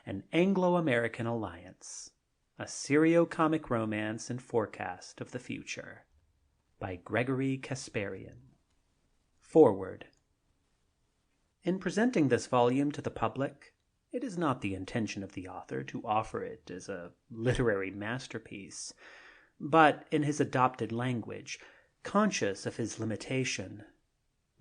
An Anglo-American Alliance, a Serio-Comic romance and forecast of the future, by Gregory Casparian. Foreword. In presenting this volume to the public, it is not the intention of the author to offer it as a literary masterpiece, but, in his adopted language, conscious of his limitation,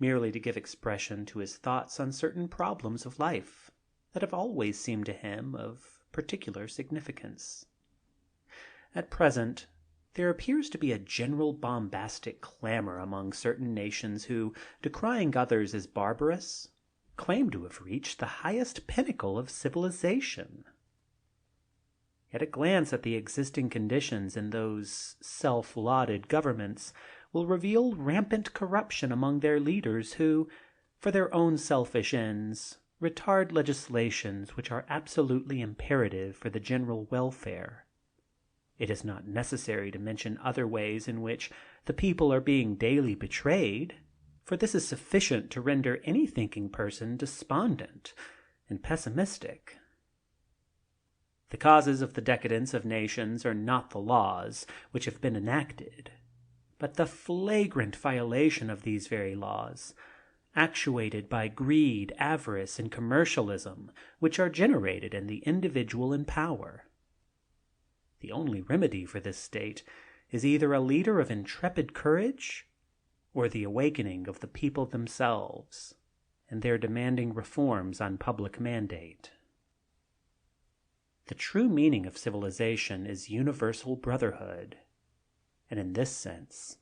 merely to give expression to his thoughts on certain problems of life that have always seemed to him of particular significance. At present, there appears to be a general bombastic clamor among certain nations who, decrying others as barbarous, claim to have reached the highest pinnacle of civilization. Yet a glance at the existing conditions in those self-lauded governments will reveal rampant corruption among their leaders who, for their own selfish ends, retard legislations which are absolutely imperative for the general welfare. It is not necessary to mention other ways in which the people are being daily betrayed, for this is sufficient to render any thinking person despondent and pessimistic. The causes of the decadence of nations are not the laws which have been enacted, but the flagrant violation of these very laws, actuated by greed, avarice, and commercialism, which are generated in the individual in power. The only remedy for this state is either a leader of intrepid courage, or the awakening of the people themselves, and their demanding reforms on public mandate. The true meaning of civilization is universal brotherhood, and in this sense,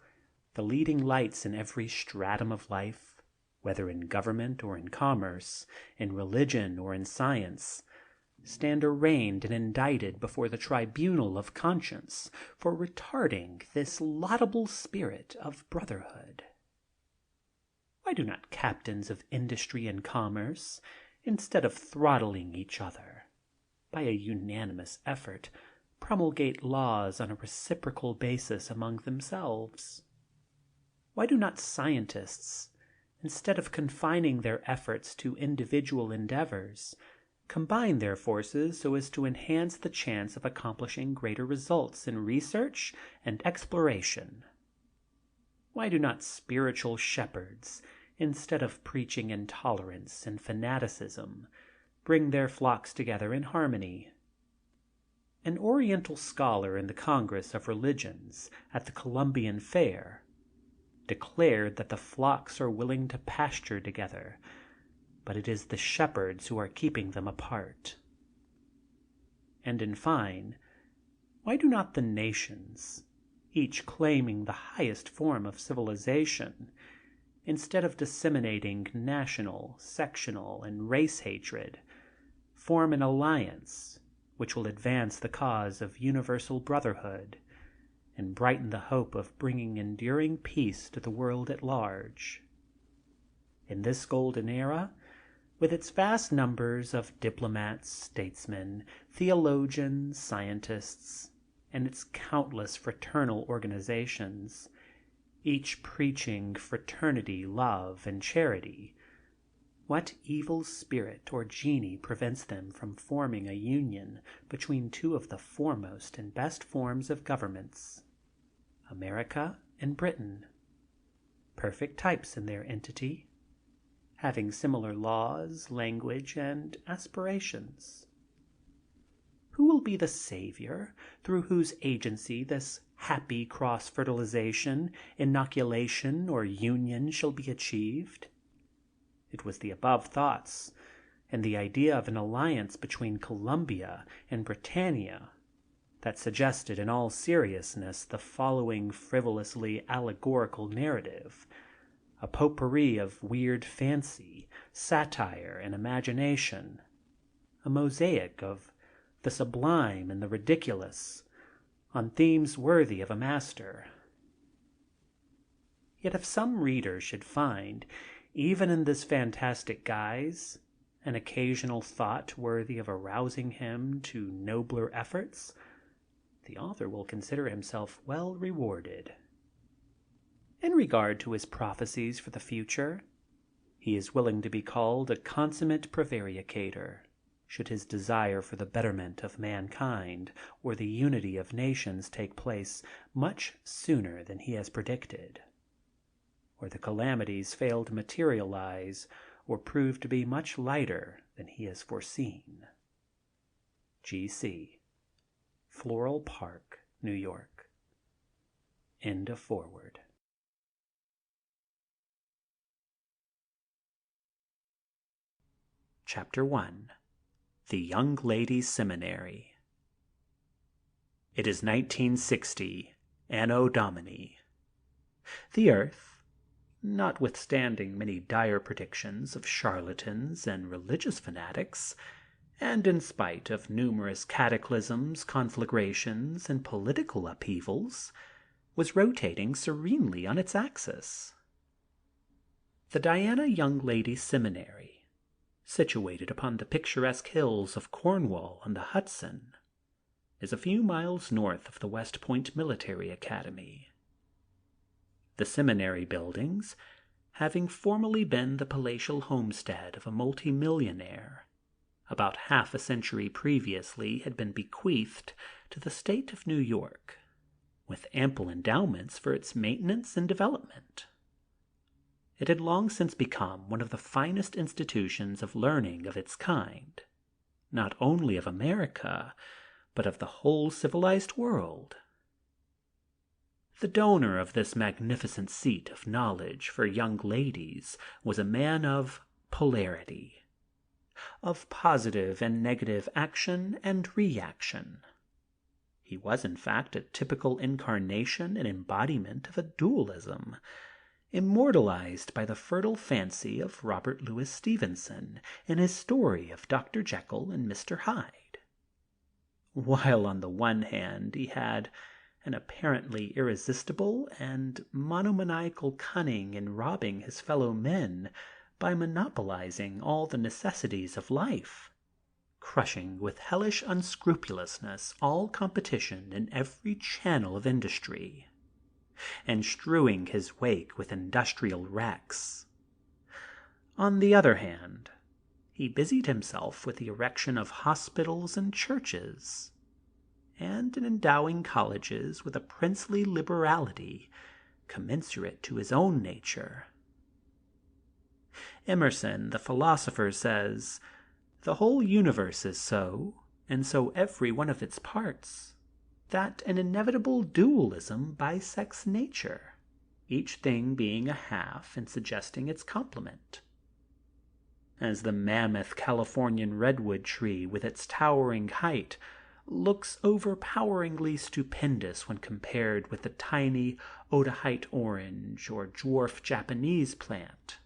the leading lights in every stratum of life, whether in government or in commerce, in religion or in science, stand arraigned and indicted before the tribunal of conscience for retarding this laudable spirit of brotherhood. Why do not captains of industry and commerce, instead of throttling each other, by a unanimous effort, promulgate laws on a reciprocal basis among themselves? Why do not scientists, instead of confining their efforts to individual endeavors, combine their forces so as to enhance the chance of accomplishing greater results in research and exploration? Why do not spiritual shepherds, instead of preaching intolerance and fanaticism, bring their flocks together in harmony? An Oriental scholar in the Congress of Religions at the Columbian Fair declared that the flocks are willing to pasture together, but it is the shepherds who are keeping them apart. And in fine, why do not the nations, each claiming the highest form of civilization, instead of disseminating national, sectional, and race hatred, form an alliance which will advance the cause of universal brotherhood and brighten the hope of bringing enduring peace to the world at large? In this golden era, with its vast numbers of diplomats, statesmen, theologians, scientists, and its countless fraternal organizations, each preaching fraternity, love, and charity, what evil spirit or genie prevents them from forming a union between two of the foremost and best forms of governments, America and Britain, perfect types in their entity, having similar laws, language, and aspirations? Who will be the savior through whose agency this happy cross-fertilization, inoculation, or union shall be achieved? It was the above thoughts, and the idea of an alliance between Columbia and Britannia, that suggested in all seriousness the following frivolously allegorical narrative, a potpourri of weird fancy, satire, and imagination, a mosaic of the sublime and the ridiculous, on themes worthy of a master. Yet if some reader should find, even in this fantastic guise, an occasional thought worthy of arousing him to nobler efforts, the author will consider himself well rewarded. In regard to his prophecies for the future, he is willing to be called a consummate prevaricator, should his desire for the betterment of mankind or the unity of nations take place much sooner than he has predicted, or the calamities fail to materialize or prove to be much lighter than he has foreseen. G.C. Floral Park, New York. End of foreword. Chapter 1. The Young Ladies' Seminary. It is 1960, Anno Domini. The earth, notwithstanding many dire predictions of charlatans and religious fanatics, and in spite of numerous cataclysms, conflagrations, and political upheavals, was rotating serenely on its axis. The Diana Young Ladies' Seminary, situated upon the picturesque hills of Cornwall on the Hudson, is a few miles north of the West Point Military Academy. The seminary buildings, having formerly been the palatial homestead of a multimillionaire, about half a century previously had been bequeathed to the state of New York, with ample endowments for its maintenance and development. It had long since become one of the finest institutions of learning of its kind, not only of America, but of the whole civilized world. The donor of this magnificent seat of knowledge for young ladies was a man of polarity, of positive and negative action and reaction. He was, in fact, a typical incarnation and embodiment of a dualism, immortalized by the fertile fancy of Robert Louis Stevenson in his story of Dr. Jekyll and Mr. Hyde. While on the one hand he had an apparently irresistible and monomaniacal cunning in robbing his fellow men by monopolizing all the necessities of life, crushing with hellish unscrupulousness all competition in every channel of industry, and strewing his wake with industrial wrecks. On the other hand, he busied himself with the erection of hospitals and churches, and in endowing colleges with a princely liberality commensurate to his own nature. Emerson, the philosopher, says, "The whole universe is so, and so every one of its parts, that an inevitable dualism bisects nature, each thing being a half and suggesting its complement. As the mammoth Californian redwood tree with its towering height looks overpoweringly stupendous when compared with the tiny Otaheite orange or dwarf Japanese plant,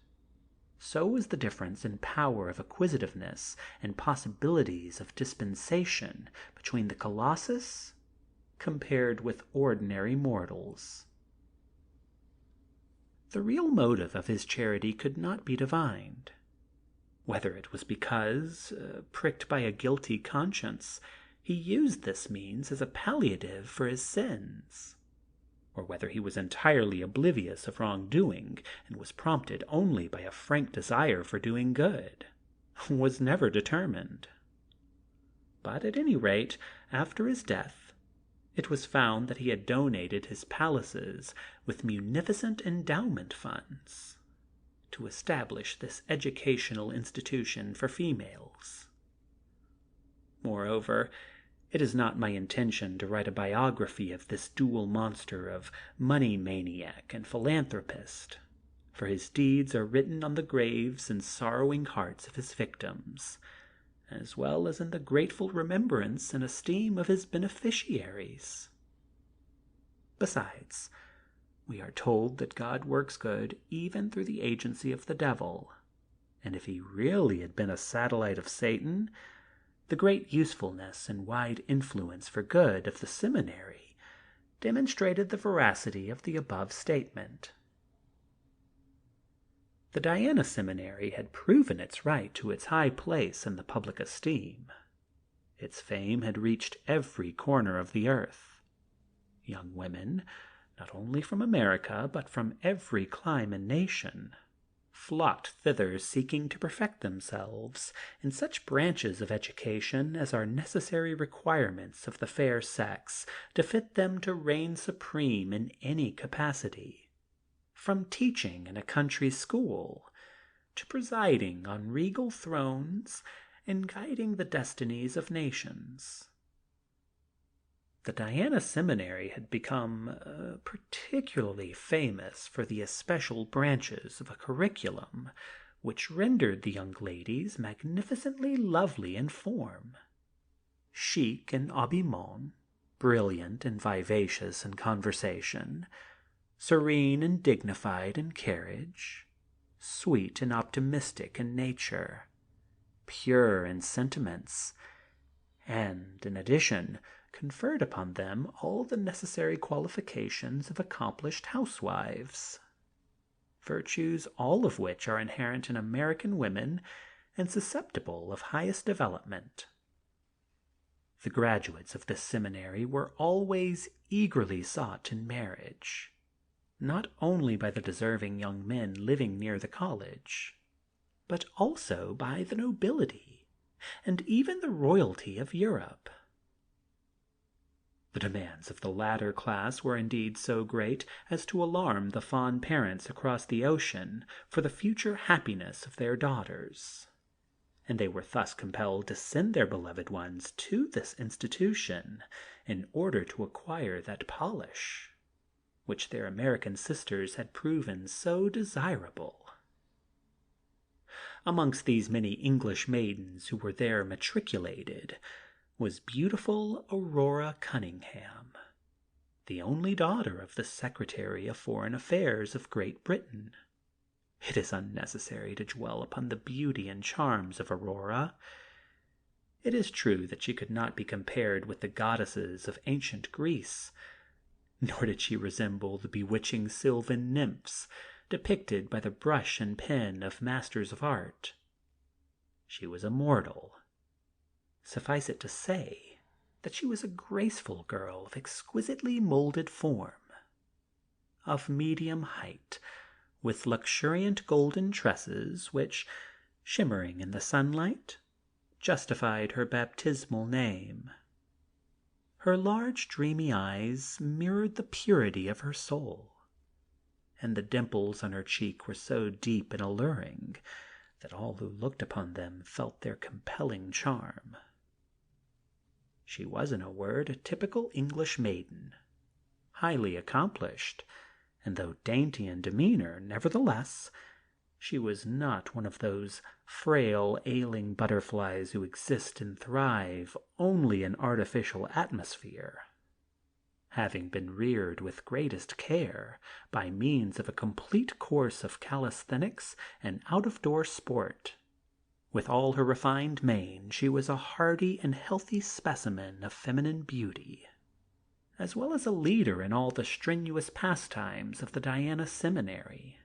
so is the difference in power of acquisitiveness and possibilities of dispensation between the colossus compared with ordinary mortals." The real motive of his charity could not be divined. Whether it was because, pricked by a guilty conscience, he used this means as a palliative for his sins, or whether he was entirely oblivious of wrongdoing and was prompted only by a frank desire for doing good, was never determined. But at any rate, after his death, it was found that he had donated his palaces with munificent endowment funds to establish this educational institution for females. Moreover, it is not my intention to write a biography of this dual monster of money-maniac and philanthropist, for his deeds are written on the graves and sorrowing hearts of his victims, as well as in the grateful remembrance and esteem of his beneficiaries. Besides, we are told that God works good even through the agency of the devil, and if he really had been a satellite of Satan, the great usefulness and wide influence for good of the seminary demonstrated the veracity of the above statement. The Diana Seminary had proven its right to its high place in the public esteem. Its fame had reached every corner of the earth. Young women, not only from America but from every clime and nation, flocked thither seeking to perfect themselves in such branches of education as are necessary requirements of the fair sex to fit them to reign supreme in any capacity, from teaching in a country school to presiding on regal thrones and guiding the destinies of nations. The Diana Seminary had become particularly famous for the especial branches of a curriculum which rendered the young ladies magnificently lovely in form, chic in habillement, brilliant and vivacious in conversation, serene and dignified in carriage, sweet and optimistic in nature, pure in sentiments, and, in addition, conferred upon them all the necessary qualifications of accomplished housewives, virtues all of which are inherent in American women and susceptible of highest development. The graduates of this seminary were always eagerly sought in marriage, not only by the deserving young men living near the college, but also by the nobility and even the royalty of Europe. The demands of the latter class were indeed so great as to alarm the fond parents across the ocean for the future happiness of their daughters, and they were thus compelled to send their beloved ones to this institution in order to acquire that polish which their American sisters had proven so desirable. Amongst these many English maidens who were there matriculated was beautiful Aurora Cunningham, the only daughter of the Secretary of Foreign Affairs of Great Britain. It is unnecessary to dwell upon the beauty and charms of Aurora. It is true that she could not be compared with the goddesses of ancient Greece, nor did she resemble the bewitching sylvan nymphs depicted by the brush and pen of masters of art. She was a mortal. Suffice it to say that she was a graceful girl of exquisitely molded form, of medium height, with luxuriant golden tresses which, shimmering in the sunlight, justified her baptismal name. Her large dreamy eyes mirrored the purity of her soul, and the dimples on her cheek were so deep and alluring that all who looked upon them felt their compelling charm. She was, in a word, a typical English maiden, highly accomplished, and though dainty in demeanor, nevertheless, she was not one of those frail, ailing butterflies who exist and thrive only in artificial atmosphere, having been reared with greatest care by means of a complete course of calisthenics and out-of-door sport. With all her refined mien, she was a hardy and healthy specimen of feminine beauty, as well as a leader in all the strenuous pastimes of the Diana Seminary.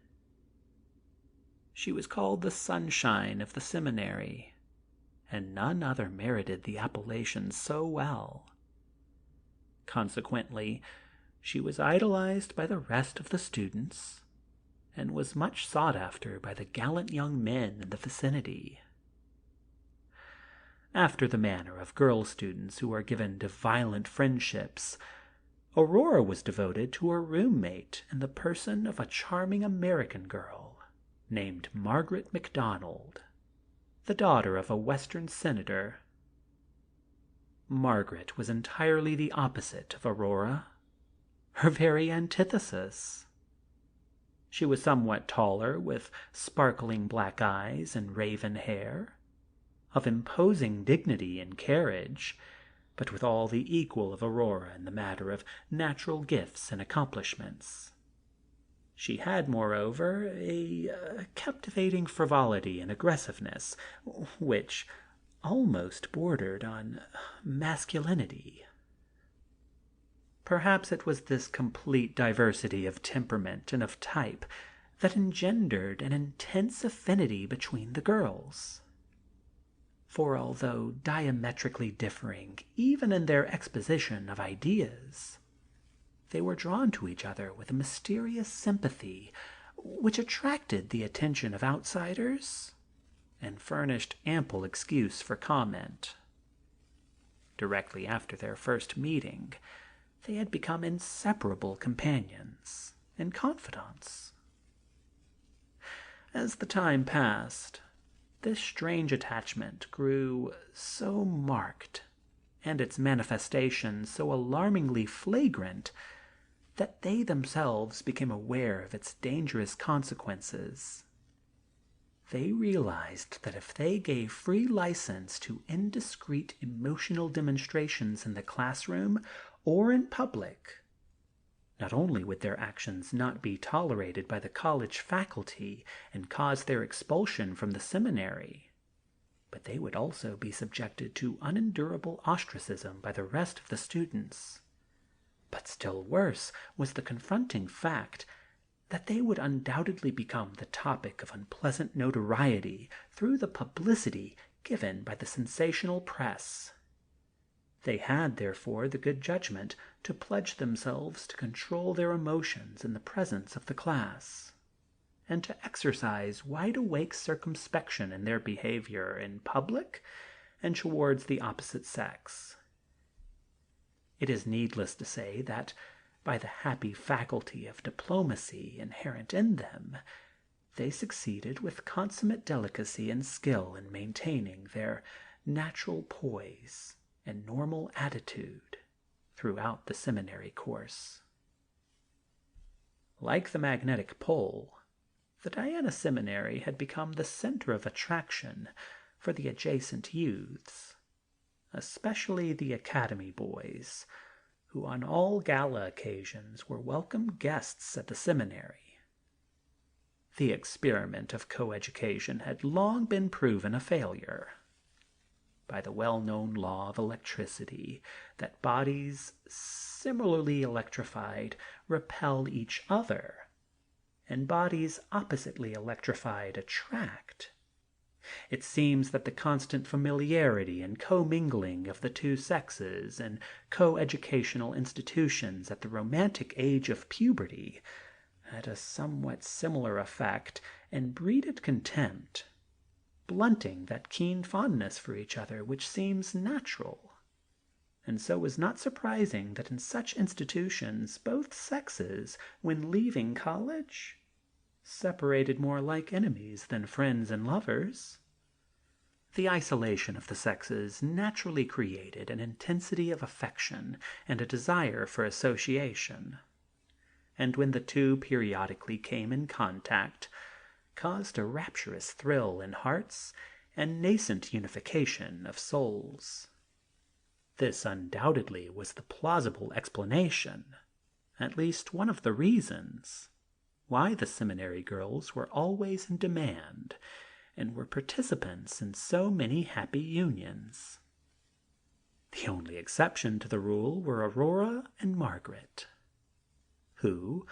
She was called the sunshine of the seminary, and none other merited the appellation so well. Consequently, she was idolized by the rest of the students, and was much sought after by the gallant young men in the vicinity. After the manner of girl students who are given to violent friendships, Aurora was devoted to her roommate in the person of a charming American girl named Margaret MacDonald, the daughter of a Western senator. Margaret was entirely the opposite of Aurora, her very antithesis. She was somewhat taller, with sparkling black eyes and raven hair, of imposing dignity and carriage, but with all the equal of Aurora in the matter of natural gifts and accomplishments. She had, moreover, a captivating frivolity and aggressiveness, which almost bordered on masculinity. Perhaps it was this complete diversity of temperament and of type that engendered an intense affinity between the girls. For although diametrically differing even in their exposition of ideas, they were drawn to each other with a mysterious sympathy which attracted the attention of outsiders and furnished ample excuse for comment. Directly after their first meeting, they had become inseparable companions and confidants. As the time passed, this strange attachment grew so marked and its manifestations so alarmingly flagrant that they themselves became aware of its dangerous consequences. They realized that if they gave free license to indiscreet emotional demonstrations in the classroom or in public, not only would their actions not be tolerated by the college faculty and cause their expulsion from the seminary, but they would also be subjected to unendurable ostracism by the rest of the students. But still worse was the confronting fact that they would undoubtedly become the topic of unpleasant notoriety through the publicity given by the sensational press. They had, therefore, the good judgment to pledge themselves to control their emotions in the presence of the class, and to exercise wide-awake circumspection in their behavior in public and towards the opposite sex. It is needless to say that, by the happy faculty of diplomacy inherent in them, they succeeded with consummate delicacy and skill in maintaining their natural poise and normal attitude throughout the seminary course. Like the magnetic pole, the Diana Seminary had become the center of attraction for the adjacent youths, especially the academy boys, who on all gala occasions were welcome guests at the seminary. The experiment of coeducation had long been proven a failure, by the well-known law of electricity, that bodies similarly electrified repel each other, and bodies oppositely electrified attract. It seems that the constant familiarity and commingling of the two sexes in coeducational institutions at the romantic age of puberty had a somewhat similar effect and breeded contempt, blunting that keen fondness for each other which seems natural, and so is not surprising that in such institutions both sexes, when leaving college, separated more like enemies than friends and lovers. The isolation of the sexes naturally created an intensity of affection and a desire for association, and when the two periodically came in contact, caused a rapturous thrill in hearts and nascent unification of souls. This undoubtedly was the plausible explanation, at least one of the reasons, why the seminary girls were always in demand and were participants in so many happy unions. The only exception to the rule were Aurora and Margaret, who,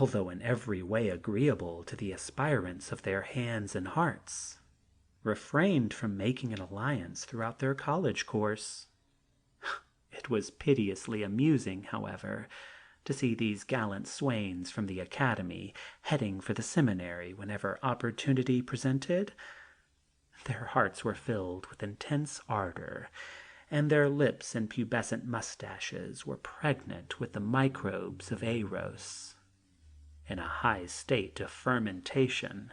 although in every way agreeable to the aspirants of their hands and hearts, refrained from making an alliance throughout their college course. It was piteously amusing, however, to see these gallant swains from the academy heading for the seminary whenever opportunity presented. Their hearts were filled with intense ardor, and their lips and pubescent mustaches were pregnant with the microbes of Eros, in a high state of fermentation,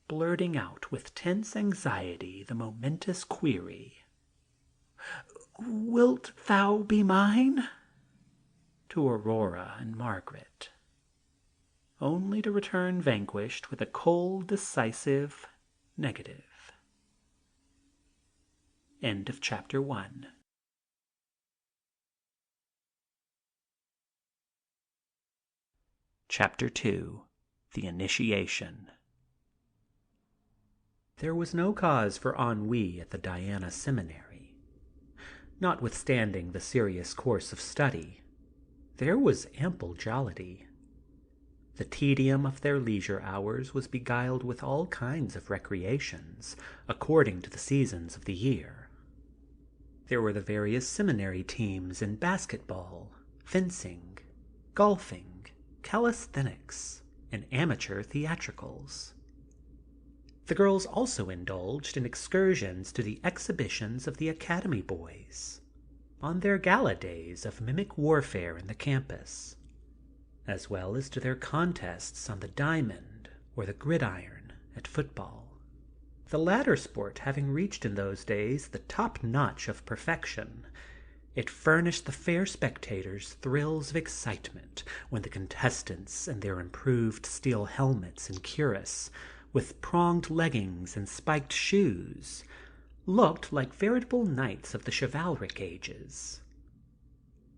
blurting out with tense anxiety the momentous query, "Wilt thou be mine?" to Aurora and Margaret, only to return vanquished with a cold, decisive negative. End of chapter 1. Chapter 2. The Initiation. There was no cause for ennui at the Diana Seminary. Notwithstanding the serious course of study, there was ample jollity. The tedium of their leisure hours was beguiled with all kinds of recreations, according to the seasons of the year. There were the various seminary teams in basketball, fencing, golfing, calisthenics, and amateur theatricals. The girls also indulged in excursions to the exhibitions of the Academy boys, on their gala days of mimic warfare in the campus, as well as to their contests on the diamond or the gridiron at football, the latter sport having reached in those days the top notch of perfection. It furnished the fair spectators thrills of excitement when the contestants in their improved steel helmets and cuirass, with pronged leggings and spiked shoes, looked like veritable knights of the chivalric ages.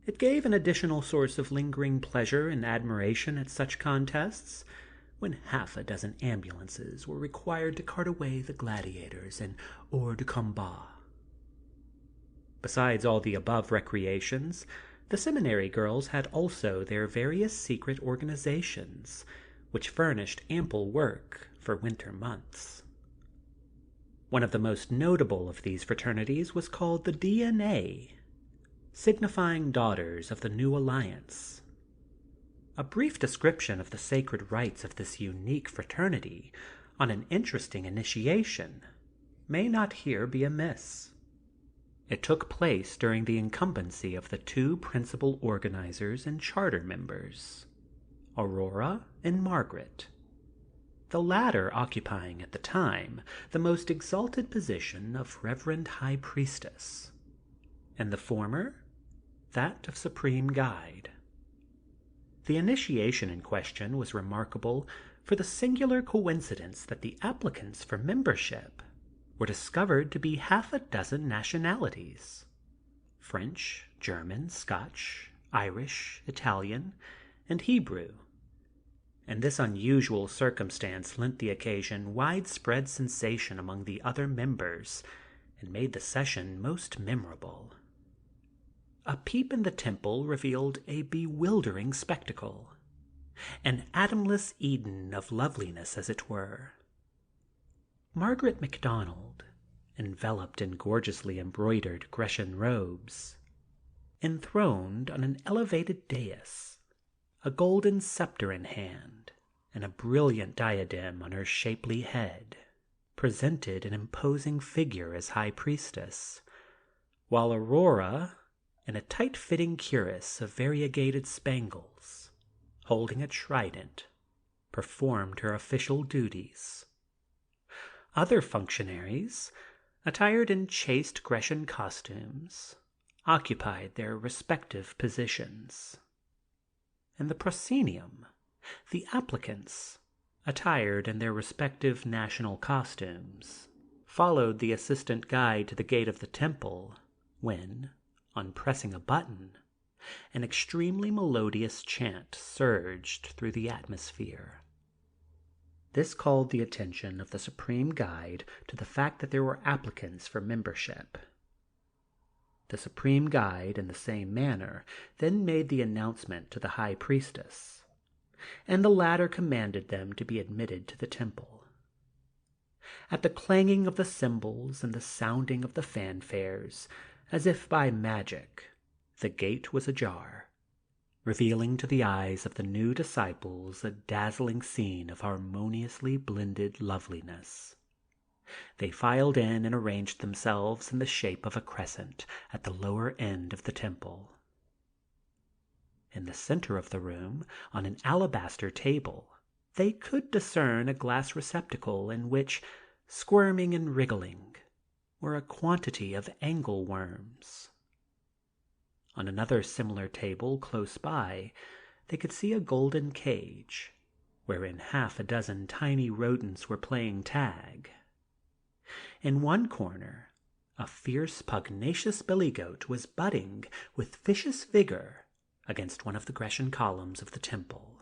It gave an additional source of lingering pleasure and admiration at such contests, when half a dozen ambulances were required to cart away the gladiators and hors de combat. Besides all the above recreations, the seminary girls had also their various secret organizations, which furnished ample work for winter months. One of the most notable of these fraternities was called the DNA, signifying Daughters of the New Alliance. A brief description of the sacred rites of this unique fraternity, on an interesting initiation, may not here be amiss. It took place during the incumbency of the two principal organizers and charter members, Aurora and Margaret, the latter occupying at the time the most exalted position of Reverend High Priestess, and the former that of Supreme Guide. The initiation in question was remarkable for the singular coincidence that the applicants for membership were discovered to be half a dozen nationalities: French, German, Scotch, Irish, Italian, and Hebrew, and this unusual circumstance lent the occasion widespread sensation among the other members and made the session most memorable. A peep in the temple revealed a bewildering spectacle, an Adamless Eden of loveliness, as it were. Margaret MacDonald, enveloped in gorgeously embroidered Grecian robes, enthroned on an elevated dais, a golden scepter in hand, and a brilliant diadem on her shapely head, presented an imposing figure as High Priestess, while Aurora, in a tight-fitting cuirass of variegated spangles, holding a trident, performed her official duties. Other functionaries, attired in chaste Grecian costumes, occupied their respective positions. In the proscenium, the applicants, attired in their respective national costumes, followed the assistant guide to the gate of the temple, when, on pressing a button, an extremely melodious chant surged through the atmosphere. This called the attention of the Supreme Guide to the fact that there were applicants for membership. The Supreme Guide, in the same manner, then made the announcement to the High Priestess, and the latter commanded them to be admitted to the temple. At the clanging of the cymbals and the sounding of the fanfares, as if by magic, the gate was ajar, revealing to the eyes of the new disciples a dazzling scene of harmoniously blended loveliness. They filed in and arranged themselves in the shape of a crescent at the lower end of the temple. In the center of the room, on an alabaster table, they could discern a glass receptacle in which, squirming and wriggling, were a quantity of angleworms. On another similar table close by they could see a golden cage, wherein half a dozen tiny rodents were playing tag. In one corner a fierce pugnacious billy-goat was butting with vicious vigor against one of the Grecian columns of the temple.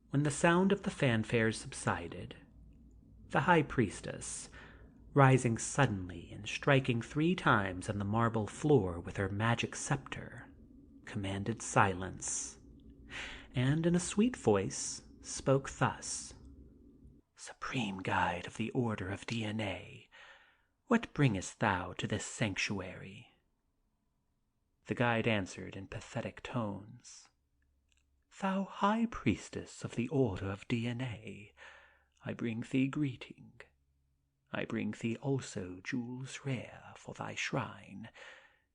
When the sound of the fanfares subsided, the High Priestess, rising suddenly and striking 3 times on the marble floor with her magic scepter, commanded silence, and in a sweet voice spoke thus: "Supreme Guide of the Order of DNA, what bringest thou to this sanctuary?" The guide answered in pathetic tones: Thou high priestess of the order of DNA, I bring thee greeting. I bring thee also jewels rare for thy shrine,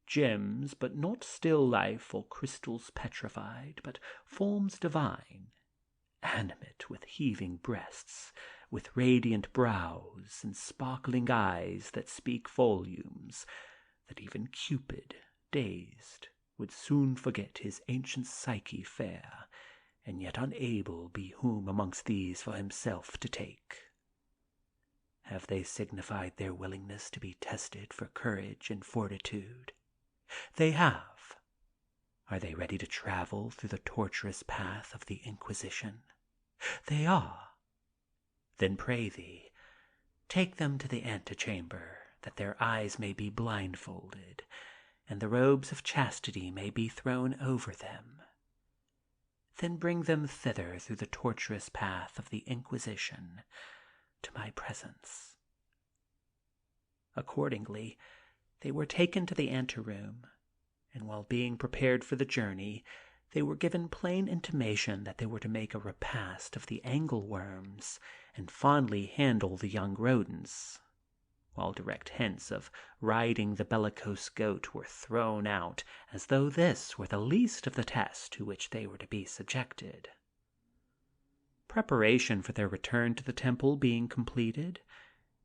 gems, but not still life or crystals petrified, but forms divine, animate with heaving breasts, with radiant brows and sparkling eyes that speak volumes, that even Cupid, dazed, would soon forget his ancient Psyche fair, and yet unable be whom amongst these for himself to take. Have they signified their willingness to be tested for courage and fortitude? They have. Are they ready to travel through the tortuous path of the Inquisition? They are. Then pray thee, take them to the antechamber, that their eyes may be blindfolded, and the robes of chastity may be thrown over them. Then bring them thither through the tortuous path of the Inquisition, to my presence. Accordingly, they were taken to the anteroom, and while being prepared for the journey, they were given plain intimation that they were to make a repast of the angleworms and fondly handle the young rodents, while direct hints of riding the bellicose goat were thrown out as though this were the least of the tests to which they were to be subjected. Preparation for their return to the temple being completed,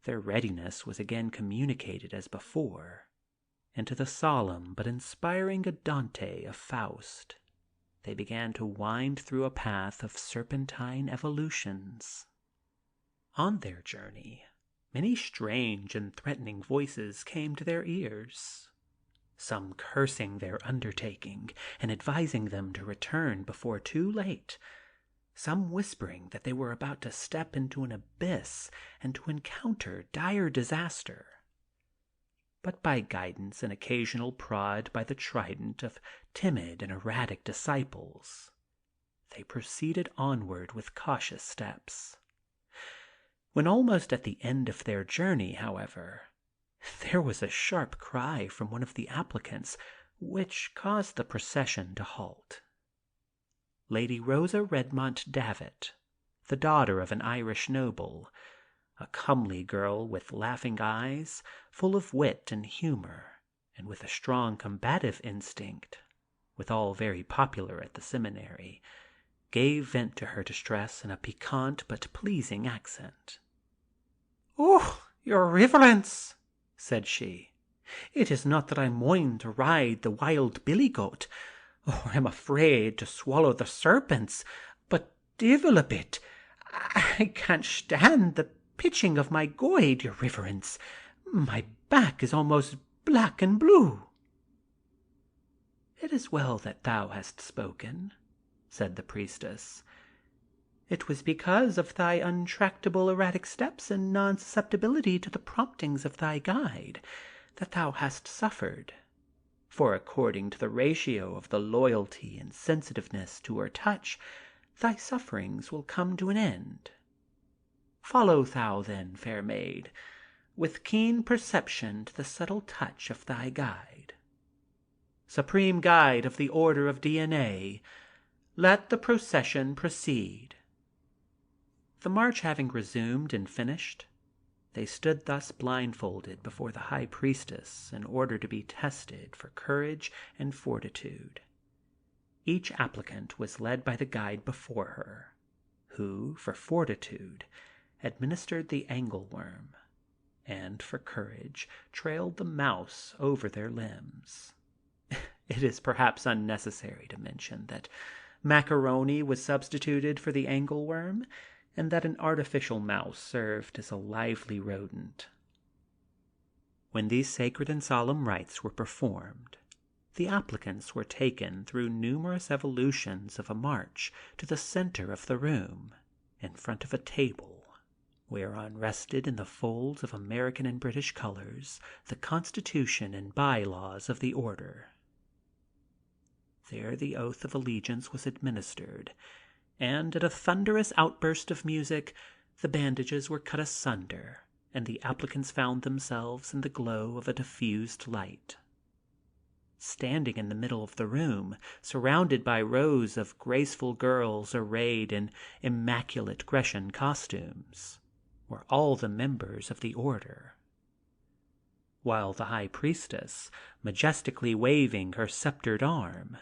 their readiness was again communicated as before, and to the solemn but inspiring Andante of Faust, they began to wind through a path of serpentine evolutions. On their journey, many strange and threatening voices came to their ears, some cursing their undertaking and advising them to return before too late, some whispering that they were about to step into an abyss and to encounter dire disaster. But by guidance and occasional prod by the trident of timid and erratic disciples, they proceeded onward with cautious steps. When almost at the end of their journey, however, there was a sharp cry from one of the applicants which caused the procession to halt. Lady Rosa Redmond Davitt, the daughter of an Irish noble, a comely girl with laughing eyes, full of wit and humor, and with a strong combative instinct, withal very popular at the seminary, gave vent to her distress in a piquant but pleasing accent. "Oh, your reverence," said she, "it is not that I mind to ride the wild billy goat, or am afraid to swallow the serpents, but divil a bit, I can't stand the pitching of my guide, your reverence. My back is almost black and blue." "It is well that thou hast spoken," said the priestess. "It was because of thy untractable erratic steps and non-susceptibility to the promptings of thy guide that thou hast suffered. For according to the ratio of the loyalty and sensitiveness to her touch, thy sufferings will come to an end. Follow thou then, fair maid, with keen perception to the subtle touch of thy guide. Supreme guide of the order of DNA, let the procession proceed." The march having resumed and finished, they stood thus blindfolded before the high priestess in order to be tested for courage and fortitude. Each applicant was led by the guide before her, who, for fortitude, administered the angleworm, and for courage trailed the mouse over their limbs. It is perhaps unnecessary to mention that macaroni was substituted for the angleworm, and that an artificial mouse served as a lively rodent. When these sacred and solemn rites were performed, the applicants were taken through numerous evolutions of a march to the center of the room, in front of a table, whereon rested in the folds of American and British colors the Constitution and by-laws of the order. There the oath of allegiance was administered, and at a thunderous outburst of music the bandages were cut asunder, and the applicants found themselves in the glow of a diffused light. standing in the middle of the room, surrounded by rows of graceful girls arrayed in immaculate Grecian costumes, were all the members of the order, while the high priestess, majestically waving her sceptered arm,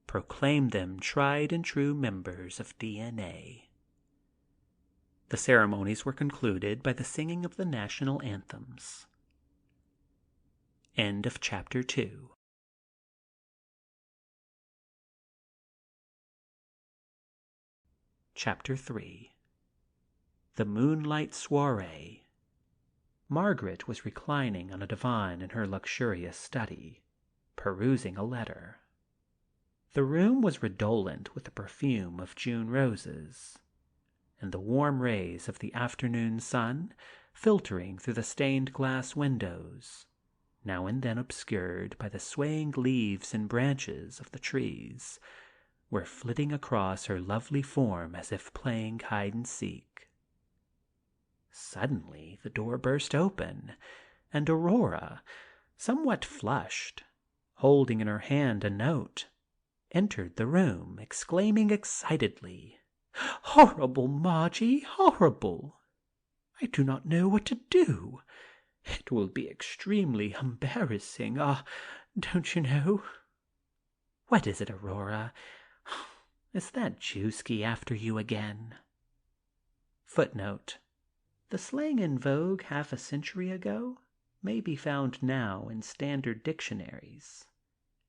proclaimed them tried and true members of DNA. The ceremonies were concluded by the singing of the national anthems. End of Chapter 2. Chapter 3. The Moonlight Soiree. Margaret was reclining on a divan in her luxurious study, perusing a letter. The room was redolent with the perfume of June roses, and the warm rays of the afternoon sun, filtering through the stained glass windows, now and then obscured by the swaying leaves and branches of the trees, were flitting across her lovely form as if playing hide-and-seek. Suddenly the door burst open, and Aurora, somewhat flushed, holding in her hand a note, entered the room, exclaiming excitedly, "Horrible, Margie, horrible! I do not know what to do. It will be extremely embarrassing, don't you know?" "What is it, Aurora? Is that Jewski after you again?" Footnote: the slang in vogue half a century ago may be found now in standard dictionaries.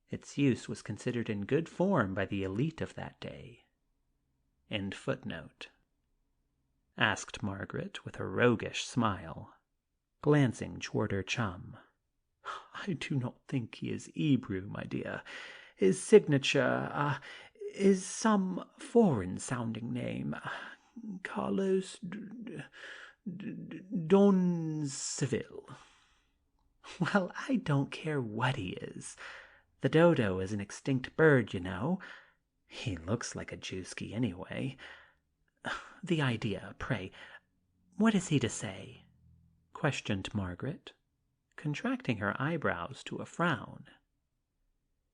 Its use was considered in good form by the elite of that day. End footnote. Asked Margaret with a roguish smile, glancing toward her chum. "I do not think he is Hebrew, my dear. His signature is some foreign-sounding name. Carlos Donseville." "Well, I don't care what he is. The dodo is an extinct bird, you know. He looks like a Jewski anyway. The idea, pray, what is he to say?" questioned Margaret, contracting her eyebrows to a frown.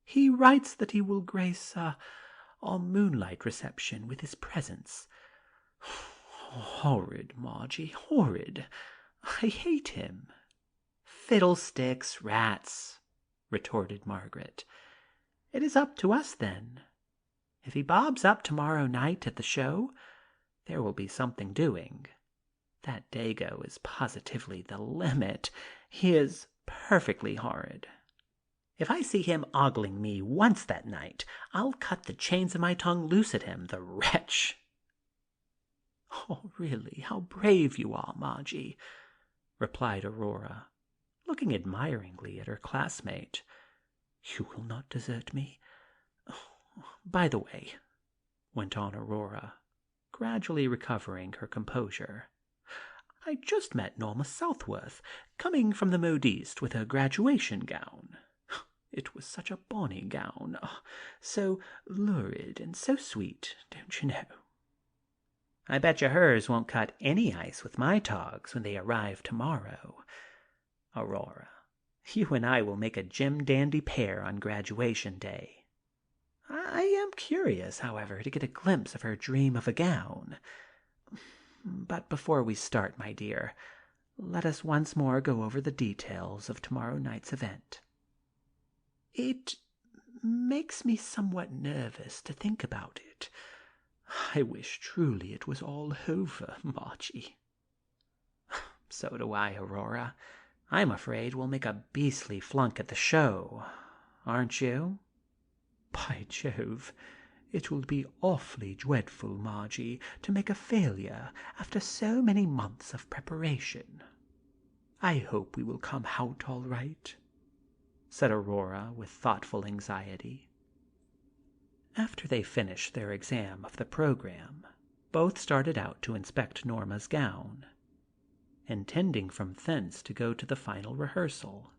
"He writes that he will grace our moonlight reception with his presence. Horrid, Margie, horrid. I hate him." "Fiddlesticks, rats," retorted Margaret. "It is up to us, then. If he bobs up tomorrow night at the show, there will be something doing. That Dago is positively the limit. He is perfectly horrid. If I see him ogling me once that night, I'll cut the chains of my tongue loose at him, the wretch." "Oh, really, how brave you are, Margie," replied Aurora, looking admiringly at her classmate. "You will not desert me? By the way," went on Aurora, gradually recovering her composure, "I just met Norma Southworth, coming from the modiste with a graduation gown. It was such a bonny gown, so lurid and so sweet, don't you know?" "I bet you hers won't cut any ice with my togs when they arrive tomorrow. Aurora, you and I will make a Jim Dandy pair on graduation day. I am curious, however, to get a glimpse of her dream of a gown. But before we start, my dear, let us once more go over the details of tomorrow night's event." "It makes me somewhat nervous to think about it. I wish truly it was all over, Margie." "So do I, Aurora. I'm afraid we'll make a beastly flunk at the show, aren't you?" "By Jove, it will be awfully dreadful, Margie, to make a failure after so many months of preparation. I hope we will come out all right," said Aurora with thoughtful anxiety. After they finished their exam of the program, both started out to inspect Norma's gown, intending from thence to go to the final rehearsal.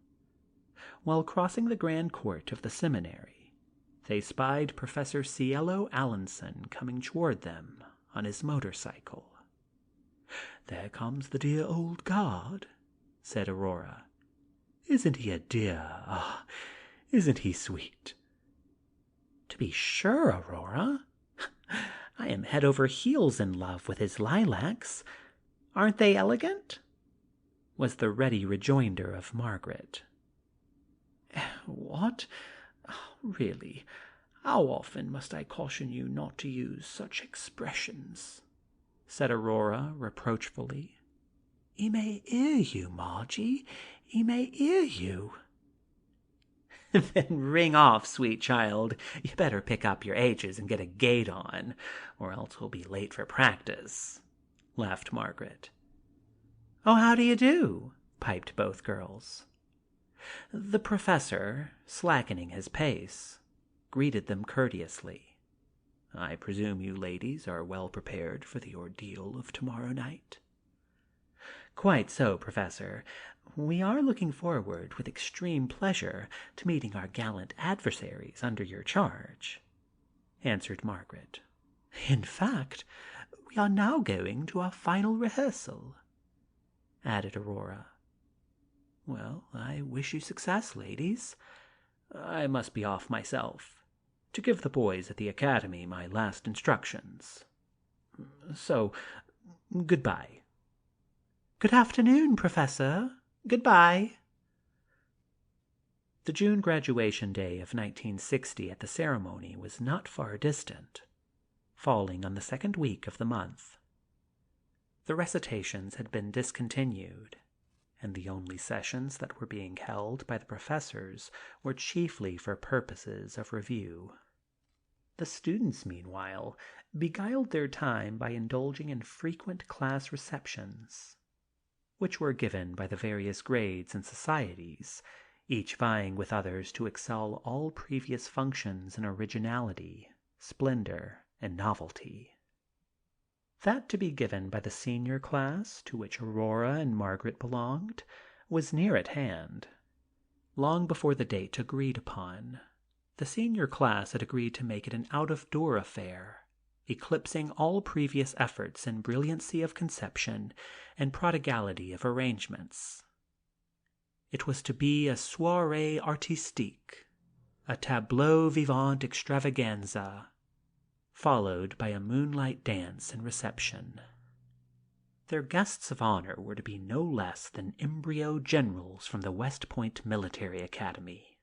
While crossing the grand court of the seminary, they spied Professor Cielo Allinson coming toward them on his motorcycle. "There comes the dear old guard," said Aurora. "Isn't he a dear? Isn't he sweet?" "To be sure, Aurora. I am head over heels in love with his lilacs. Aren't they elegant?" was the ready rejoinder of Margaret. "What? Really, how often must I caution you not to use such expressions?" said Aurora reproachfully. "He may hear you, Margie. He may hear you." "Then ring off, sweet child. You better pick up your H's and get a gait on, or else we'll be late for practice," laughed Margaret. "Oh, how do you do?" piped both girls. The professor, slackening his pace, greeted them courteously. "I presume you ladies are well prepared for the ordeal of tomorrow night?" "Quite so, Professor. We are looking forward with extreme pleasure to meeting our gallant adversaries under your charge," answered Margaret. "In fact, we are now going to our final rehearsal," added Aurora. "Well, I wish you success, ladies. I must be off myself, to give the boys at the academy my last instructions. So, good-bye." "Good afternoon, Professor. Good-bye." The June graduation day of 1960 at the ceremony was not far distant, falling on the second week of the month. The recitations had been discontinued, and the only sessions that were being held by the professors were chiefly for purposes of review. The students, meanwhile, beguiled their time by indulging in frequent class receptions, which were given by the various grades and societies, each vying with others to excel all previous functions in originality, splendor, and novelty. That to be given by the senior class, to which Aurora and Margaret belonged, was near at hand. Long before the date agreed upon, the senior class had agreed to make it an out-of-door affair, eclipsing all previous efforts in brilliancy of conception and prodigality of arrangements. It was to be a soirée artistique, a tableau vivant extravaganza, followed by a moonlight dance and reception. Their guests of honor were to be no less than embryo generals from the West Point Military Academy.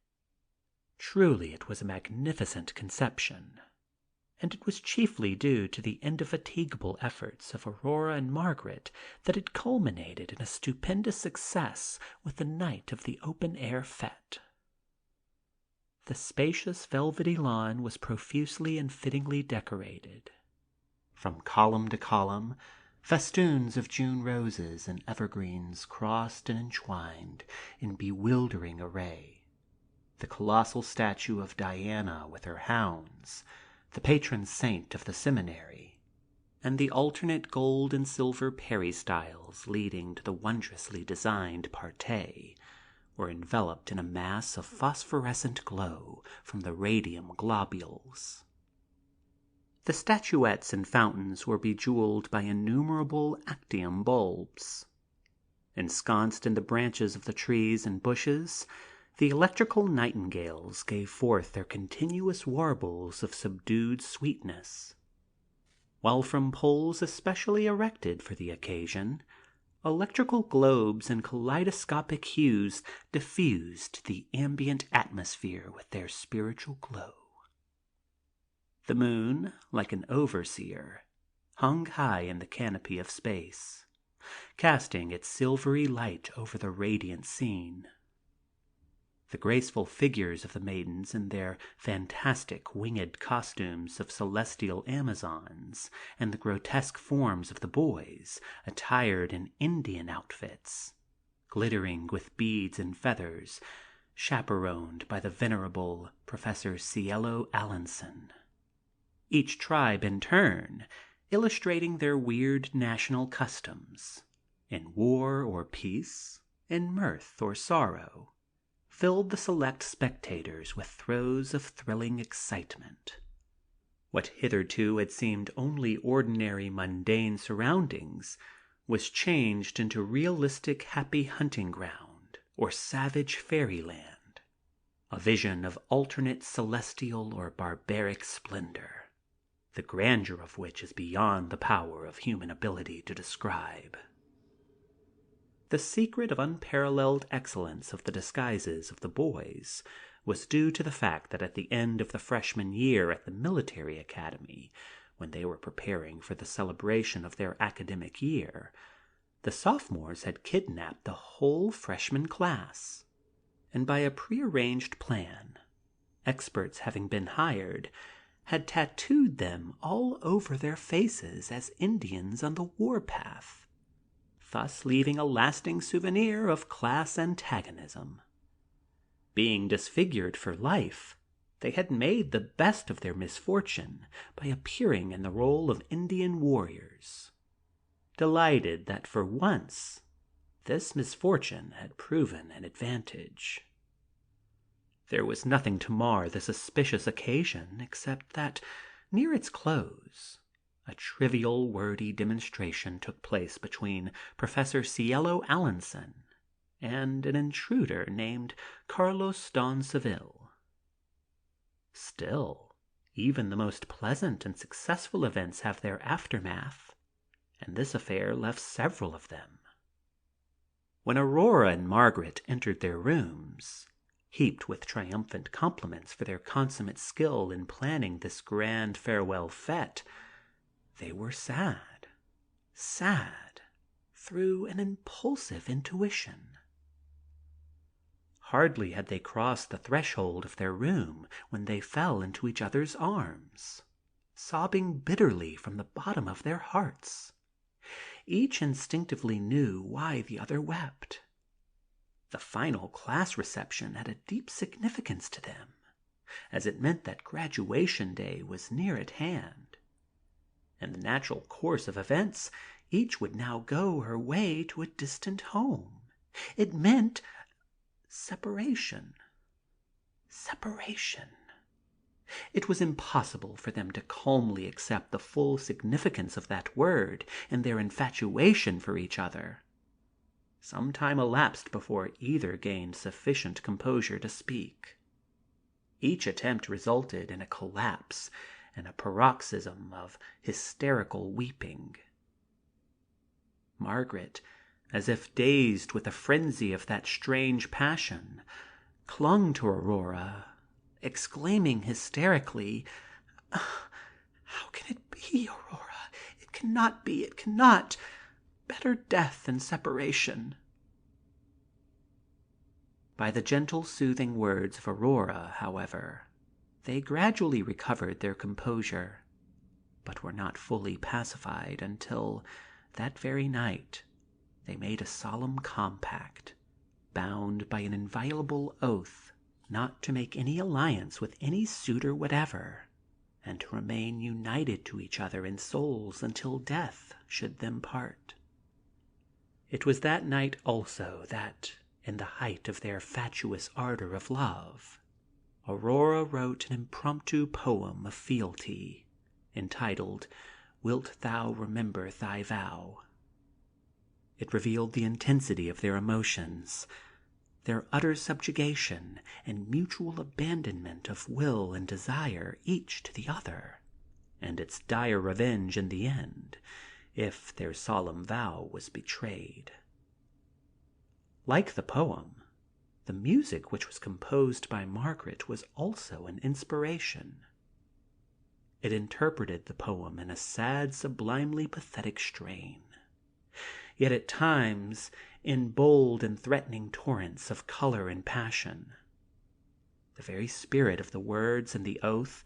Truly it was a magnificent conception, and it was chiefly due to the indefatigable efforts of Aurora and Margaret that it culminated in a stupendous success with the night of the open-air fête. The spacious velvety lawn was profusely and fittingly decorated. From column to column, festoons of June roses and evergreens crossed and entwined in bewildering array. The colossal statue of Diana with her hounds, the patron saint of the seminary, and the alternate gold and silver peristyles leading to the wondrously designed parterre, were enveloped in a mass of phosphorescent glow from the radium globules. The statuettes and fountains were bejeweled by innumerable actinium bulbs. Ensconced in the branches of the trees and bushes, the electrical nightingales gave forth their continuous warbles of subdued sweetness, while from poles especially erected for the occasion, electrical globes in kaleidoscopic hues diffused the ambient atmosphere with their spiritual glow. The moon, like an overseer, hung high in the canopy of space, casting its silvery light over the radiant scene. The graceful figures of the maidens in their fantastic winged costumes of celestial Amazons, and the grotesque forms of the boys, attired in Indian outfits, glittering with beads and feathers, chaperoned by the venerable Professor Cielo Allinson. Each tribe in turn illustrating their weird national customs, in war or peace, in mirth or sorrow, filled the select spectators with throes of thrilling excitement. What hitherto had seemed only ordinary mundane surroundings was changed into realistic happy hunting ground or savage fairyland. a vision of alternate celestial or barbaric splendor, the grandeur of which is beyond the power of human ability to describe. The secret of unparalleled excellence of the disguises of the boys was due to the fact that at the end of the freshman year at the military academy, when they were preparing for the celebration of their academic year, the sophomores had kidnapped the whole freshman class, and by a prearranged plan, experts having been hired, had tattooed them all over their faces as Indians on the warpath, thus leaving a lasting souvenir of class antagonism. Being disfigured for life, they had made the best of their misfortune by appearing in the role of Indian warriors, delighted that for once this misfortune had proven an advantage. There was nothing to mar this auspicious occasion except that, near its close, a trivial, wordy demonstration took place between Professor Cielo Allinson and an intruder named Carlos Don Seville. Still, even the most pleasant and successful events have their aftermath, and this affair left several of them. When Aurora and Margaret entered their rooms, heaped with triumphant compliments for their consummate skill in planning this grand farewell fete, they were sad through an impulsive intuition. Hardly had they crossed the threshold of their room when they fell into each other's arms, sobbing bitterly from the bottom of their hearts. Each instinctively knew why the other wept. The final class reception had a deep significance to them, as it meant that graduation day was near at hand. In the natural course of events, each would now go her way to a distant home. It meant separation. It was impossible for them to calmly accept the full significance of that word in their infatuation for each other. Some time elapsed before either gained sufficient composure to speak. Each attempt resulted in a collapse and a paroxysm of hysterical weeping. Margaret, as if dazed with the frenzy of that strange passion, clung to Aurora, exclaiming hysterically, "How can it be, Aurora? It cannot be, it cannot! Better death than separation." By the gentle, soothing words of Aurora, however, they gradually recovered their composure, but were not fully pacified until, that very night, they made a solemn compact, bound by an inviolable oath not to make any alliance with any suitor whatever, and to remain united to each other in souls until death should them part. It was that night also that, in the height of their fatuous ardor of love, Aurora wrote an impromptu poem of fealty, entitled "Wilt Thou Remember Thy Vow?" It revealed the intensity of their emotions, their utter subjugation and mutual abandonment of will and desire each to the other, and its dire revenge in the end, if their solemn vow was betrayed. Like the poem, the music which was composed by Margaret was also an inspiration. It interpreted the poem in a sad, sublimely pathetic strain, yet at times in bold and threatening torrents of color and passion. The very spirit of the words and the oath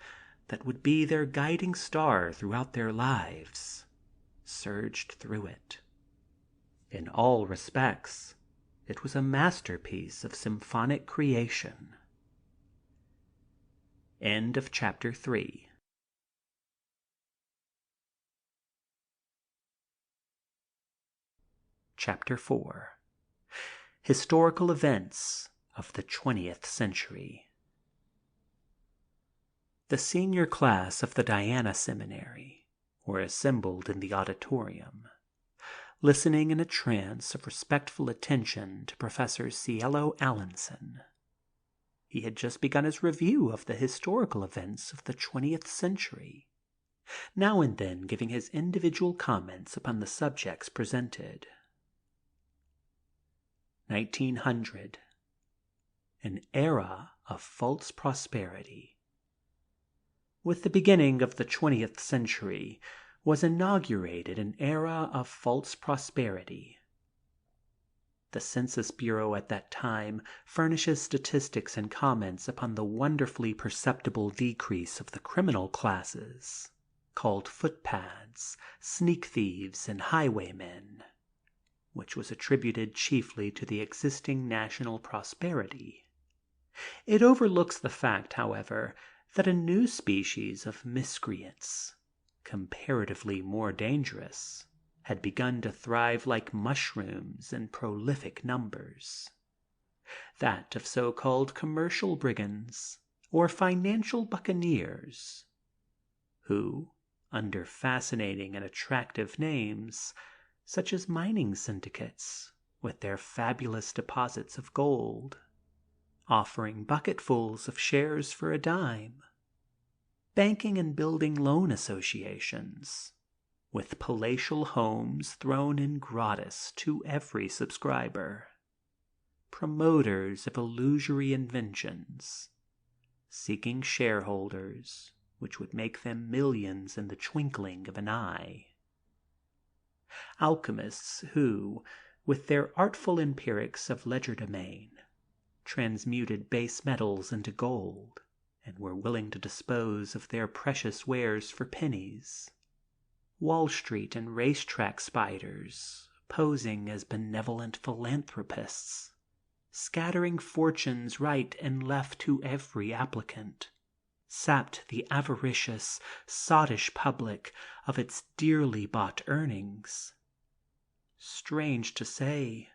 that would be their guiding star throughout their lives surged through it. In all respects, it was a masterpiece of symphonic creation. End of chapter 3. Chapter 4. Historical Events of the 20th Century. The senior class of the Diana Seminary were assembled in the auditorium, listening in a trance of respectful attention to Professor Cielo Allinson. he had just begun his review of the historical events of the 20th century, now and then giving his individual comments upon the subjects presented. 1900. An era of false prosperity. With the beginning of the 20th century was inaugurated an era of false prosperity. The Census Bureau at that time furnishes statistics and comments upon the wonderfully perceptible decrease of the criminal classes, called footpads, sneak thieves, and highwaymen, which was attributed chiefly to the existing national prosperity. It overlooks the fact, however, that a new species of miscreants, comparatively more dangerous, had begun to thrive like mushrooms in prolific numbers, that of so-called commercial brigands or financial buccaneers, who, under fascinating and attractive names, such as mining syndicates with their fabulous deposits of gold, offering bucketfuls of shares for a dime, banking and building loan associations, with palatial homes thrown in gratis to every subscriber, promoters of illusory inventions, seeking shareholders which would make them millions in the twinkling of an eye, alchemists who, with their artful empirics of legerdemain, transmuted base metals into gold and were willing to dispose of their precious wares for pennies, Wall Street and racetrack spiders posing as benevolent philanthropists, scattering fortunes right and left to every applicant, sapped the avaricious, sottish public of its dearly bought earnings. Strange to say,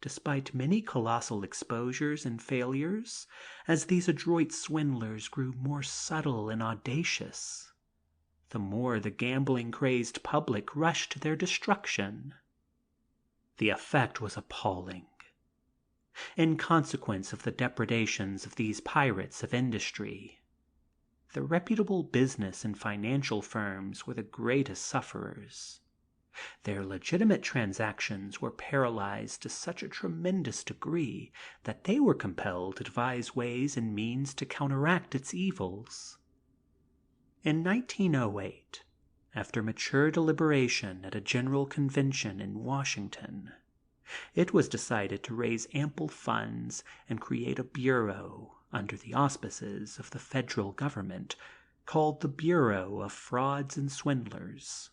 despite many colossal exposures and failures, as these adroit swindlers grew more subtle and audacious, the more the gambling-crazed public rushed to their destruction. The effect was appalling. In consequence of the depredations of these pirates of industry, the reputable business and financial firms were the greatest sufferers. Their legitimate transactions were paralyzed to such a tremendous degree that they were compelled to devise ways and means to counteract its evils. In 1908, after mature deliberation at a general convention in Washington, it was decided to raise ample funds and create a bureau under the auspices of the federal government called the Bureau of Frauds and Swindlers.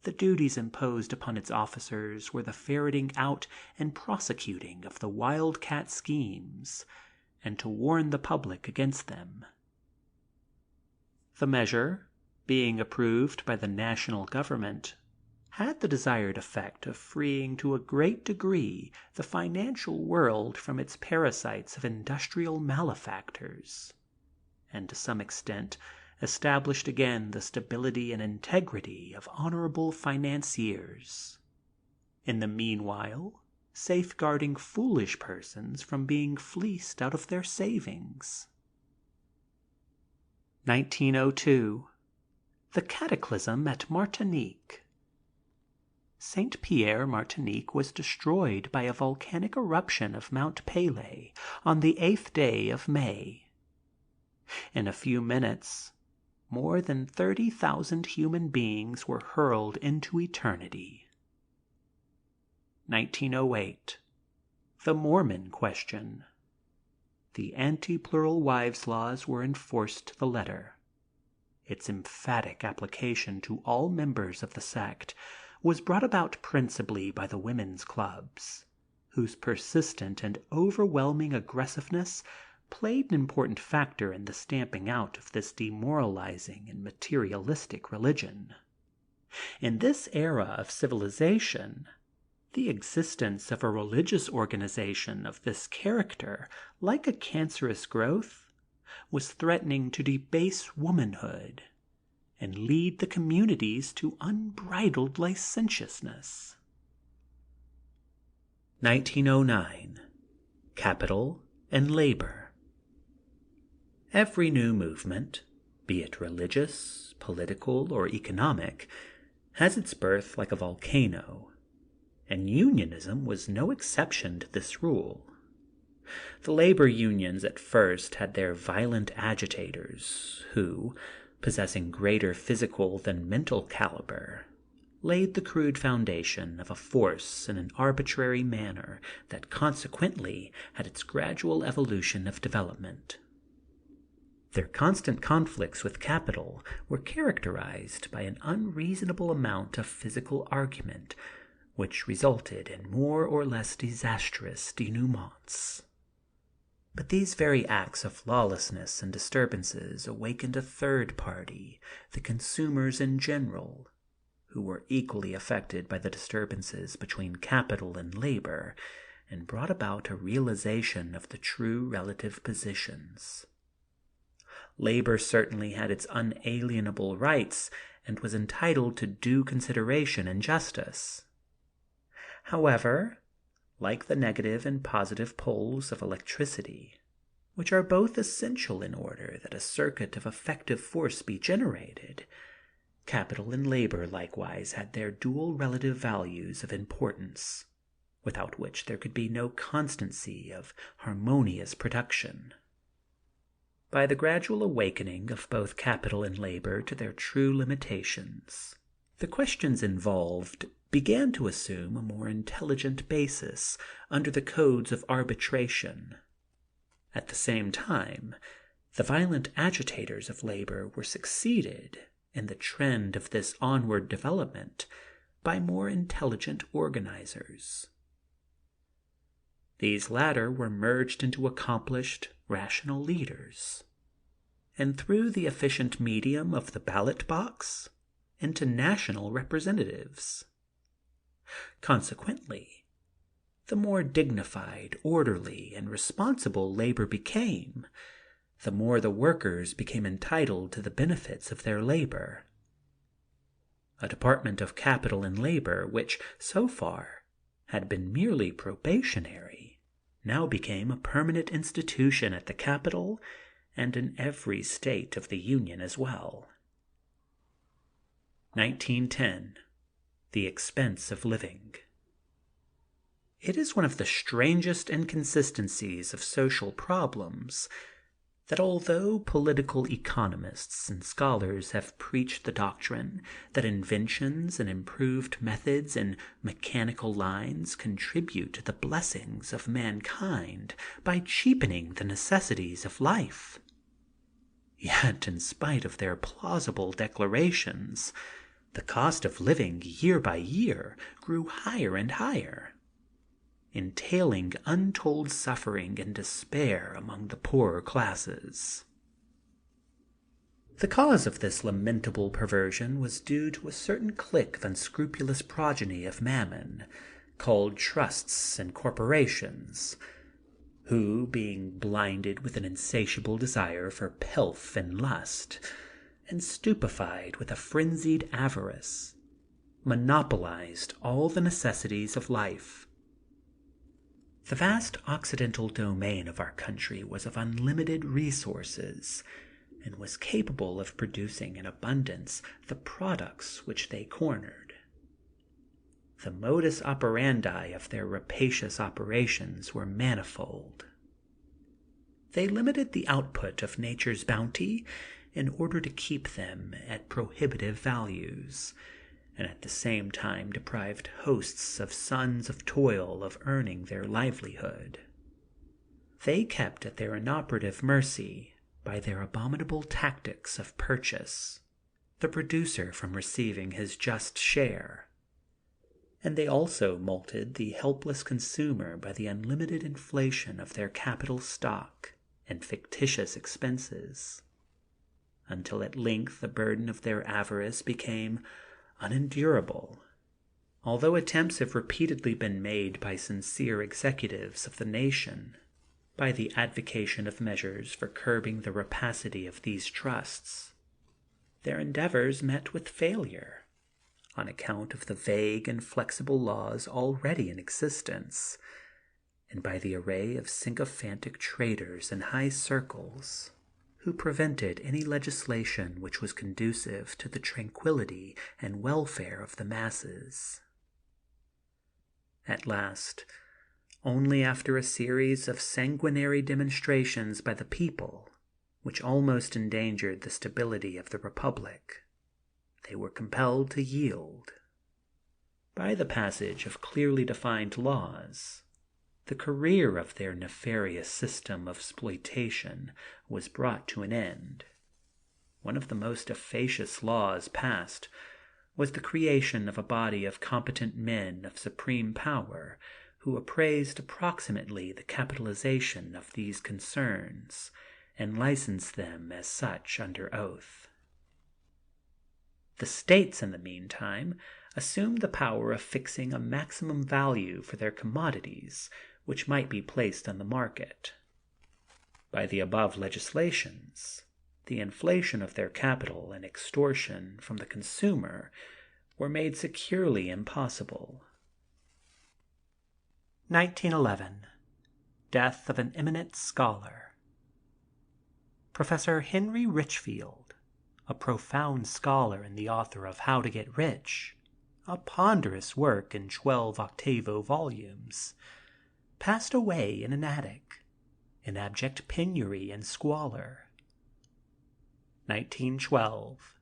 The duties imposed upon its officers were the ferreting out and prosecuting of the wildcat schemes and to warn the public against them. The measure, being approved by the national government, had the desired effect of freeing to a great degree the financial world from its parasites of industrial malefactors, and to some extent established again the stability and integrity of honorable financiers, in the meanwhile safeguarding foolish persons from being fleeced out of their savings. 1902. The Cataclysm at Martinique. St. Pierre, Martinique, was destroyed by a volcanic eruption of Mount Pelée on the 8th day of May. In a few minutes, more than 30,000 human beings were hurled into eternity. 1908. The Mormon Question. The anti-plural wives laws were enforced to the letter. Its emphatic application to all members of the sect was brought about principally by the women's clubs, whose persistent and overwhelming aggressiveness played an important factor in the stamping out of this demoralizing and materialistic religion. In this era of civilization, the existence of a religious organization of this character, like a cancerous growth, was threatening to debase womanhood and lead the communities to unbridled licentiousness. 1909. Capital and Labor. Every new movement, be it religious, political, or economic, has its birth like a volcano, and unionism was no exception to this rule. The labor unions at first had their violent agitators who, possessing greater physical than mental caliber, laid the crude foundation of a force in an arbitrary manner that consequently had its gradual evolution of development. Their constant conflicts with capital were characterized by an unreasonable amount of physical argument, which resulted in more or less disastrous denouements. But these very acts of lawlessness and disturbances awakened a third party, the consumers in general, who were equally affected by the disturbances between capital and labor, and brought about a realization of the true relative positions. Labor certainly had its unalienable rights and was entitled to due consideration and justice. However, like the negative and positive poles of electricity, which are both essential in order that a circuit of effective force be generated, capital and labor likewise had their dual relative values of importance, without which there could be no constancy of harmonious production. By the gradual awakening of both capital and labor to their true limitations, the questions involved began to assume a more intelligent basis under the codes of arbitration. At the same time, the violent agitators of labor were succeeded in the trend of this onward development by more intelligent organizers. These latter were merged into accomplished, rational leaders, and through the efficient medium of the ballot box, into national representatives. Consequently, the more dignified, orderly, and responsible labor became, the more the workers became entitled to the benefits of their labor. A department of capital and labor which, so far, had been merely probationary, now became a permanent institution at the capital and in every state of the Union as well. 1910. The expense of living. It is one of the strangest inconsistencies of social problems that although political economists and scholars have preached the doctrine that inventions and improved methods in mechanical lines contribute to the blessings of mankind by cheapening the necessities of life, yet in spite of their plausible declarations, the cost of living year by year grew higher and higher, entailing untold suffering and despair among the poorer classes. The cause of this lamentable perversion was due to a certain clique of unscrupulous progeny of Mammon, called trusts and corporations, who, being blinded with an insatiable desire for pelf and lust, and stupefied with a frenzied avarice, monopolized all the necessities of life. The vast occidental domain of our country was of unlimited resources, and was capable of producing in abundance the products which they cornered. The modus operandi of their rapacious operations were manifold. They limited the output of nature's bounty in order to keep them at prohibitive values, and at the same time deprived hosts of sons of toil of earning their livelihood. They kept at their inoperative mercy, by their abominable tactics of purchase, the producer from receiving his just share, and they also mulcted the helpless consumer by the unlimited inflation of their capital stock and fictitious expenses, until at length the burden of their avarice became unendurable, although attempts have repeatedly been made by sincere executives of the nation, by the advocation of measures for curbing the rapacity of these trusts. Their endeavors met with failure, on account of the vague and flexible laws already in existence, and by the array of sycophantic traders in high circles, who prevented any legislation which was conducive to the tranquility and welfare of the masses. At last, only after a series of sanguinary demonstrations by the people, which almost endangered the stability of the Republic, they were compelled to yield. By the passage of clearly defined laws, the career of their nefarious system of exploitation was brought to an end. One of the most efficacious laws passed was the creation of a body of competent men of supreme power who appraised approximately the capitalization of these concerns and licensed them as such under oath. The states, in the meantime, assumed the power of fixing a maximum value for their commodities which might be placed on the market. By the above legislations, the inflation of their capital and extortion from the consumer were made securely impossible. 1911. Death of an eminent scholar. Professor Henry Richfield, a profound scholar and the author of How to Get Rich, a ponderous work in 12 octavo volumes, passed away in an attic, in abject penury and squalor. 1912.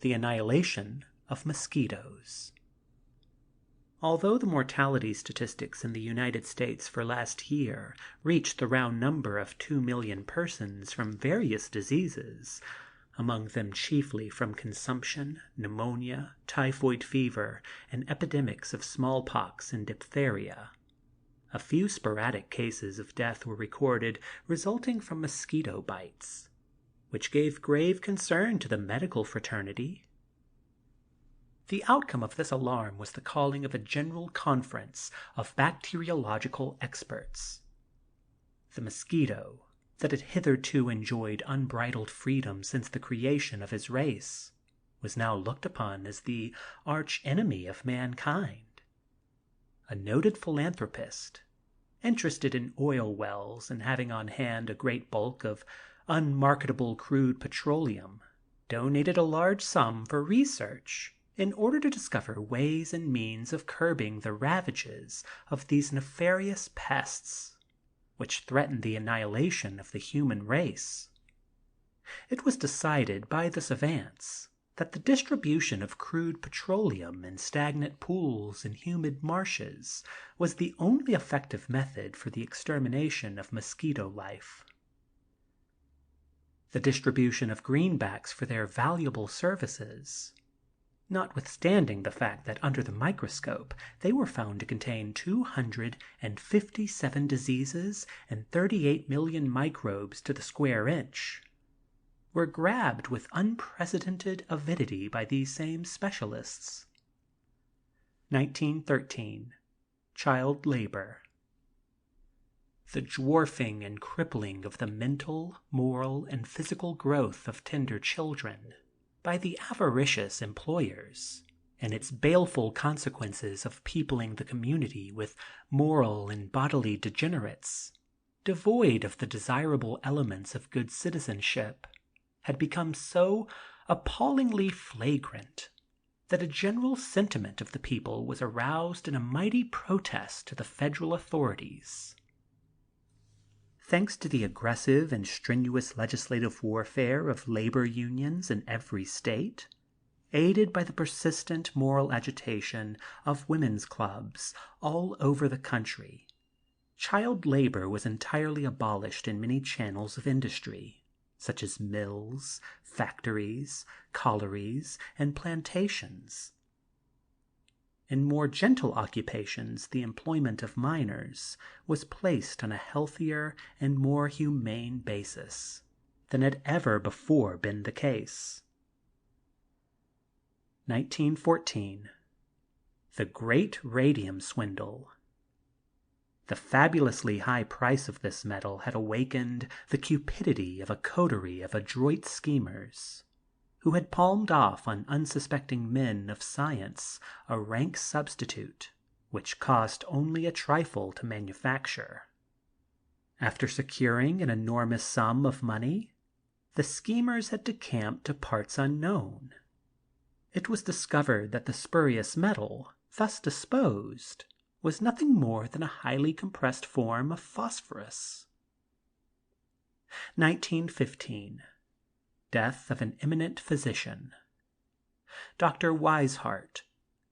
The annihilation of mosquitoes. Although the mortality statistics in the United States for last year reached the round number of 2 million persons from various diseases, among them chiefly from consumption, pneumonia, typhoid fever, and epidemics of smallpox and diphtheria, a few sporadic cases of death were recorded resulting from mosquito bites, which gave grave concern to the medical fraternity. The outcome of this alarm was the calling of a general conference of bacteriological experts. The mosquito, that had hitherto enjoyed unbridled freedom since the creation of his race, was now looked upon as the arch enemy of mankind. A noted philanthropist, interested in oil wells and having on hand a great bulk of unmarketable crude petroleum, donated a large sum for research in order to discover ways and means of curbing the ravages of these nefarious pests, which threatened the annihilation of the human race. It was decided by the savants that the distribution of crude petroleum in stagnant pools and humid marshes was the only effective method for the extermination of mosquito life. The distribution of greenbacks for their valuable services, notwithstanding the fact that under the microscope they were found to contain 257 diseases and 38 million microbes to the square inch, were grabbed with unprecedented avidity by these same specialists. 1913. Child labor. The dwarfing and crippling of the mental, moral, and physical growth of tender children by the avaricious employers, and its baleful consequences of peopling the community with moral and bodily degenerates, devoid of the desirable elements of good citizenship, had become so appallingly flagrant that a general sentiment of the people was aroused in a mighty protest to the federal authorities. Thanks to the aggressive and strenuous legislative warfare of labor unions in every state, aided by the persistent moral agitation of women's clubs all over the country, child labor was entirely abolished in many channels of industry, such as mills, factories, collieries, and plantations. In more gentle occupations the employment of minors was placed on a healthier and more humane basis than had ever before been the case. 1914. The Great Radium Swindle. The fabulously high price of this metal had awakened the cupidity of a coterie of adroit schemers, who had palmed off on unsuspecting men of science a rank substitute which cost only a trifle to manufacture. After securing an enormous sum of money, the schemers had decamped to parts unknown. It was discovered that the spurious metal, thus disposed, was nothing more than a highly compressed form of phosphorus. 1915. Death of an eminent physician. Dr. Weishart,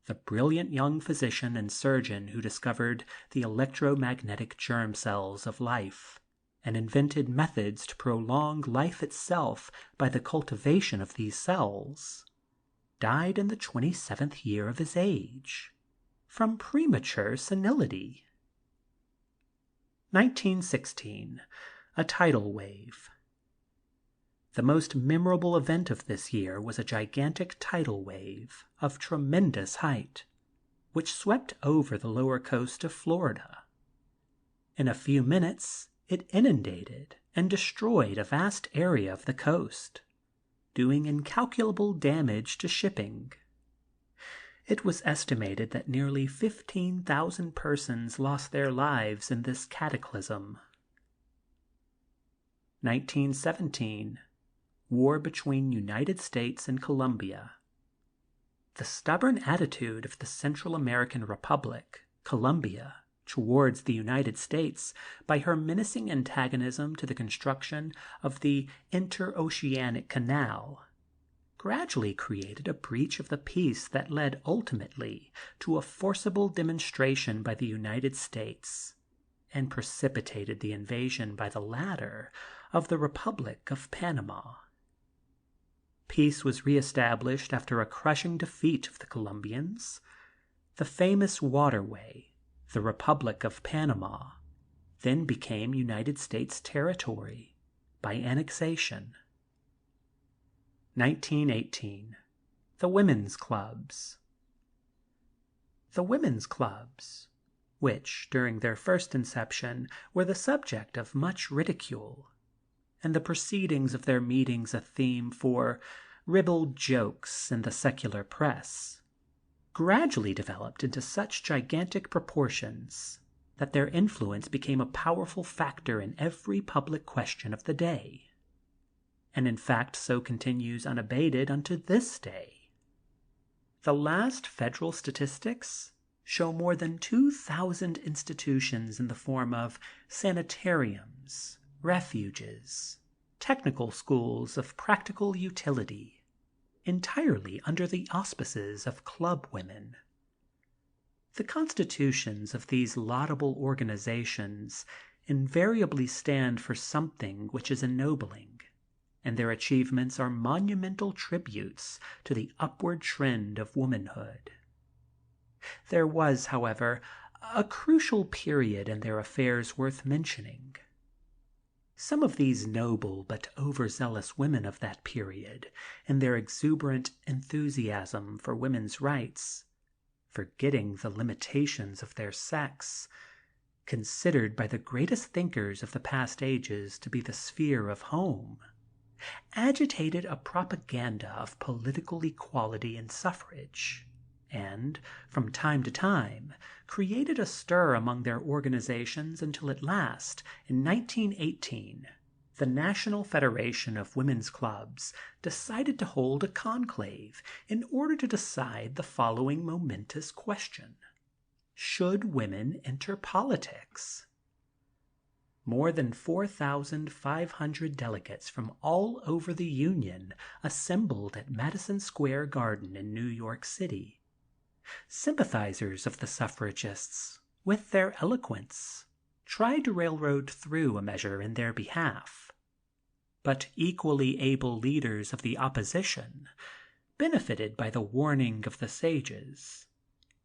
the brilliant young physician and surgeon who discovered the electromagnetic germ cells of life, and invented methods to prolong life itself by the cultivation of these cells, died in the 27th year of his age, from premature senility. 1916. A tidal wave. The most memorable event of this year was a gigantic tidal wave of tremendous height, which swept over the lower coast of Florida. In a few minutes it inundated and destroyed a vast area of the coast, doing incalculable damage to shipping. It was estimated that nearly 15,000 persons lost their lives in this cataclysm. 1917. War between United States and Colombia. The stubborn attitude of the Central American Republic, Colombia, towards the United States by her menacing antagonism to the construction of the interoceanic canal gradually created a breach of the peace that led ultimately to a forcible demonstration by the United States and precipitated the invasion by the latter of the Republic of Panama. Peace was reestablished after a crushing defeat of the Colombians. The famous waterway, the Republic of Panama, then became United States territory by annexation. 1918. The Women's Clubs. The Women's Clubs, which during their first inception were the subject of much ridicule, and the proceedings of their meetings a theme for ribald jokes in the secular press, gradually developed into such gigantic proportions that their influence became a powerful factor in every public question of the day, and in fact so continues unabated unto this day. The last federal statistics show more than 2,000 institutions in the form of sanitariums, refuges, technical schools of practical utility, entirely under the auspices of club women. The constitutions of these laudable organizations invariably stand for something which is ennobling, and their achievements are monumental tributes to the upward trend of womanhood. There was, however, a crucial period in their affairs worth mentioning. Some of these noble but overzealous women of that period, in their exuberant enthusiasm for women's rights, forgetting the limitations of their sex, considered by the greatest thinkers of the past ages to be the sphere of home, agitated a propaganda of political equality and suffrage, and, from time to time, created a stir among their organizations until at last, in 1918, the National Federation of Women's Clubs decided to hold a conclave in order to decide the following momentous question: should women enter politics? More than 4,500 delegates from all over the Union assembled at Madison Square Garden in New York City. Sympathizers of the suffragists, with their eloquence, tried to railroad through a measure in their behalf, but equally able leaders of the opposition, benefited by the warning of the sages,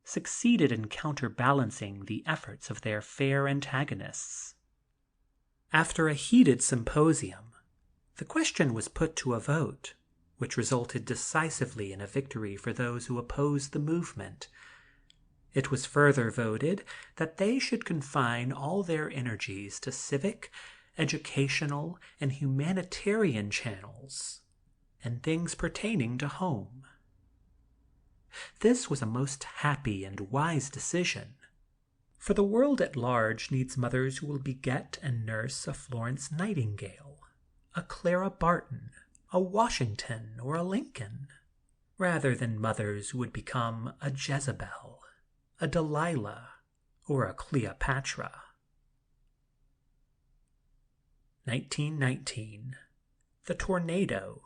succeeded in counterbalancing the efforts of their fair antagonists. After a heated symposium, the question was put to a vote, which resulted decisively in a victory for those who opposed the movement. It was further voted that they should confine all their energies to civic, educational, and humanitarian channels, and things pertaining to home. This was a most happy and wise decision, for the world at large needs mothers who will beget and nurse a Florence Nightingale, a Clara Barton, a Washington or a Lincoln, rather than mothers who would become a Jezebel, a Delilah, or a Cleopatra. 1919. The tornado.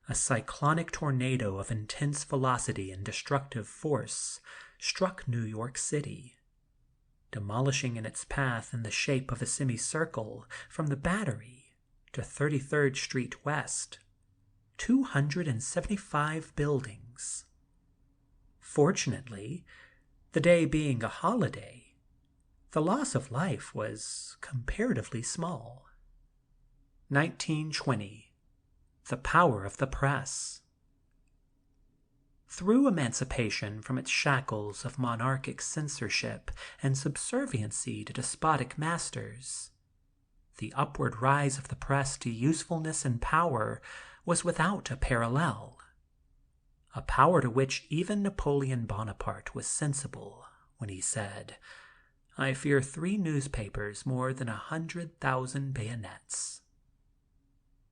A cyclonic tornado of intense velocity and destructive force struck New York City, demolishing in its path in the shape of a semicircle from the Battery to 33rd Street West, 275 buildings. Fortunately, the day being a holiday, the loss of life was comparatively small. 1920. The power of the press. Through emancipation from its shackles of monarchic censorship and subserviency to despotic masters, the upward rise of the press to usefulness and power was without a parallel, a power to which even Napoleon Bonaparte was sensible when he said, "I fear 3 newspapers more than 100,000 bayonets."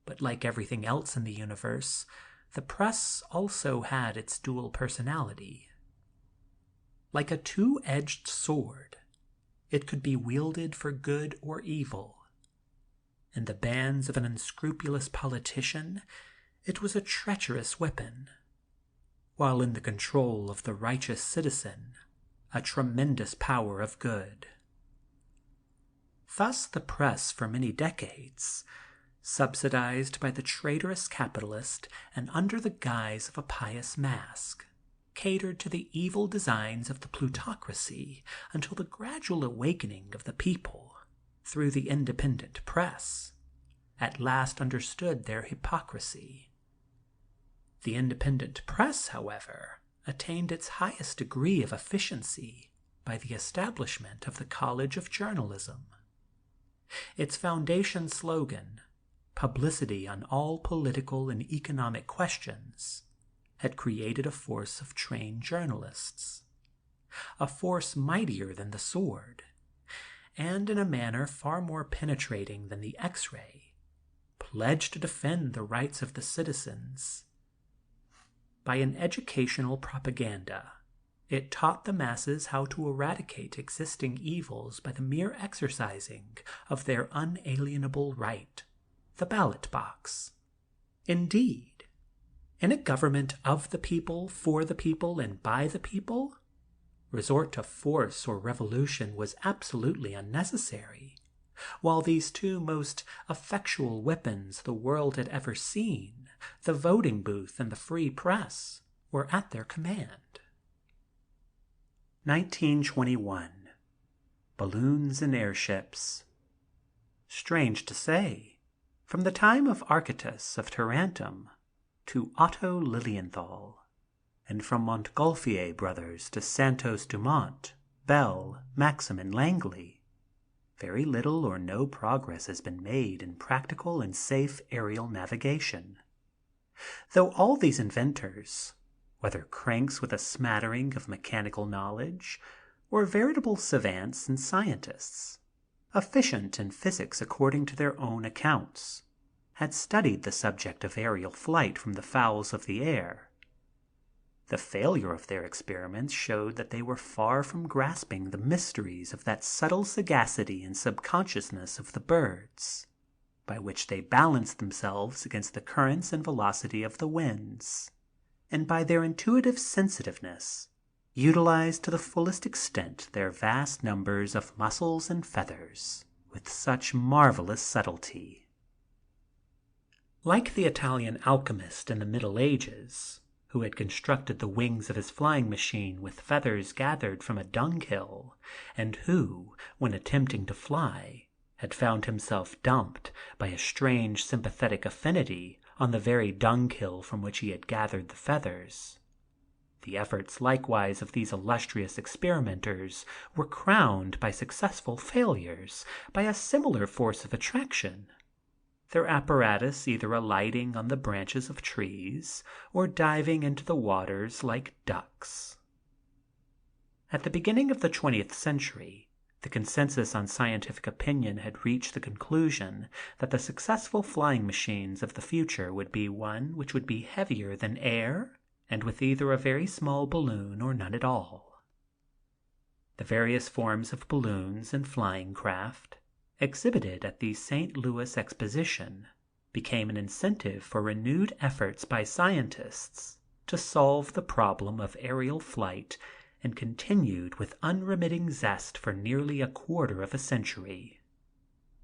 But like everything else in the universe, the press also had its dual personality. Like a two-edged sword, it could be wielded for good or evil. In the bands of an unscrupulous politician, it was a treacherous weapon, while in the control of the righteous citizen, a tremendous power of good. Thus the press for many decades, subsidized by the traitorous capitalist and under the guise of a pious mask, catered to the evil designs of the plutocracy until the gradual awakening of the people, through the independent press, at last understood their hypocrisy. The independent press, however, attained its highest degree of efficiency by the establishment of the College of Journalism. Its foundation slogan, "Publicity on all political and economic questions," had created a force of trained journalists, a force mightier than the sword, and in a manner far more penetrating than the X-ray, pledged to defend the rights of the citizens. By an educational propaganda, it taught the masses how to eradicate existing evils by the mere exercising of their unalienable right, the ballot box. Indeed, in a government of the people, for the people, and by the people, resort to force or revolution was absolutely unnecessary, while these 2 most effectual weapons the world had ever seen, the voting booth and the free press, were at their command. 1921. Balloons and airships. Strange to say, from the time of Archytas of Tarentum to Otto Lilienthal, and from Montgolfier brothers to Santos Dumont, Bell, Maxim, and Langley, very little or no progress has been made in practical and safe aerial navigation. Though all these inventors, whether cranks with a smattering of mechanical knowledge, or veritable savants and scientists, efficient in physics according to their own accounts, had studied the subject of aerial flight from the fowls of the air, the failure of their experiments showed that they were far from grasping the mysteries of that subtle sagacity and subconsciousness of the birds, by which they balanced themselves against the currents and velocity of the winds, and by their intuitive sensitiveness utilized to the fullest extent their vast numbers of muscles and feathers with such marvelous subtlety. Like the Italian alchemist in the Middle Ages, who had constructed the wings of his flying machine with feathers gathered from a dunghill, and who, when attempting to fly, had found himself dumped by a strange sympathetic affinity on the very dunghill from which he had gathered the feathers. The efforts likewise of these illustrious experimenters were crowned by successful failures by a similar force of attraction, their apparatus either alighting on the branches of trees or diving into the waters like ducks. At the beginning of the 20th century, The consensus on scientific opinion had reached the conclusion that the successful flying machines of the future would be one which would be heavier than air and with either a very small balloon or none at all. The various forms of balloons and flying craft exhibited at the St. Louis Exposition became an incentive for renewed efforts by scientists to solve the problem of aerial flight, and continued with unremitting zest for nearly a quarter of a century.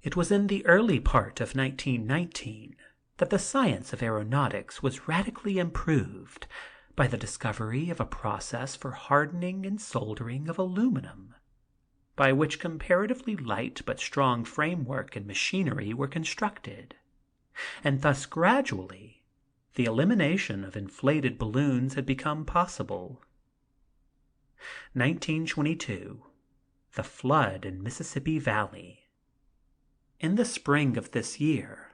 It was in the early part of 1919 that the science of aeronautics was radically improved by the discovery of a process for hardening and soldering of aluminum, by which comparatively light but strong framework and machinery were constructed, and thus gradually the elimination of inflated balloons had become possible. 1922. The Flood in Mississippi Valley. In the spring of this year,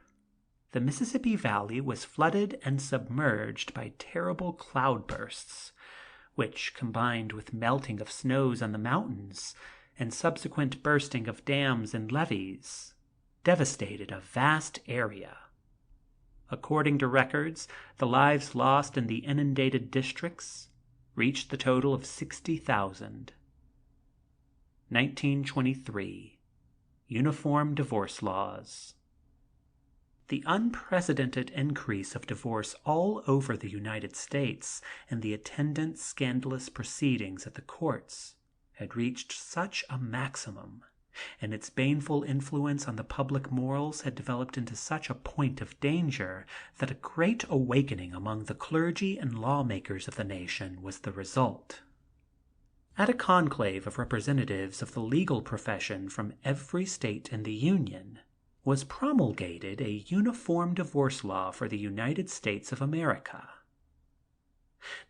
the Mississippi Valley was flooded and submerged by terrible cloudbursts, which, combined with melting of snows on the mountains and subsequent bursting of dams and levees, devastated a vast area. According to records, the lives lost in the inundated districts reached the total of 60,000. 1923. Uniform divorce laws. The unprecedented increase of divorce all over the United States and the attendant scandalous proceedings at the courts had reached such a maximum, and its baneful influence on the public morals had developed into such a point of danger, that a great awakening among the clergy and lawmakers of the nation was the result. At a conclave of representatives of the legal profession from every state in the Union was promulgated a uniform divorce law for the United States of America.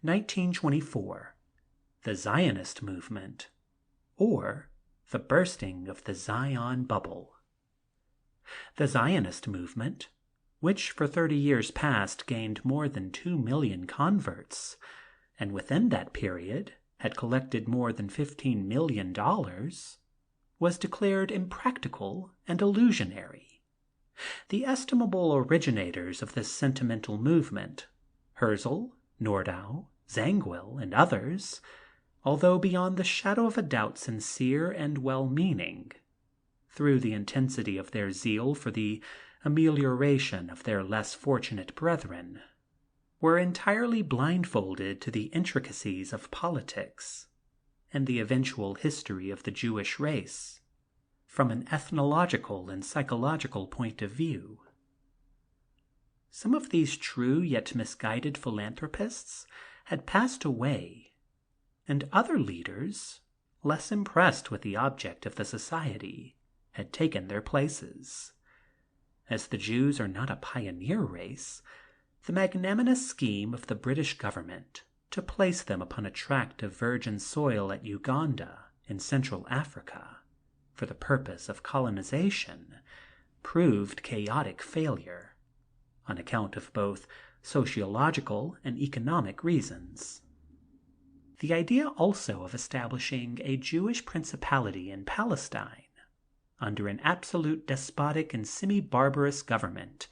1924. The Zionist movement, or the bursting of the Zion bubble. The Zionist movement, which for 30 years past gained more than 2 million converts, and within that period had collected more than $15 million, was declared impractical and illusionary. The estimable originators of this sentimental movement, Herzl, Nordau, Zangwill, and others, although beyond the shadow of a doubt sincere and well-meaning, through the intensity of their zeal for the amelioration of their less fortunate brethren, were entirely blindfolded to the intricacies of politics and the eventual history of the Jewish race from an ethnological and psychological point of view. Some of these true yet misguided philanthropists had passed away, and other leaders, less impressed with the object of the society, had taken their places. As the Jews are not a pioneer race, the magnanimous scheme of the British government to place them upon a tract of virgin soil at Uganda in Central Africa for the purpose of colonization proved chaotic failure, on account of both sociological and economic reasons. The idea also of establishing a Jewish principality in Palestine under an absolute despotic and semi-barbarous government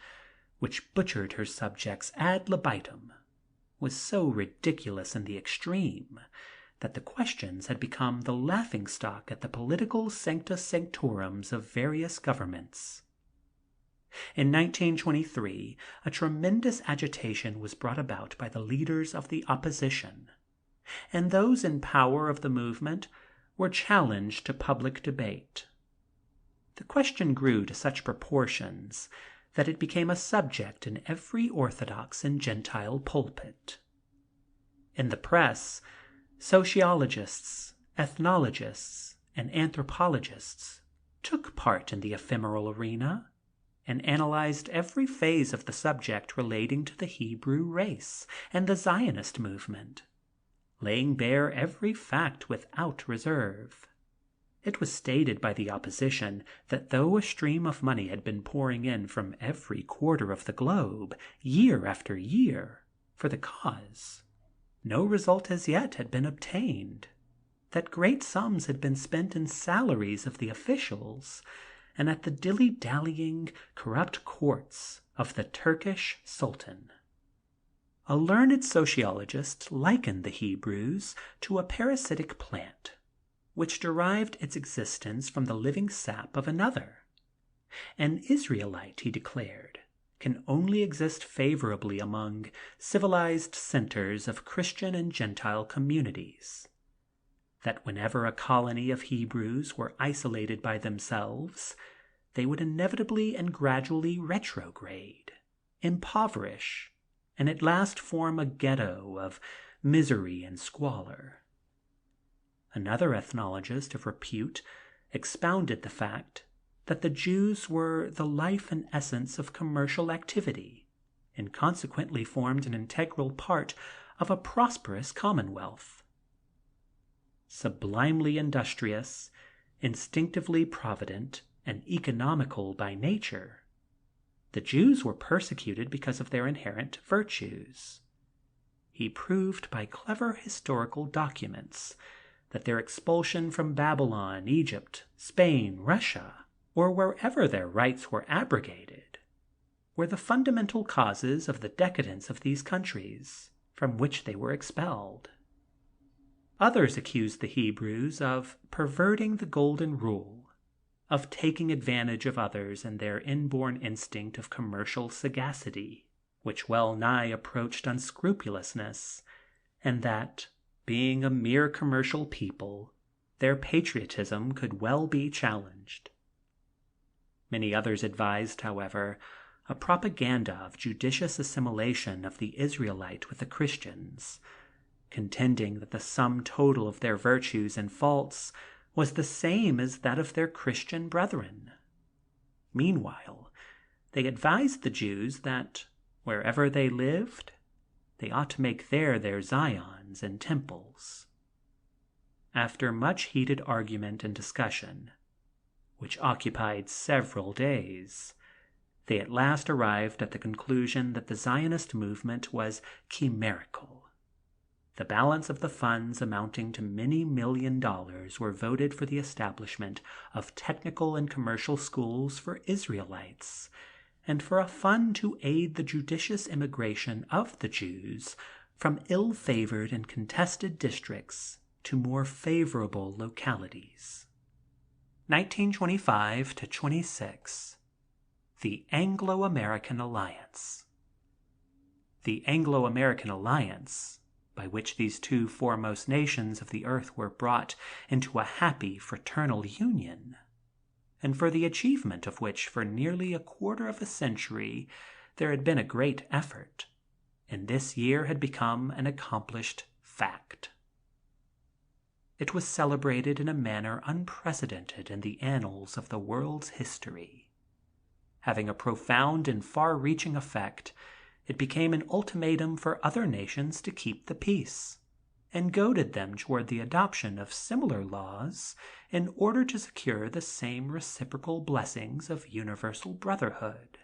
which butchered her subjects ad libitum was so ridiculous in the extreme that the questions had become the laughing-stock at the political sancta sanctorums of various governments. In 1923 a tremendous agitation was brought about by the leaders of the opposition, and those in power of the movement were challenged to public debate. The question grew to such proportions that it became a subject in every Orthodox and Gentile pulpit. In the press, sociologists, ethnologists, and anthropologists took part in the ephemeral arena and analyzed every phase of the subject relating to the Hebrew race and the Zionist movement, laying bare every fact without reserve. It was stated by the opposition that though a stream of money had been pouring in from every quarter of the globe, year after year, for the cause, no result as yet had been obtained. that great sums had been spent in salaries of the officials and at the dilly-dallying, corrupt courts of the Turkish Sultan. A learned sociologist likened the Hebrews to a parasitic plant, which derived its existence from the living sap of another. An Israelite, he declared, can only exist favorably among civilized centers of Christian and Gentile communities. That whenever a colony of Hebrews were isolated by themselves, they would inevitably and gradually retrograde, impoverish, and at last form a ghetto of misery and squalor. Another ethnologist of repute expounded the fact that the Jews were the life and essence of commercial activity, and consequently formed an integral part of a prosperous commonwealth. Sublimely industrious, instinctively provident, and economical by nature, the Jews were persecuted because of their inherent virtues. He proved by clever historical documents that their expulsion from Babylon, Egypt, Spain, Russia, or wherever their rights were abrogated, were the fundamental causes of the decadence of these countries from which they were expelled. Others accused the Hebrews of perverting the golden rule, of taking advantage of others in their inborn instinct of commercial sagacity, which well nigh approached unscrupulousness, and that, being a mere commercial people, their patriotism could well be challenged. Many others advised, however, a propaganda of judicious assimilation of the Israelite with the Christians, contending that the sum total of their virtues and faults was the same as that of their Christian brethren. Meanwhile, they advised the Jews that, wherever they lived, they ought to make there their Zions and temples. After much heated argument and discussion, which occupied several days, they at last arrived at the conclusion that the Zionist movement was chimerical. The balance of the funds, amounting to many $1,000,000, were voted for the establishment of technical and commercial schools for Israelites, and for a fund to aid the judicious immigration of the Jews from ill-favored and contested districts to more favorable localities. 1925 to 26. The Anglo-American Alliance. The Anglo-American Alliance, by which these two foremost nations of the earth were brought into a happy fraternal union, and for the achievement of which for nearly a quarter of a century there had been a great effort, in this year had become an accomplished fact. It was celebrated in a manner unprecedented in the annals of the world's history. Having a profound and far-reaching effect, it became an ultimatum for other nations to keep the peace, and goaded them toward the adoption of similar laws in order to secure the same reciprocal blessings of universal brotherhood.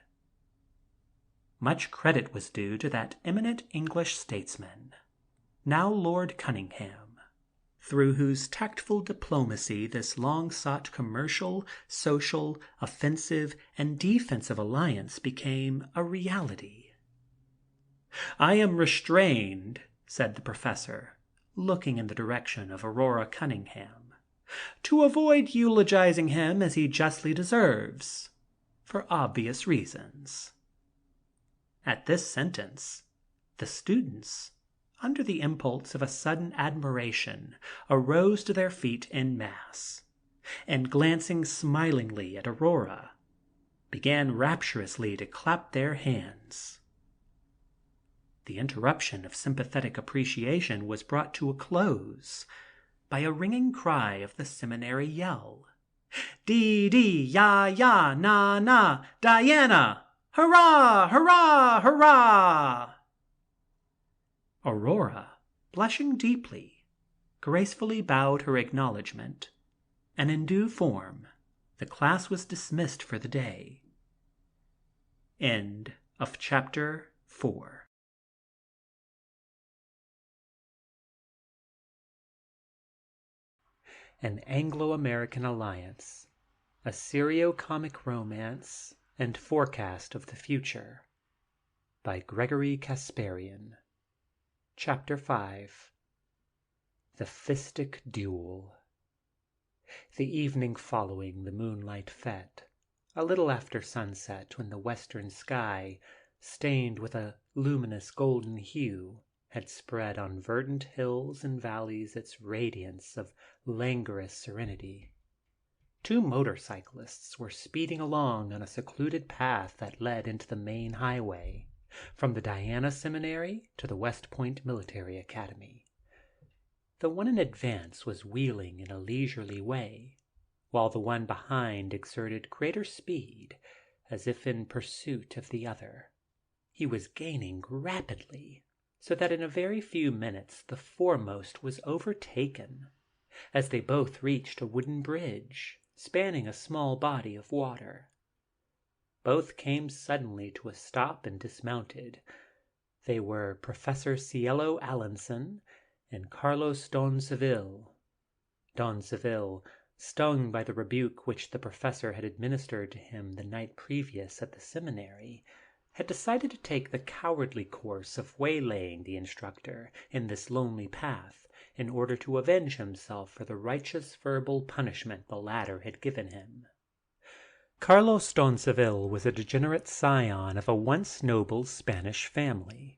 Much credit was due to that eminent English statesman, now Lord Cunningham, through whose tactful diplomacy this long-sought commercial, social, offensive, and defensive alliance became a reality. "I am restrained," said the professor, looking in the direction of Aurora Cunningham, "to avoid eulogizing him as he justly deserves, for obvious reasons." At this sentence, the students, under the impulse of a sudden admiration, arose to their feet en masse, and glancing smilingly at Aurora, began rapturously to clap their hands. The interruption of sympathetic appreciation was brought to a close by a ringing cry of the seminary yell. "Dee, dee, ya, ya, na, na, Diana! Hurrah, hurrah, hurrah!" Aurora, blushing deeply, gracefully bowed her acknowledgment, and in due form the class was dismissed for the day. End of chapter 4. An Anglo-American Alliance, a Serio-Comic Romance and Forecast of the Future, by Gregory Casparian. Chapter 5. The Fistic Duel. The evening following the moonlight fete, a little after sunset, when the western sky, stained with a luminous golden hue, had spread on verdant hills and valleys its radiance of languorous serenity, two motorcyclists were speeding along on a secluded path that led into the main highway, from the Diana Seminary to the West Point Military Academy. The one in advance was wheeling in a leisurely way, while the one behind exerted greater speed, as if in pursuit of the other. He was gaining rapidly, so that in a very few minutes the foremost was overtaken, as they both reached a wooden bridge spanning a small body of water. Both came suddenly to a stop and dismounted. They were Professor Cielo Allinson and Carlos Don Seville. Don Seville, stung by the rebuke which the professor had administered to him the night previous at the seminary, had decided to take the cowardly course of waylaying the instructor in this lonely path in order to avenge himself for the righteous verbal punishment the latter had given him. Carlos Don Seville was a degenerate scion of a once noble Spanish family,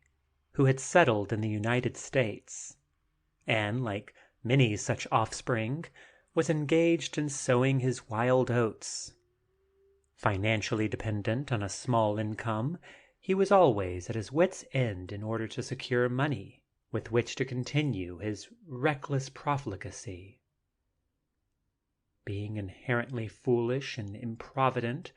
who had settled in the United States, and, like many such offspring, was engaged in sowing his wild oats. Financially dependent on a small income, he was always at his wits' end in order to secure money with which to continue his reckless profligacy. Being inherently foolish and improvident,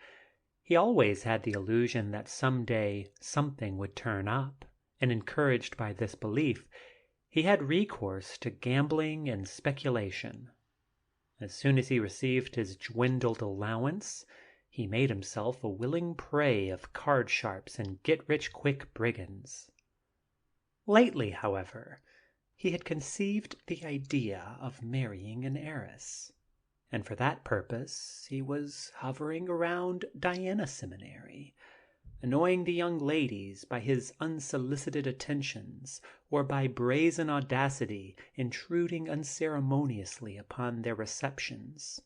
he always had the illusion that some day something would turn up, and encouraged by this belief, he had recourse to gambling and speculation. As soon as he received his dwindled allowance, he made himself a willing prey of card-sharps and get-rich-quick brigands. Lately, however, he had conceived the idea of marrying an heiress, and for that purpose he was hovering around Diana Seminary, annoying the young ladies by his unsolicited attentions, or by brazen audacity intruding unceremoniously upon their receptions.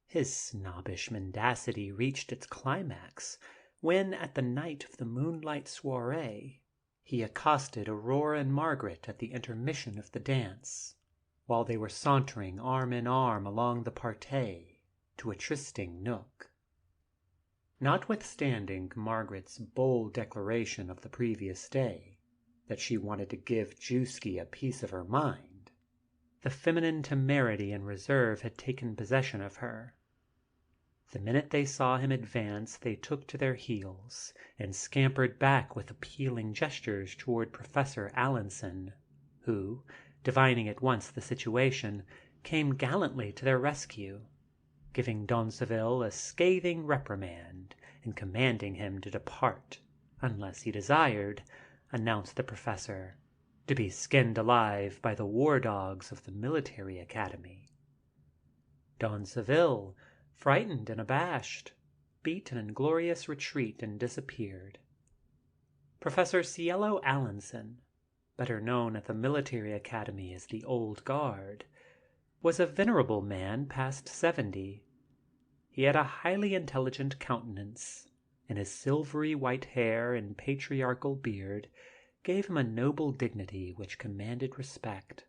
His snobbish mendacity reached its climax when, at the night of the moonlight soirée, he accosted Aurora and Margaret at the intermission of the dance, while they were sauntering arm in arm along the parterre to a trysting nook. Notwithstanding Margaret's bold declaration of the previous day that she wanted to give Jewski a piece of her mind, the feminine temerity and reserve had taken possession of her. The minute they saw him advance they took to their heels and scampered back with appealing gestures toward Professor Allinson, who, divining at once the situation, came gallantly to their rescue, giving Don Seville a scathing reprimand and commanding him to depart unless he desired, announced the professor, to be skinned alive by the war dogs of the military academy. Don Seville, frightened and abashed, beat an inglorious retreat and disappeared. Professor Cielo Allinson, better known at the military academy as the Old Guard, was a venerable man past 70. He had a highly intelligent countenance, and his silvery white hair and patriarchal beard gave him a noble dignity which commanded respect.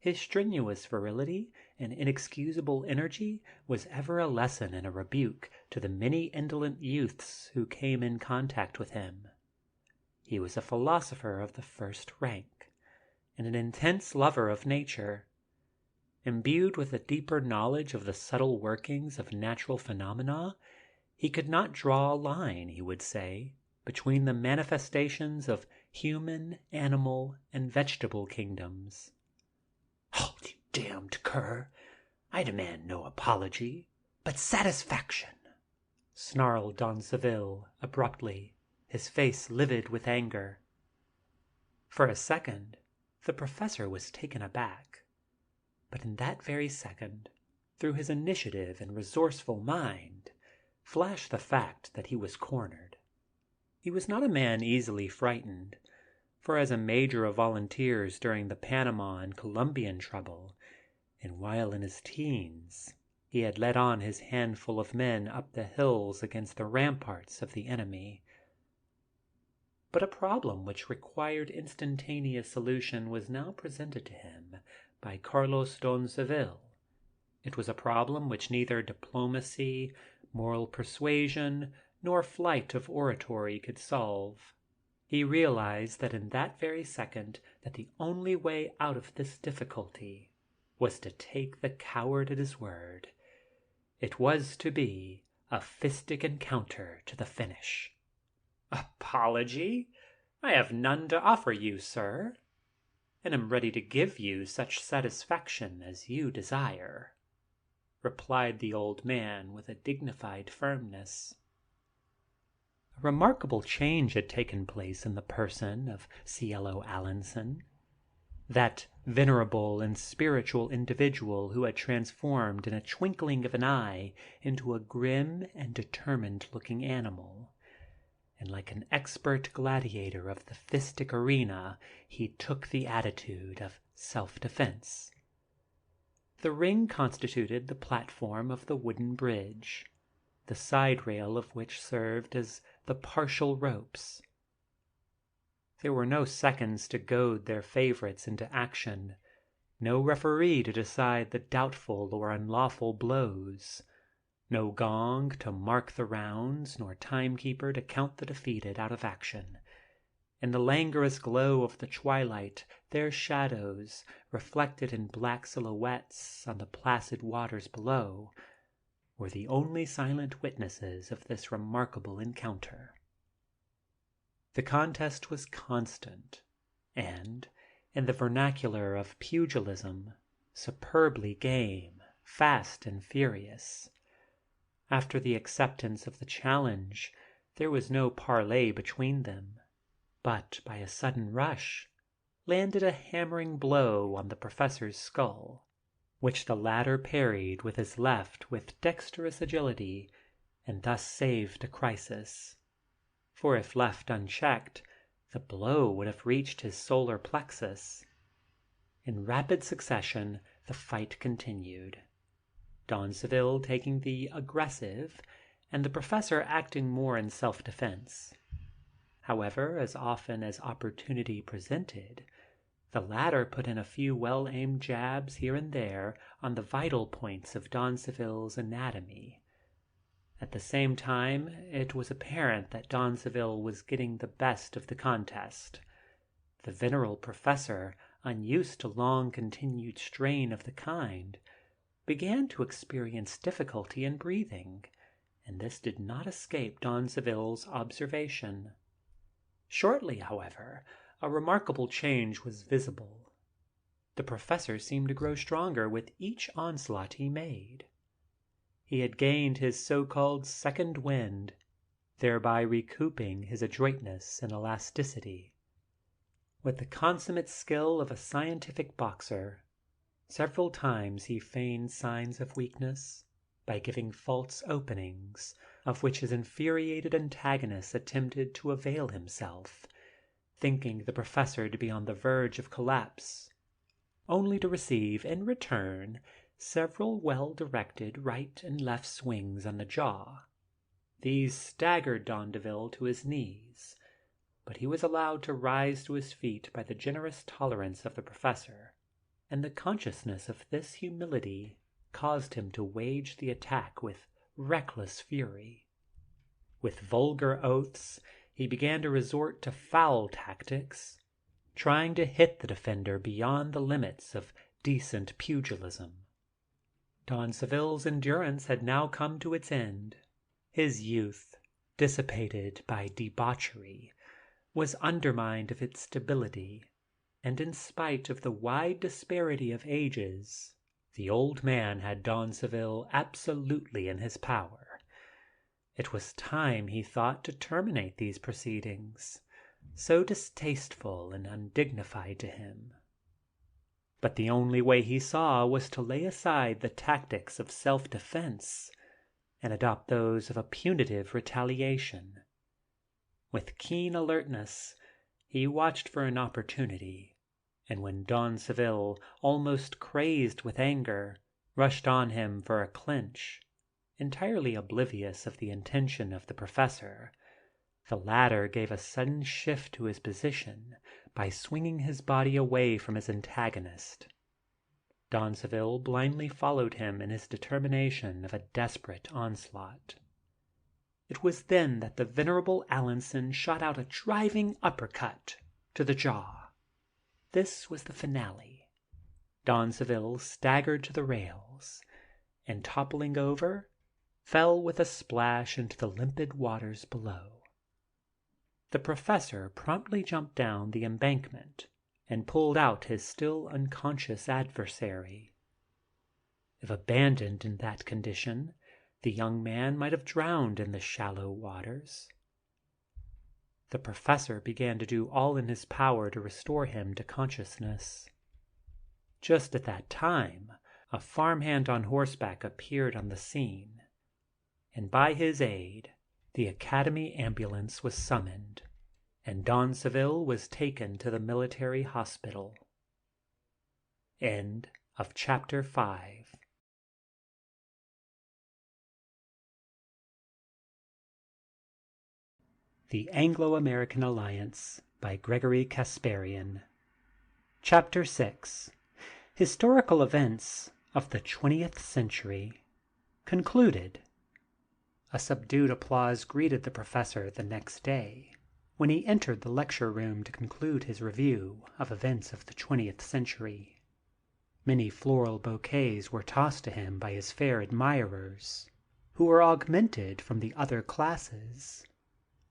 His strenuous virility and inexcusable energy was ever a lesson and a rebuke to the many indolent youths who came in contact with him. He was a philosopher of the first rank, and an intense lover of nature. Imbued with a deeper knowledge of the subtle workings of natural phenomena, he could not draw a line, he would say, between the manifestations of human, animal, and vegetable kingdoms. "Halt, you damned cur! I demand no apology, but satisfaction," snarled Don Seville abruptly, his face livid with anger. For a second the professor was taken aback, But in that very second, through his initiative and resourceful mind, flashed the fact that he was cornered. He was not a man easily frightened, for as a major of volunteers during the Panama and Colombian trouble, and while in his teens, he had led on his handful of men up the hills against the ramparts of the enemy. But a problem which required instantaneous solution was now presented to him by Carlos D'Onceville. It was a problem which neither diplomacy, moral persuasion, nor flight of oratory could solve. He realized that in that very second that the only way out of this difficulty was to take the coward at his word. It was to be a fistic encounter to the finish. "Apology? I have none to offer you, sir, and am ready to give you such satisfaction as you desire," replied the old man with a dignified firmness. A remarkable change had taken place in the person of Cielo Allinson, that venerable and spiritual individual who had transformed in a twinkling of an eye into a grim and determined-looking animal. And like an expert gladiator of the fistic arena, he took the attitude of self-defense. The ring constituted the platform of the wooden bridge, the side rail of which served as the partial ropes. There were no seconds to goad their favorites into action, no referee to decide the doubtful or unlawful blows, no gong to mark the rounds, nor timekeeper to count the defeated out of action. In the languorous glow of the twilight, their shadows, reflected in black silhouettes on the placid waters below, were the only silent witnesses of this remarkable encounter. The contest was constant, and, in the vernacular of pugilism, superbly game, fast and furious. After the acceptance of the challenge, there was no parley between them, but by a sudden rush, landed a hammering blow on the professor's skull, which the latter parried with his left with dexterous agility, and thus saved a crisis. For if left unchecked, the blow would have reached his solar plexus. In rapid succession the fight continued, D'Onceville taking the aggressive, and the professor acting more in self-defense. However, as often as opportunity presented, the latter put in a few well-aimed jabs here and there on the vital points of D'Onceville's anatomy. At the same time, it was apparent that D'Onceville was getting the best of the contest. The venerable professor, unused to long-continued strain of the kind, began to experience difficulty in breathing, and this did not escape D'Onceville's observation. Shortly, however, a remarkable change was visible. The professor seemed to grow stronger with each onslaught he made. He had gained his so-called second wind, thereby recouping his adroitness and elasticity. With the consummate skill of a scientific boxer, several times he feigned signs of weakness by giving false openings, of which his infuriated antagonist attempted to avail himself, thinking the professor to be on the verge of collapse, only to receive in return several well-directed right and left swings on the jaw. These staggered D'Onceville to his knees, but he was allowed to rise to his feet by the generous tolerance of the professor, and the consciousness of this humility caused him to wage the attack with reckless fury. With vulgar oaths, he began to resort to foul tactics, trying to hit the defender beyond the limits of decent pugilism. D'Onceville's endurance had now come to its end. His youth, dissipated by debauchery, was undermined of its stability, and in spite of the wide disparity of ages, the old man had D'Onceville absolutely in his power. It was time, he thought, to terminate these proceedings, so distasteful and undignified to him. but the only way he saw was to lay aside the tactics of self-defense and adopt those of a punitive retaliation. With keen alertness, he watched for an opportunity, and when Don Seville, almost crazed with anger, rushed on him for a clinch, entirely oblivious of the intention of the professor, the latter gave a sudden shift to his position by swinging his body away from his antagonist. Don Seville blindly followed him in his determination of a desperate onslaught. It was then that the venerable Allinson shot out a driving uppercut to the jaw. This was the finale. Don Seville staggered to the rails, and toppling over, fell with a splash into the limpid waters below. The professor promptly jumped down the embankment and pulled out his still unconscious adversary. If abandoned in that condition, the young man might have drowned in the shallow waters. The professor began to do all in his power to restore him to consciousness. Just at that time, a farmhand on horseback appeared on the scene, and by his aid the Academy ambulance was summoned, and Don Seville was taken to the military hospital. End of Chapter 5. The Anglo-American Alliance by Gregory Casparian. Chapter 6. Historical Events of the 20th Century. Concluded. A subdued applause greeted the professor the next day, when he entered the lecture room to conclude his review of events of the 20th century. Many floral bouquets were tossed to him by his fair admirers, who were augmented from the other classes,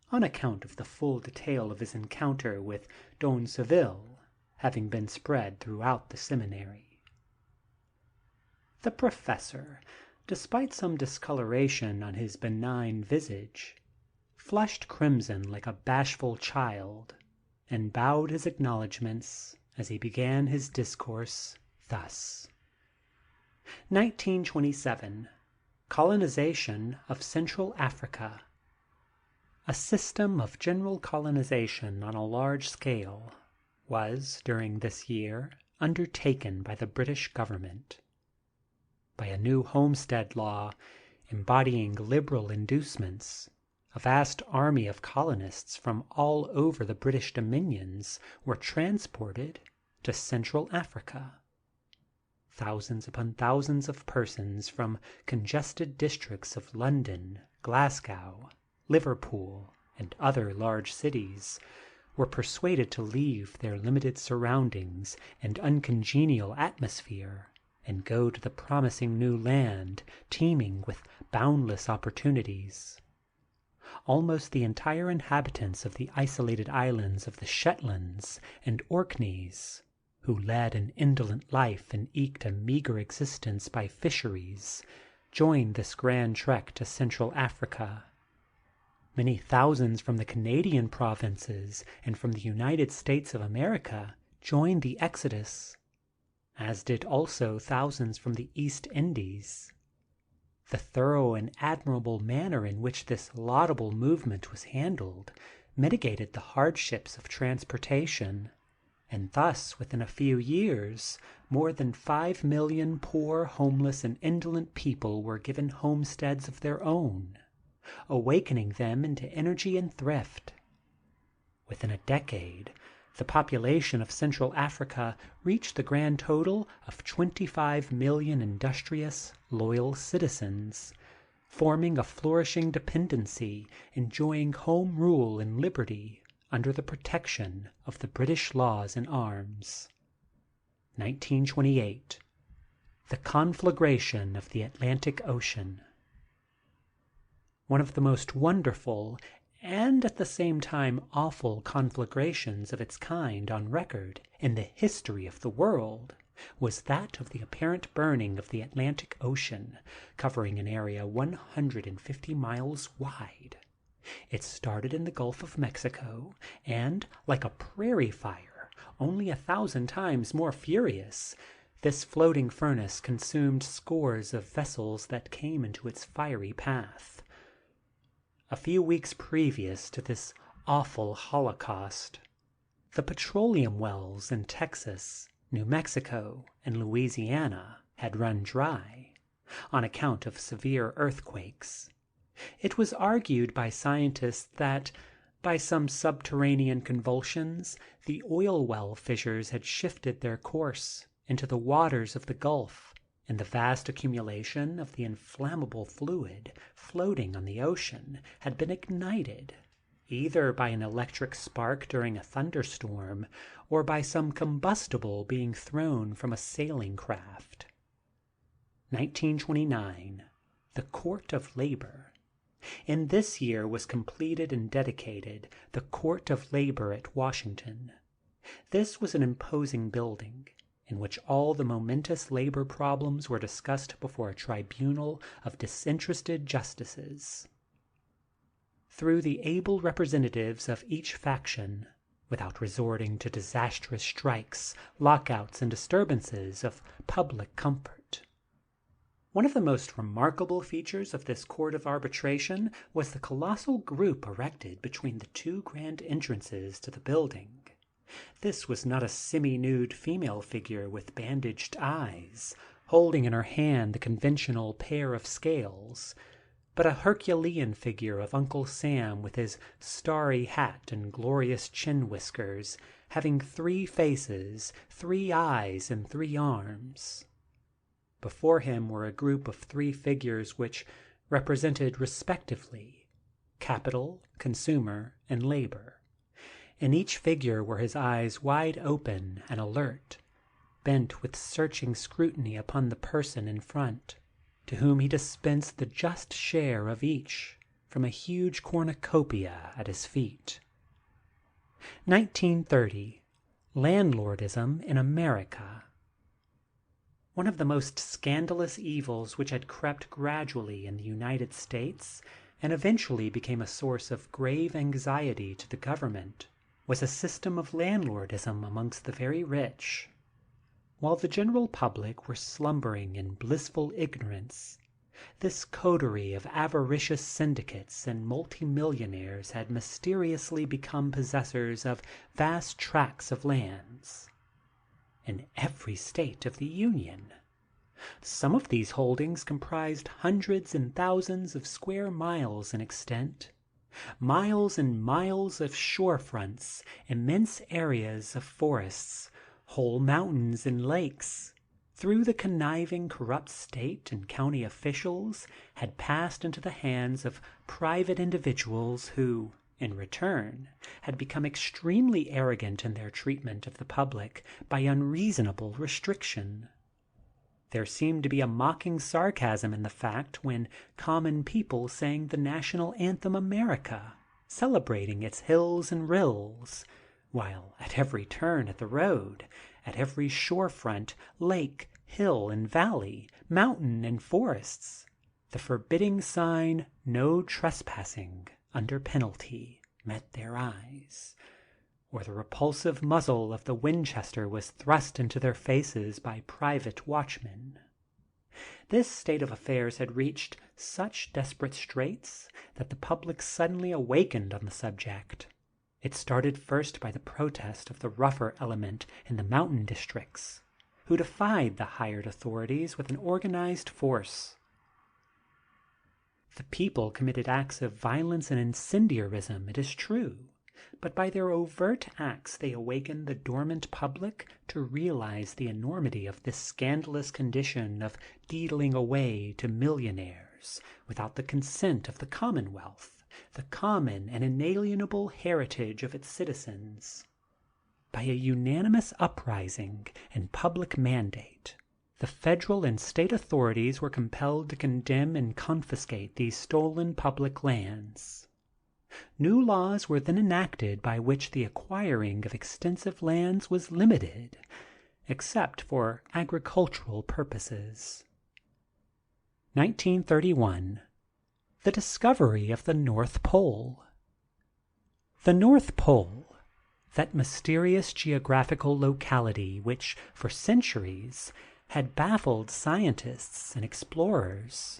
on account of the full detail of his encounter with Don Seville having been spread throughout the seminary. The professor, despite some discoloration on his benign visage, flushed crimson like a bashful child, and bowed his acknowledgments as he began his discourse thus: 1927. Colonization of Central Africa. A system of general colonization on a large scale was, during this year, undertaken by the British government. By a new homestead law, embodying liberal inducements, a vast army of colonists from all over the British dominions were transported to Central Africa. Thousands upon thousands of persons from congested districts of London, Glasgow, Liverpool, and other large cities were persuaded to leave their limited surroundings and uncongenial atmosphere and go to the promising new land teeming with boundless opportunities. Almost the entire inhabitants of the isolated islands of the Shetlands and Orkneys, who led an indolent life and eked a meager existence by fisheries, joined this grand trek to Central Africa. Many thousands from the Canadian provinces and from the United States of America joined the exodus, as did also thousands from the East Indies. The thorough and admirable manner in which this laudable movement was handled mitigated the hardships of transportation, and thus within a few years more than 5,000,000 poor, homeless, and indolent people were given homesteads of their own, awakening them into energy and thrift. Within a decade the population of Central Africa reached the grand total of 25,000,000 industrious, loyal citizens, forming a flourishing dependency, enjoying home rule and liberty under the protection of the British laws and arms. 1928. The conflagration of the Atlantic Ocean. One of the most wonderful and at the same time awful conflagrations of its kind on record in the history of the world was that of the apparent burning of the Atlantic Ocean, covering an area 150 miles wide. It started in the Gulf of Mexico, and, like a prairie fire, only 1,000 times more furious, this floating furnace consumed scores of vessels that came into its fiery path. A few weeks previous to this awful holocaust, the petroleum wells in Texas, New Mexico, and Louisiana had run dry on account of severe earthquakes. It was argued by scientists that, by some subterranean convulsions, the oil well fissures had shifted their course into the waters of the Gulf, and the vast accumulation of the inflammable fluid floating on the ocean had been ignited, either by an electric spark during a thunderstorm or by some combustible being thrown from a sailing craft. 1929. The Court of Labor. In this year was completed and dedicated the Court of Labor at Washington. This was an imposing building, in which all the momentous labor problems were discussed before a tribunal of disinterested justices. Through the able representatives of each faction, without resorting to disastrous strikes, lockouts, and disturbances of public comfort. One of the most remarkable features of this court of arbitration was the colossal group erected between the two grand entrances to the building. This was not a semi-nude female figure with bandaged eyes, holding in her hand the conventional pair of scales, but a Herculean figure of Uncle Sam with his starry hat and glorious chin whiskers, having 3 faces, 3 eyes, and 3 arms. Before him were a group of 3 figures which represented respectively capital, consumer, and labor. In each figure were his eyes wide open and alert, bent with searching scrutiny upon the person in front, to whom he dispensed the just share of each from a huge cornucopia at his feet. 1930. Landlordism in America. One of the most scandalous evils which had crept gradually in the United States and eventually became a source of grave anxiety to the government was a system of landlordism amongst the very rich. While the general public were slumbering in blissful ignorance, this coterie of avaricious syndicates and multimillionaires had mysteriously become possessors of vast tracts of lands in every state of the Union. Some of these holdings comprised hundreds and thousands of square miles in extent, miles and miles of shore fronts, immense areas of forests, whole mountains and lakes. Through the conniving, corrupt state and county officials had passed into the hands of private individuals who, in return, had become extremely arrogant in their treatment of the public by unreasonable restriction. There seemed to be a mocking sarcasm in the fact when common people sang the national anthem America, celebrating its hills and rills, while at every turn at the road, at every shore front, lake, hill and valley, mountain and forests, the forbidding sign, "No trespassing," under penalty, met their eyes, or the repulsive muzzle of the Winchester was thrust into their faces by private watchmen. This state of affairs had reached such desperate straits that the public suddenly awakened on the subject. It started first by the protest of the rougher element in the mountain districts, who defied the hired authorities with an organized force. The people committed acts of violence and incendiarism, it is true, but by their overt acts they awakened the dormant public to realize the enormity of this scandalous condition of deedling away to millionaires without the consent of the Commonwealth, the common and inalienable heritage of its citizens. By a unanimous uprising and public mandate, the federal and state authorities were compelled to condemn and confiscate these stolen public lands. New laws were then enacted by which the acquiring of extensive lands was limited, except for agricultural purposes. 1931. The discovery of the North Pole. The North Pole, That mysterious geographical locality which, for centuries, had baffled scientists and explorers,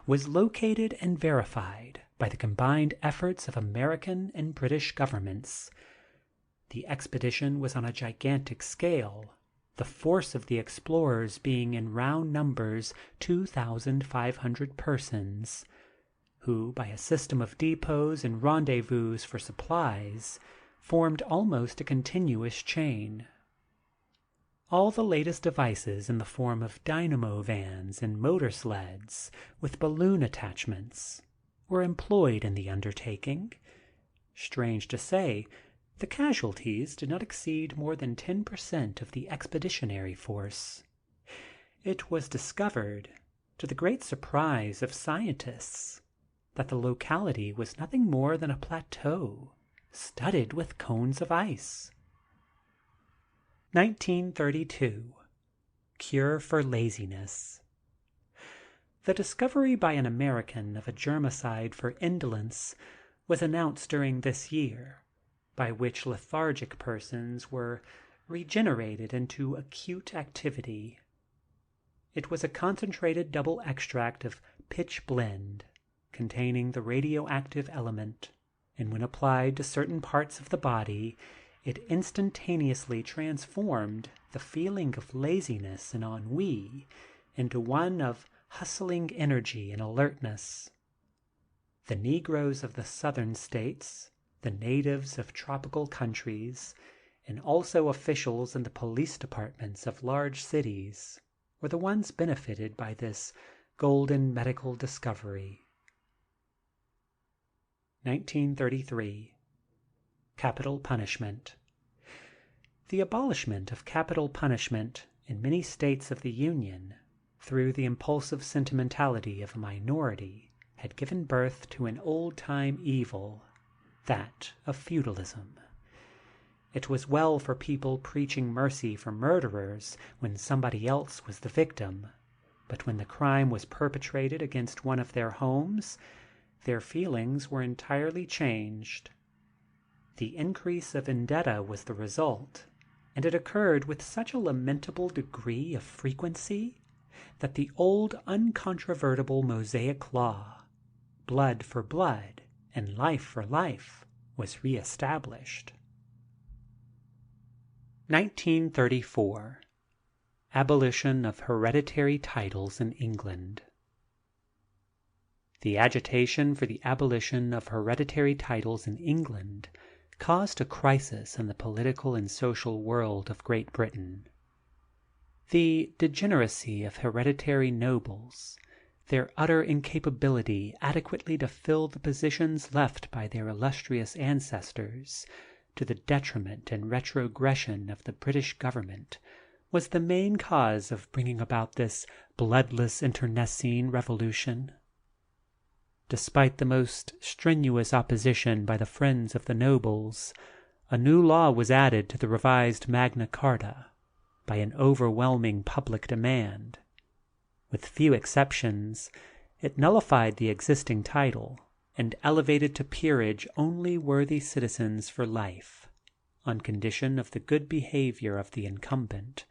was located and verified by the combined efforts of American and British governments. The expedition was on a gigantic scale, the force of the explorers being in round numbers 2,500 persons, who, by a system of depots and rendezvous for supplies, formed almost a continuous chain. All the latest devices in the form of dynamo vans and motor sleds, with balloon attachments, were employed in the undertaking. Strange to say, the casualties did not exceed more than 10% of the expeditionary force. It was discovered, to the great surprise of scientists, that the locality was nothing more than a plateau studded with cones of ice. 1932. Cure for laziness. The discovery by an American of a germicide for indolence was announced during this year, by which lethargic persons were regenerated into acute activity. It was a concentrated double extract of pitch blende, containing the radioactive element, and when applied to certain parts of the body, it instantaneously transformed the feeling of laziness and ennui into one of hustling energy and alertness. The Negroes of the Southern States, the natives of tropical countries, and also officials in the police departments of large cities were the ones benefited by this golden medical discovery. 1933. Capital punishment. The abolishment of capital punishment in many states of the Union, through the impulsive sentimentality of a minority, had given birth to an old-time evil, that of feudalism. It was well for people preaching mercy for murderers when somebody else was the victim, but when the crime was perpetrated against one of their homes, their feelings were entirely changed. The increase of vendetta was the result, and it occurred with such a lamentable degree of frequency that the old uncontrovertible Mosaic law, blood for blood and life for life, was re-established. 1934. Abolition of hereditary titles in England. The agitation for the abolition of hereditary titles in England caused a crisis in the political and social world of Great Britain. The degeneracy of hereditary nobles, their utter incapability adequately to fill the positions left by their illustrious ancestors, to the detriment and retrogression of the British government, was the main cause of bringing about this bloodless internecine revolution. Despite the most strenuous opposition by the friends of the nobles, a new law was added to the revised Magna Carta by an overwhelming public demand. With few exceptions, it nullified the existing title and elevated to peerage only worthy citizens for life, on condition of the good behavior of the incumbent.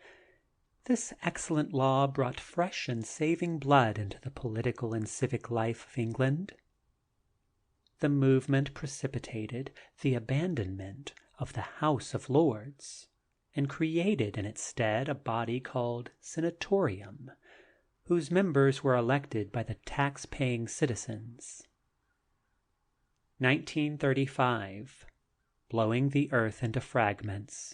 This excellent law brought fresh and saving blood into the political and civic life of England. The movement precipitated the abandonment of the House of Lords, and created in its stead a body called Senatorium, whose members were elected by the tax-paying citizens. 1935. Blowing the earth into fragments.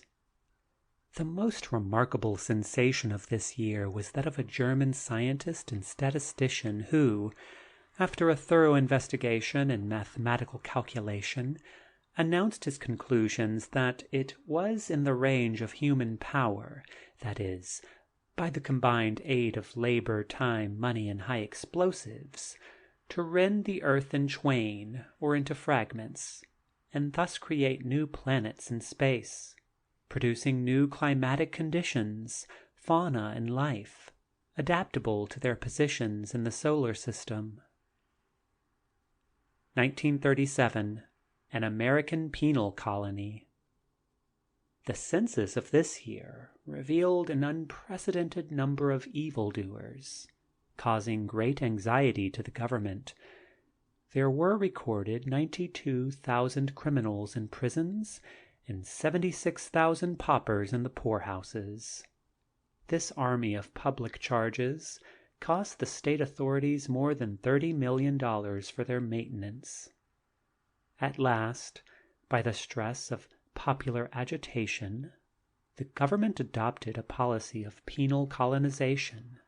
The most remarkable sensation of this year was that of a German scientist and statistician who, after a thorough investigation and mathematical calculation, announced his conclusions that it was in the range of human power, that is, by the combined aid of labor, time, money, and high explosives, to rend the earth in twain or into fragments, and thus create new planets in space, producing new climatic conditions, fauna, and life, adaptable to their positions in the solar system. 1937. An American penal colony. The census of this year revealed an unprecedented number of evildoers, causing great anxiety to the government. There were recorded 92,000 criminals in prisons and 76,000 paupers in the poorhouses. This army of public charges cost the state authorities more than $30 million for their maintenance. At last, by the stress of popular agitation, the government adopted a policy of penal colonization,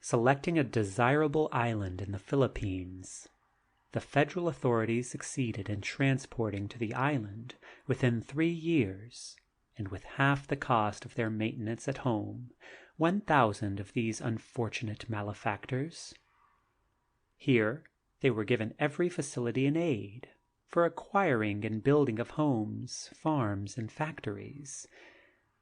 selecting a desirable island in the Philippines. The federal authorities succeeded in transporting to the island within 3 years, and with half the cost of their maintenance at home, 1,000 of these unfortunate malefactors. Here they were given every facility and aid for acquiring and building of homes, farms, and factories,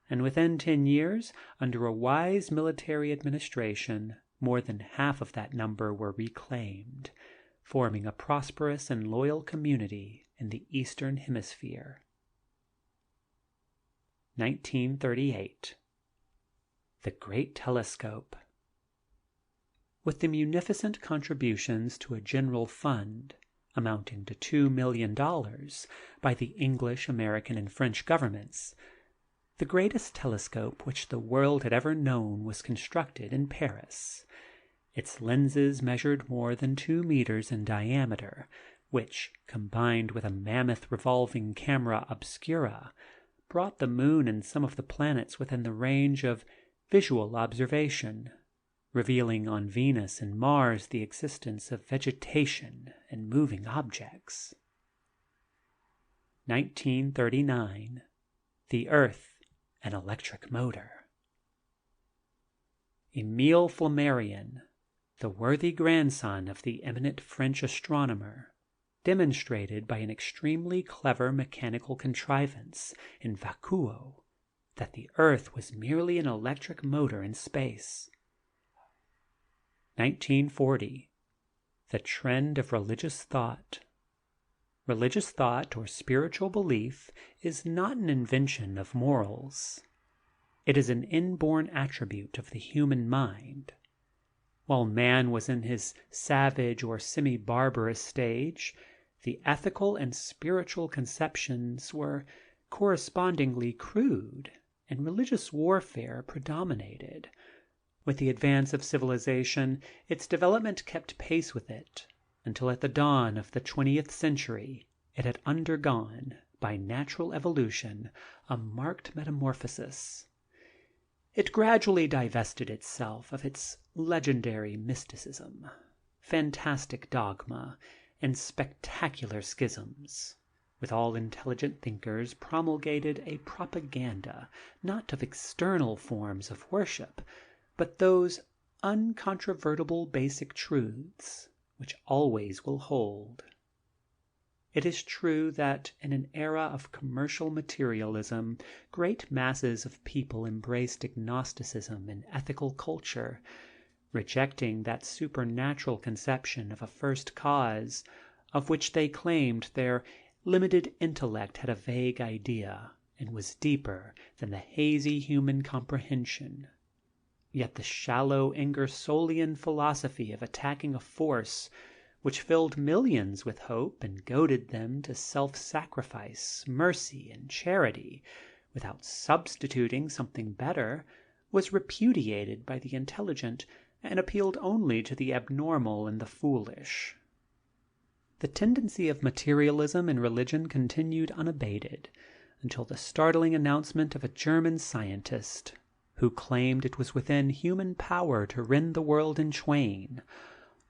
and within 10 years, under a wise military administration, more than half of that number were reclaimed, forming a prosperous and loyal community in the Eastern Hemisphere. 1938. The Great Telescope. With the munificent contributions to a general fund, amounting to $2 million by the English, American, and French governments, the greatest telescope which the world had ever known was constructed in Paris. Its lenses measured more than 2 meters in diameter, which, combined with a mammoth revolving camera obscura, brought the moon and some of the planets within the range of visual observation, revealing on Venus and Mars the existence of vegetation and moving objects. 1939. The Earth, an Electric Motor. Emile Flammarion, the worthy grandson of the eminent French astronomer, demonstrated by an extremely clever mechanical contrivance in vacuo that the Earth was merely an electric motor in space. 1940. The trend of religious thought. Religious thought or spiritual belief is not an invention of morals. It is an inborn attribute of the human mind. While man was in his savage or semi-barbarous stage, the ethical and spiritual conceptions were correspondingly crude, and religious warfare predominated. With the advance of civilization, its development kept pace with it, until at the dawn of the 20th century it had undergone, by natural evolution, a marked metamorphosis. It gradually divested itself of its legendary mysticism, fantastic dogma, and spectacular schisms. With all intelligent thinkers promulgated a propaganda, not of external forms of worship, but those uncontrovertible basic truths which always will hold. It is true that in an era of commercial materialism, great masses of people embraced agnosticism and ethical culture, rejecting that supernatural conception of a first cause, of which they claimed their limited intellect had a vague idea and was deeper than the hazy human comprehension. Yet the shallow Ingersollian philosophy of attacking a force which filled millions with hope and goaded them to self-sacrifice, mercy, and charity, without substituting something better, was repudiated by the intelligent and appealed only to the abnormal and the foolish. The tendency of materialism in religion continued unabated until the startling announcement of a German scientist who claimed it was within human power to rend the world in twain,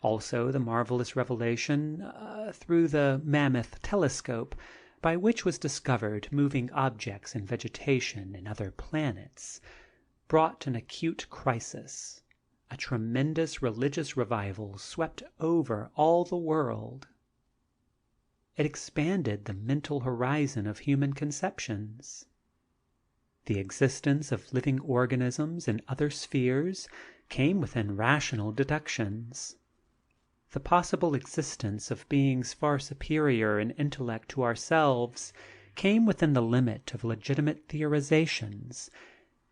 also the marvelous revelation through the mammoth telescope by which was discovered moving objects in vegetation in other planets, brought an acute crisis. A tremendous religious revival swept over all the world. It expanded the mental horizon of human conceptions. The existence of living organisms in other spheres came within rational deductions. The possible existence of beings far superior in intellect to ourselves came within the limit of legitimate theorizations,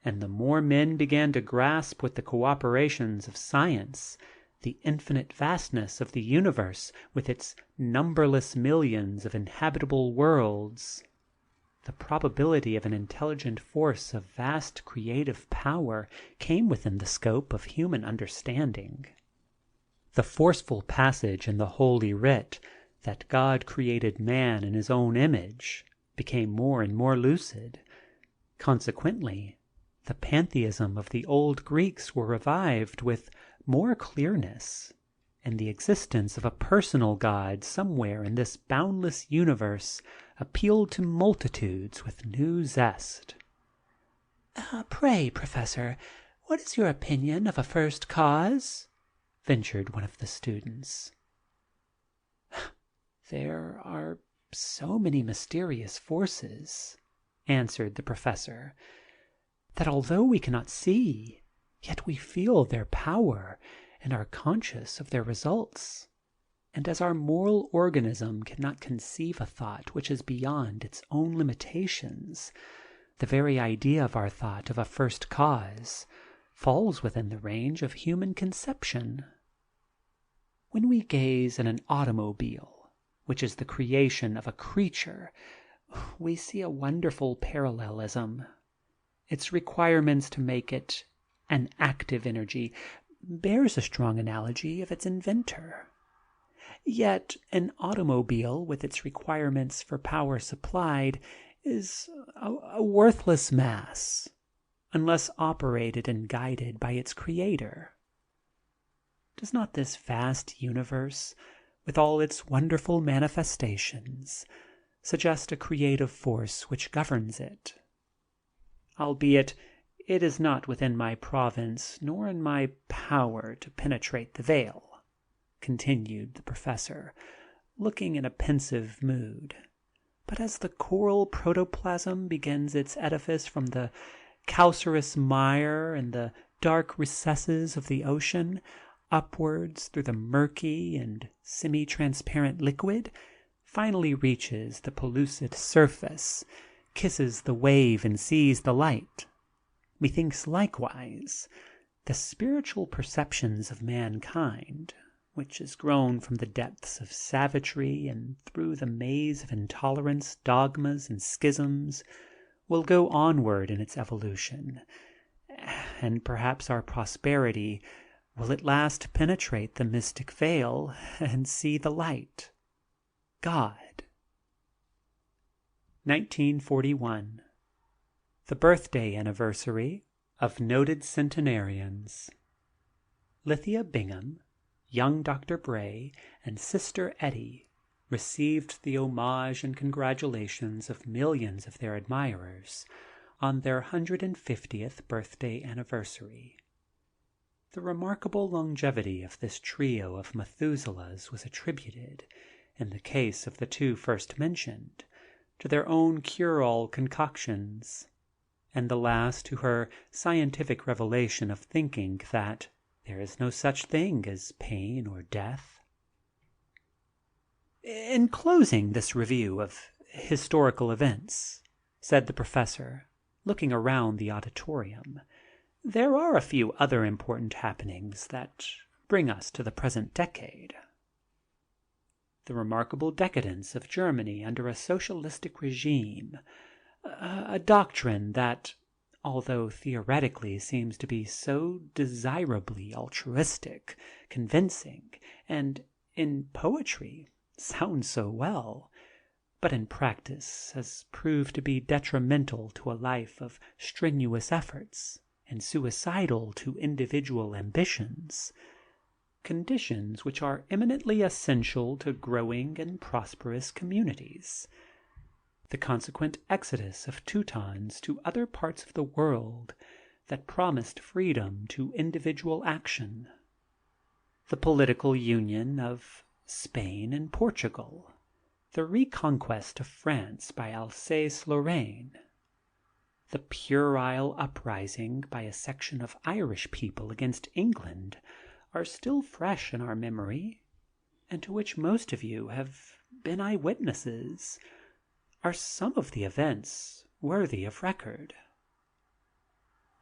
and the more men began to grasp with the cooperations of science the infinite vastness of the universe with its numberless millions of inhabitable worlds, the probability of an intelligent force of vast creative power came within the scope of human understanding. The forceful passage in the Holy Writ that God created man in his own image became more and more lucid. Consequently, the pantheism of the old Greeks were revived with more clearness, and the existence of a personal God somewhere in this boundless universe appealed to multitudes with new zest. "Pray, Professor, what is your opinion of a first cause?" ventured one of the students. "There are so many mysterious forces," answered the professor, "that although we cannot see, yet we feel their power and are conscious of their results. And as our moral organism cannot conceive a thought which is beyond its own limitations, the very idea of our thought of a first cause falls within the range of human conception. When we gaze at an automobile, which is the creation of a creature, we see a wonderful parallelism. Its requirements to make it an active energy bears a strong analogy of its inventor. Yet an automobile with its requirements for power supplied is a worthless mass, unless operated and guided by its creator. Does not this vast universe, with all its wonderful manifestations, suggest a creative force which governs it? Albeit it is not within my province nor in my power to penetrate the veil," continued the professor, looking in a pensive mood. "But as the coral protoplasm begins its edifice from the calcareous mire in the dark recesses of the ocean, upwards through the murky and semi-transparent liquid, finally reaches the pellucid surface, kisses the wave and sees the light, methinks likewise the spiritual perceptions of mankind, which has grown from the depths of savagery and through the maze of intolerance, dogmas, and schisms, will go onward in its evolution, and perhaps our prosperity will at last penetrate the mystic veil and see the light, God." 1941. The birthday anniversary of noted centenarians. Lithia Bingham, young Dr. Bray, and Sister Etty received the homage and congratulations of millions of their admirers on their 150th birthday anniversary. The remarkable longevity of this trio of Methuselahs was attributed, in the case of the two first mentioned, to their own cure-all concoctions, and the last to her scientific revelation of thinking that there is no such thing as pain or death. "In closing this review of historical events," said the professor, looking around the auditorium, "there are a few other important happenings that bring us to the present decade. The remarkable decadence of Germany under a socialistic regime, a doctrine that, although theoretically seems to be so desirably altruistic, convincing, and in poetry sounds so well, but in practice has proved to be detrimental to a life of strenuous efforts and suicidal to individual ambitions, conditions which are eminently essential to growing and prosperous communities. The consequent exodus of Teutons to other parts of the world that promised freedom to individual action. The political union of Spain and Portugal. The reconquest of France by Alsace-Lorraine. The puerile uprising by a section of Irish people against England are still fresh in our memory, and to which most of you have been eyewitnesses. are some of the events worthy of record.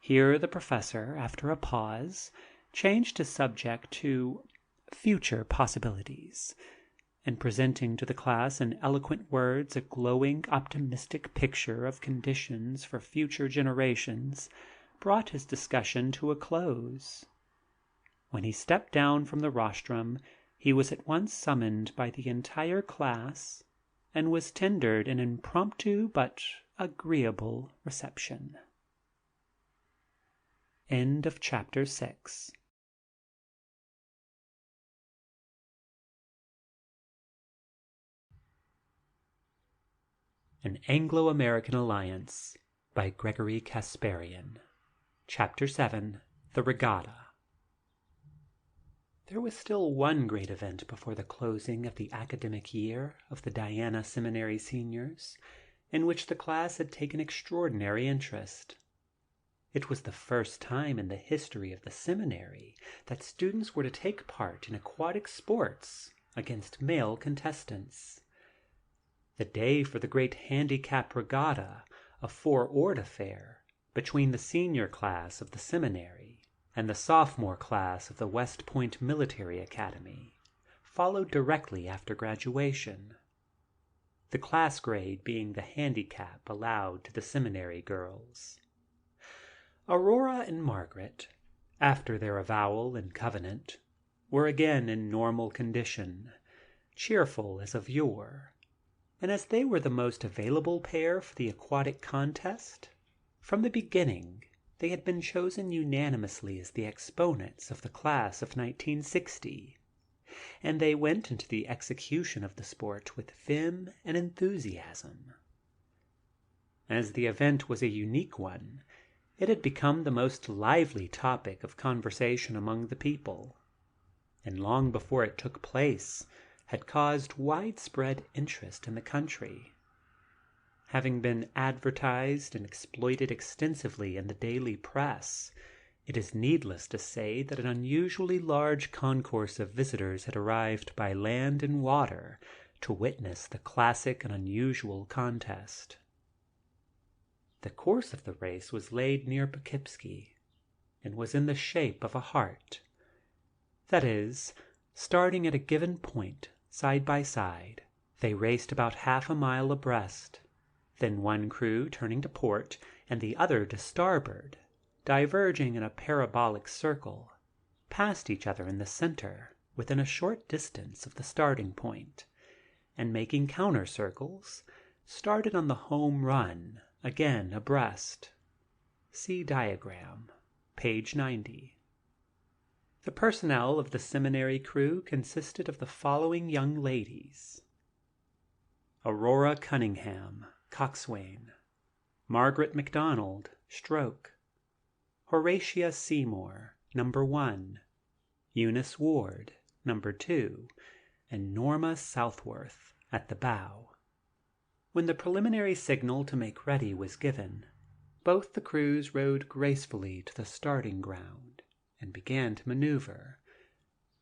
Here the professor, after a pause, changed his subject to future possibilities, and presenting to the class in eloquent words a glowing, optimistic picture of conditions for future generations, brought his discussion to a close. When he stepped down from the rostrum, he was at once summoned by the entire class and was tendered an impromptu but agreeable reception. End of chapter 6. An Anglo-American Alliance by Gregory Casparian. Chapter 7. The Regatta. There was still one great event before the closing of the academic year of the Diana Seminary seniors, in which the class had taken extraordinary interest. It was the first time in the history of the seminary that students were to take part in aquatic sports against male contestants. The day for the great handicap regatta, a four-oared affair between the senior class of the seminary and the sophomore class of the West Point Military Academy, followed directly after graduation, the class grade being the handicap allowed to the seminary girls. Aurora and Margaret, after their avowal and covenant, were again in normal condition, cheerful as of yore, and as they were the most available pair for the aquatic contest, from the beginning they had been chosen unanimously as the exponents of the class of 1960, and they went into the execution of the sport with vim and enthusiasm. As the event was a unique one, it had become the most lively topic of conversation among the people, and long before it took place had caused widespread interest in the country. Having been advertised and exploited extensively in the daily press, it is needless to say that an unusually large concourse of visitors had arrived by land and water to witness the classic and unusual contest. The course of the race was laid near Poughkeepsie, and was in the shape of a heart. That is, starting at a given point, side by side, they raced about half a mile abreast, then one crew turning to port and the other to starboard, diverging in a parabolic circle, passed each other in the center within a short distance of the starting point, and making counter circles, started on the home run, again abreast. See diagram, page 90. The personnel of the seminary crew consisted of the following young ladies: Aurora Cunningham, coxswain; Margaret MacDonald, stroke; Horatia Seymour, number 1; Eunice Ward, number 2; and Norma Southworth at the bow. When the preliminary signal to make ready was given, both the crews rowed gracefully to the starting ground and began to maneuver.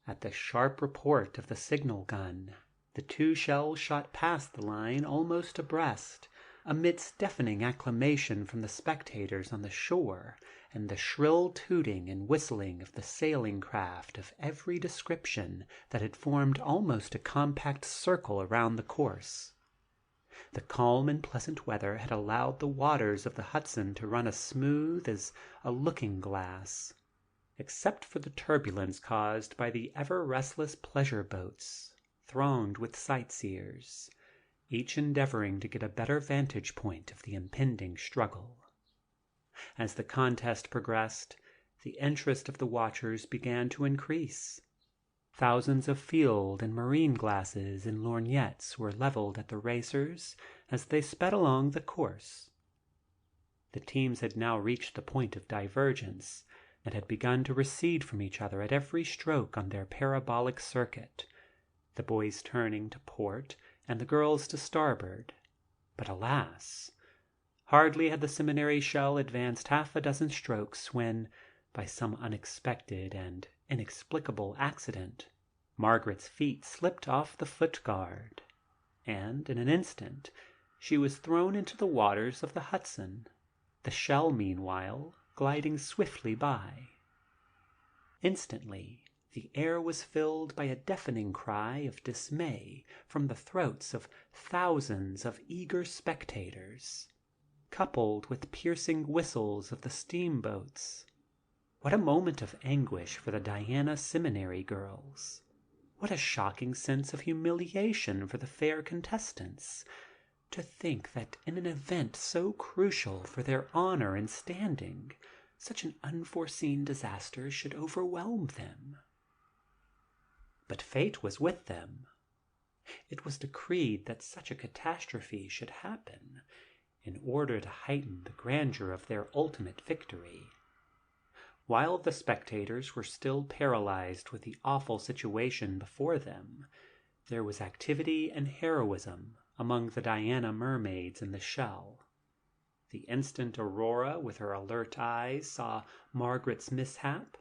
At the sharp report of the signal gun, the two shells shot past the line almost abreast, amidst deafening acclamation from the spectators on the shore and the shrill tooting and whistling of the sailing craft of every description that had formed almost a compact circle around the course. The calm and pleasant weather had allowed the waters of the Hudson to run as smooth as a looking-glass, except for the turbulence caused by the ever-restless pleasure boats thronged with sightseers, each endeavoring to get a better vantage point of the impending struggle. As the contest progressed, the interest of the watchers began to increase. Thousands of field and marine glasses and lorgnettes were leveled at the racers as they sped along the course. The teams had now reached the point of divergence, and had begun to recede from each other at every stroke on their parabolic circuit, the boys turning to port and the girls to starboard. But alas! Hardly had the seminary shell advanced half a dozen strokes when, by some unexpected and inexplicable accident, Margaret's feet slipped off the foot-guard, and in an instant she was thrown into the waters of the Hudson, the shell meanwhile gliding swiftly by. Instantly the air was filled by a deafening cry of dismay from the throats of thousands of eager spectators, coupled with piercing whistles of the steamboats. What a moment of anguish for the Diana Seminary girls! What a shocking sense of humiliation for the fair contestants! To think that in an event so crucial for their honor and standing, such an unforeseen disaster should overwhelm them. But fate was with them. It was decreed that such a catastrophe should happen in order to heighten the grandeur of their ultimate victory. While the spectators were still paralyzed with the awful situation before them, there was activity and heroism among the Diana mermaids in the shell. The instant Aurora, with her alert eyes, saw Margaret's mishap,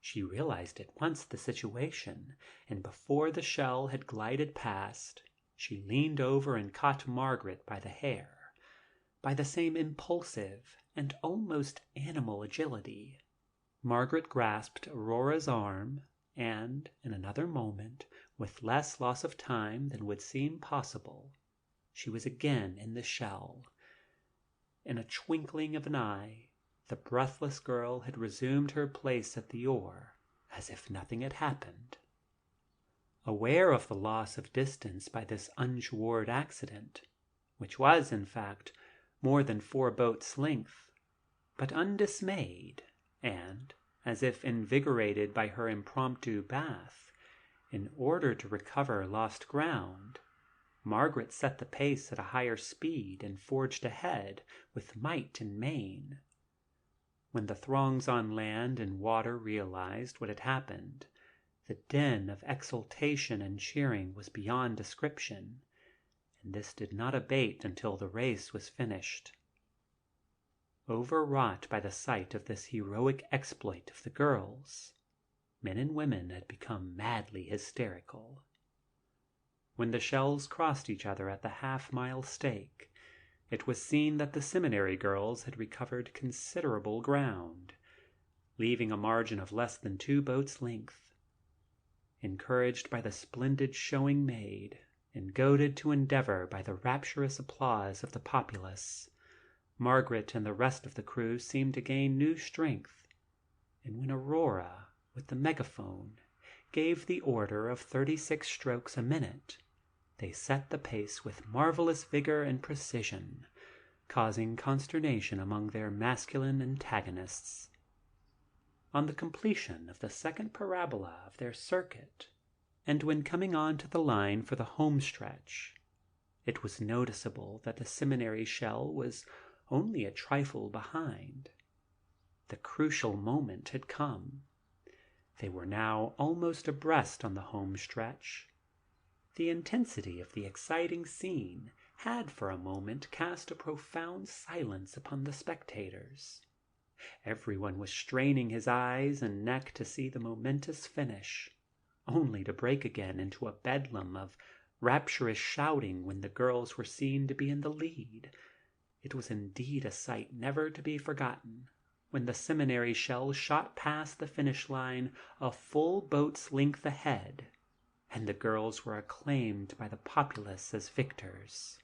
she realized at once the situation, and before the shell had glided past, she leaned over and caught Margaret by the hair. By the same impulsive and almost animal agility, Margaret grasped Aurora's arm, and in another moment, with less loss of time than would seem possible, she was again in the shell. In a twinkling of an eye, the breathless girl had resumed her place at the oar, as if nothing had happened. Aware of the loss of distance by this untoward accident, which was, in fact, more than 4 boats' length, but undismayed, and, as if invigorated by her impromptu bath, in order to recover lost ground, Margaret set the pace at a higher speed and forged ahead with might and main. When the throngs on land and water realized what had happened, the din of exultation and cheering was beyond description, and this did not abate until the race was finished. Overwrought by the sight of this heroic exploit of the girls, men and women had become madly hysterical. When the shells crossed each other at the half-mile stake, it was seen that the seminary girls had recovered considerable ground, leaving a margin of less than 2 boats' length. Encouraged by the splendid showing made, and goaded to endeavor by the rapturous applause of the populace, Margaret and the rest of the crew seemed to gain new strength, and when Aurora, with the megaphone, gave the order of 36 strokes a minute, they set the pace with marvelous vigor and precision, causing consternation among their masculine antagonists. On the completion of the second parabola of their circuit, and when coming on to the line for the home stretch, it was noticeable that the seminary shell was only a trifle behind. The crucial moment had come. They were now almost abreast on the home stretch. The intensity of the exciting scene had for a moment cast a profound silence upon the spectators. Everyone was straining his eyes and neck to see the momentous finish, only to break again into a bedlam of rapturous shouting when the girls were seen to be in the lead. It was indeed a sight never to be forgotten, when the seminary shell shot past the finish line a full boat's length ahead, and the girls were acclaimed by the populace as victors.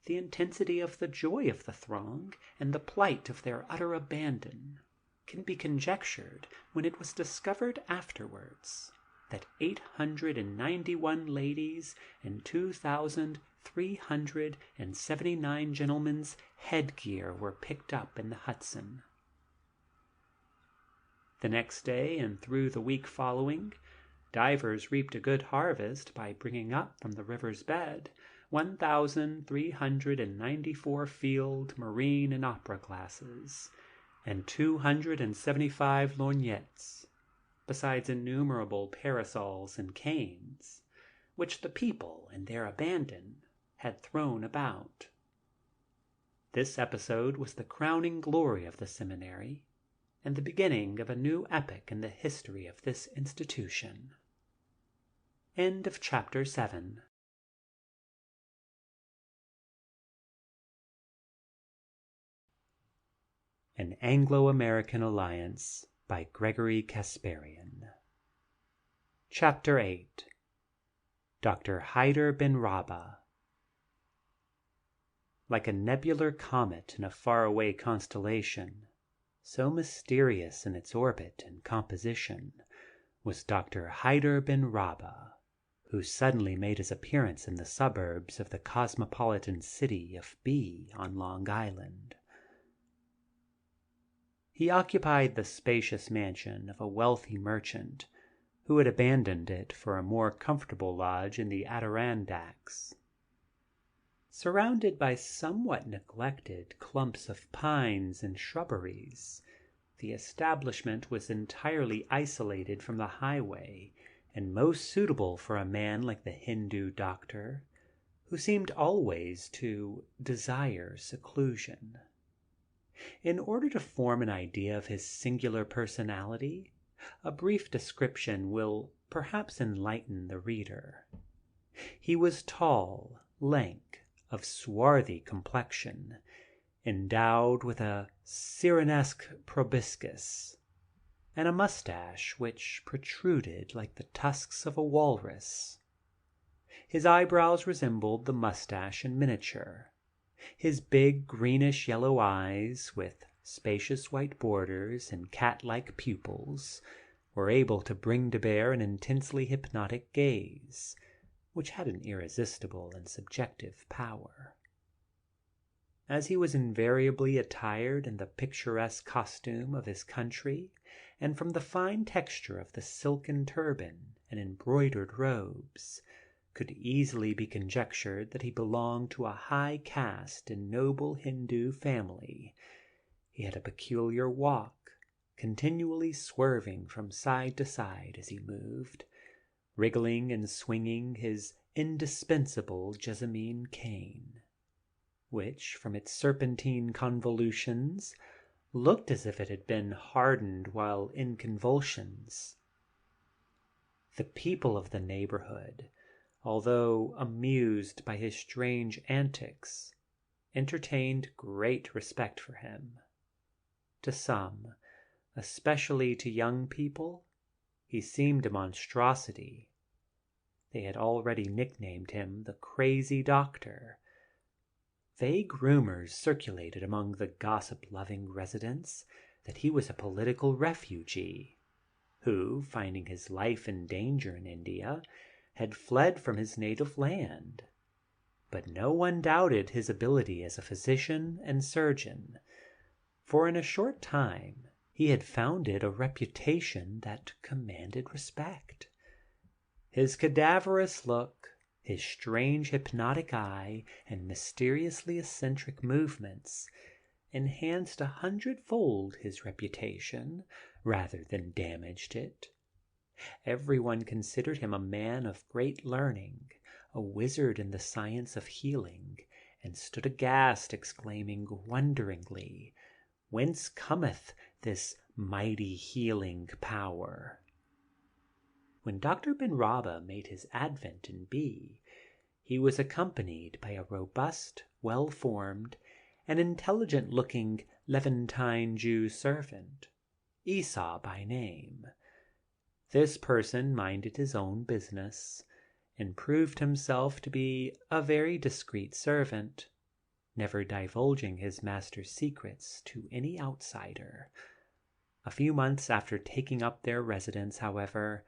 The intensity of the joy of the throng, and the plight of their utter abandon, can be conjectured when it was discovered afterwards that 891 ladies and 2,379 gentlemen's headgear were picked up in the Hudson. The next day and through the week following, divers reaped a good harvest by bringing up from the river's bed 1,394 field, marine, and opera glasses, and 275 lorgnettes, besides innumerable parasols and canes, which the people, in their abandon, had thrown about. This episode was the crowning glory of the seminary, and the beginning of a new epoch in the history of this institution. End of chapter 7. An Anglo-American Alliance by Gregory Casparian. Chapter 8. Dr. Hyder bin Rabah. Like a nebular comet in a faraway constellation, so mysterious in its orbit and composition, was Dr. Hyder bin Rabah, who suddenly made his appearance in the suburbs of the cosmopolitan city of B on Long Island. He occupied the spacious mansion of a wealthy merchant who had abandoned it for a more comfortable lodge in the Adirondacks. Surrounded by somewhat neglected clumps of pines and shrubberies, the establishment was entirely isolated from the highway and most suitable for a man like the Hindu doctor, who seemed always to desire seclusion. In order to form an idea of his singular personality, a brief description will perhaps enlighten the reader. He was tall, lank, of swarthy complexion, endowed with a Cyrenesque proboscis, and a mustache which protruded like the tusks of a walrus. His eyebrows resembled the mustache in miniature. His big greenish-yellow eyes, with spacious white borders and cat-like pupils, were able to bring to bear an intensely hypnotic gaze, which had an irresistible and subjective power. As he was invariably attired in the picturesque costume of his country, and from the fine texture of the silken turban and embroidered robes, could easily be conjectured that he belonged to a high caste and noble Hindu family. He had a peculiar walk, continually swerving from side to side as he moved, wriggling and swinging his indispensable jessamine cane, which, from its serpentine convolutions, looked as if it had been hardened while in convulsions. The people of the neighborhood, although amused by his strange antics, entertained great respect for him. To some, especially to young people, he seemed a monstrosity. They had already nicknamed him the Crazy Doctor. Vague rumors circulated among the gossip-loving residents that he was a political refugee, who, finding his life in danger in India, had fled from his native land. But no one doubted his ability as a physician and surgeon, for in a short time he had founded a reputation that commanded respect. His cadaverous look, his strange hypnotic eye, and mysteriously eccentric movements enhanced 100-fold his reputation rather than damaged it. Everyone considered him a man of great learning, a wizard in the science of healing, and stood aghast, exclaiming wonderingly, "Whence cometh this mighty healing power?" When Dr. bin Rabah made his advent in B, he was accompanied by a robust, well-formed, and intelligent-looking Levantine Jew servant, Esau by name. This person minded his own business, and proved himself to be a very discreet servant, never divulging his master's secrets to any outsider. A few months after taking up their residence, however,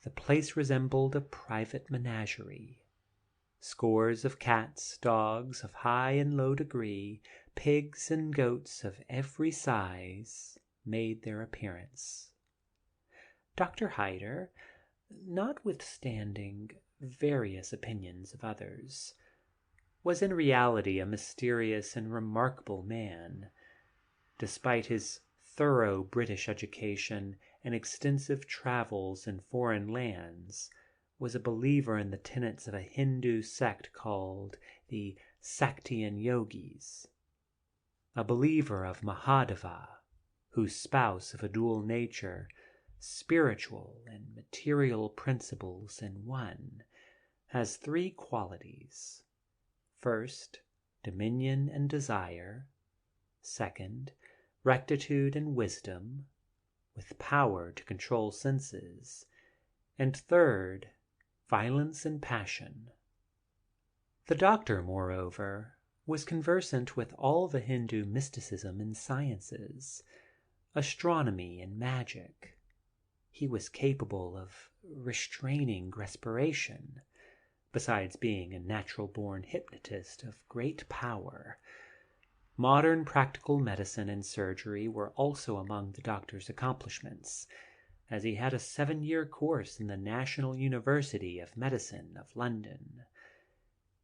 the place resembled a private menagerie. Scores of cats, dogs of high and low degree, pigs and goats of every size made their appearance. Dr. Hyder, notwithstanding various opinions of others, was in reality a mysterious and remarkable man. Despite his thorough British education and extensive travels in foreign lands, was a believer in the tenets of a Hindu sect called the Shaktian Yogis, a believer of Mahadeva, whose spouse of a dual nature, spiritual and material principles in one, has three qualities. First, dominion and desire. Second, rectitude and wisdom, with power to control senses, and third, violence and passion. The doctor, moreover, was conversant with all the Hindu mysticism and sciences, astronomy and magic. He was capable of restraining respiration, besides being a natural-born hypnotist of great power. Modern practical medicine and surgery were also among the doctor's accomplishments, as he had a 7-year course in the National University of Medicine of London.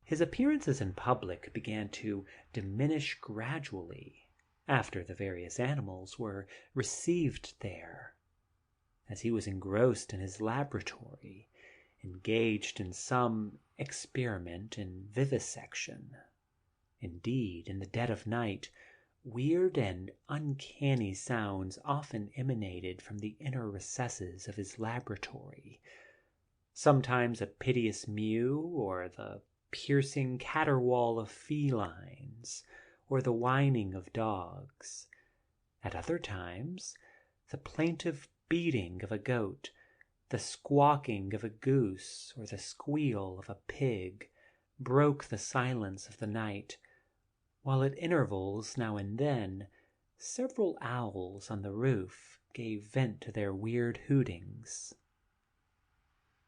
His appearances in public began to diminish gradually after the various animals were received there, as he was engrossed in his laboratory, engaged in some experiment in vivisection. Indeed, in the dead of night, weird and uncanny sounds often emanated from the inner recesses of his laboratory. Sometimes a piteous mew, or the piercing caterwaul of felines, or the whining of dogs. At other times, the plaintive beating of a goat, the squawking of a goose, or the squeal of a pig broke the silence of the night, while at intervals now and then several owls on the roof gave vent to their weird hootings.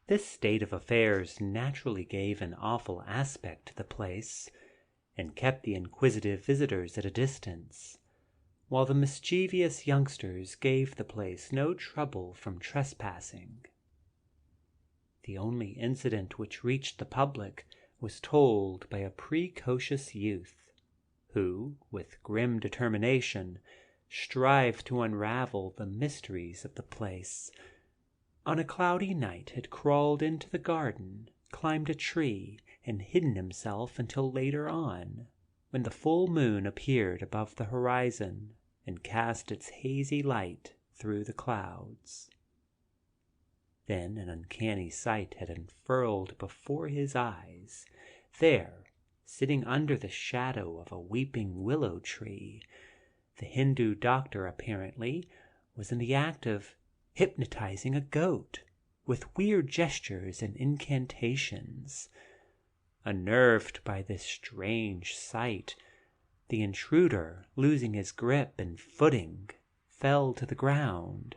This state of affairs naturally gave an awful aspect to the place, and kept the inquisitive visitors at a distance, while the mischievous youngsters gave the place no trouble from trespassing. The only incident which reached the public was told by a precocious youth, who, with grim determination, strived to unravel the mysteries of the place. On a cloudy night had crawled into the garden, climbed a tree, and hidden himself until later on, when the full moon appeared above the horizon and cast its hazy light through the clouds. Then an uncanny sight had unfurled before his eyes. There, sitting under the shadow of a weeping willow tree, the Hindu doctor apparently was in the act of hypnotizing a goat with weird gestures and incantations. Unnerved by this strange sight, the intruder, losing his grip and footing, fell to the ground.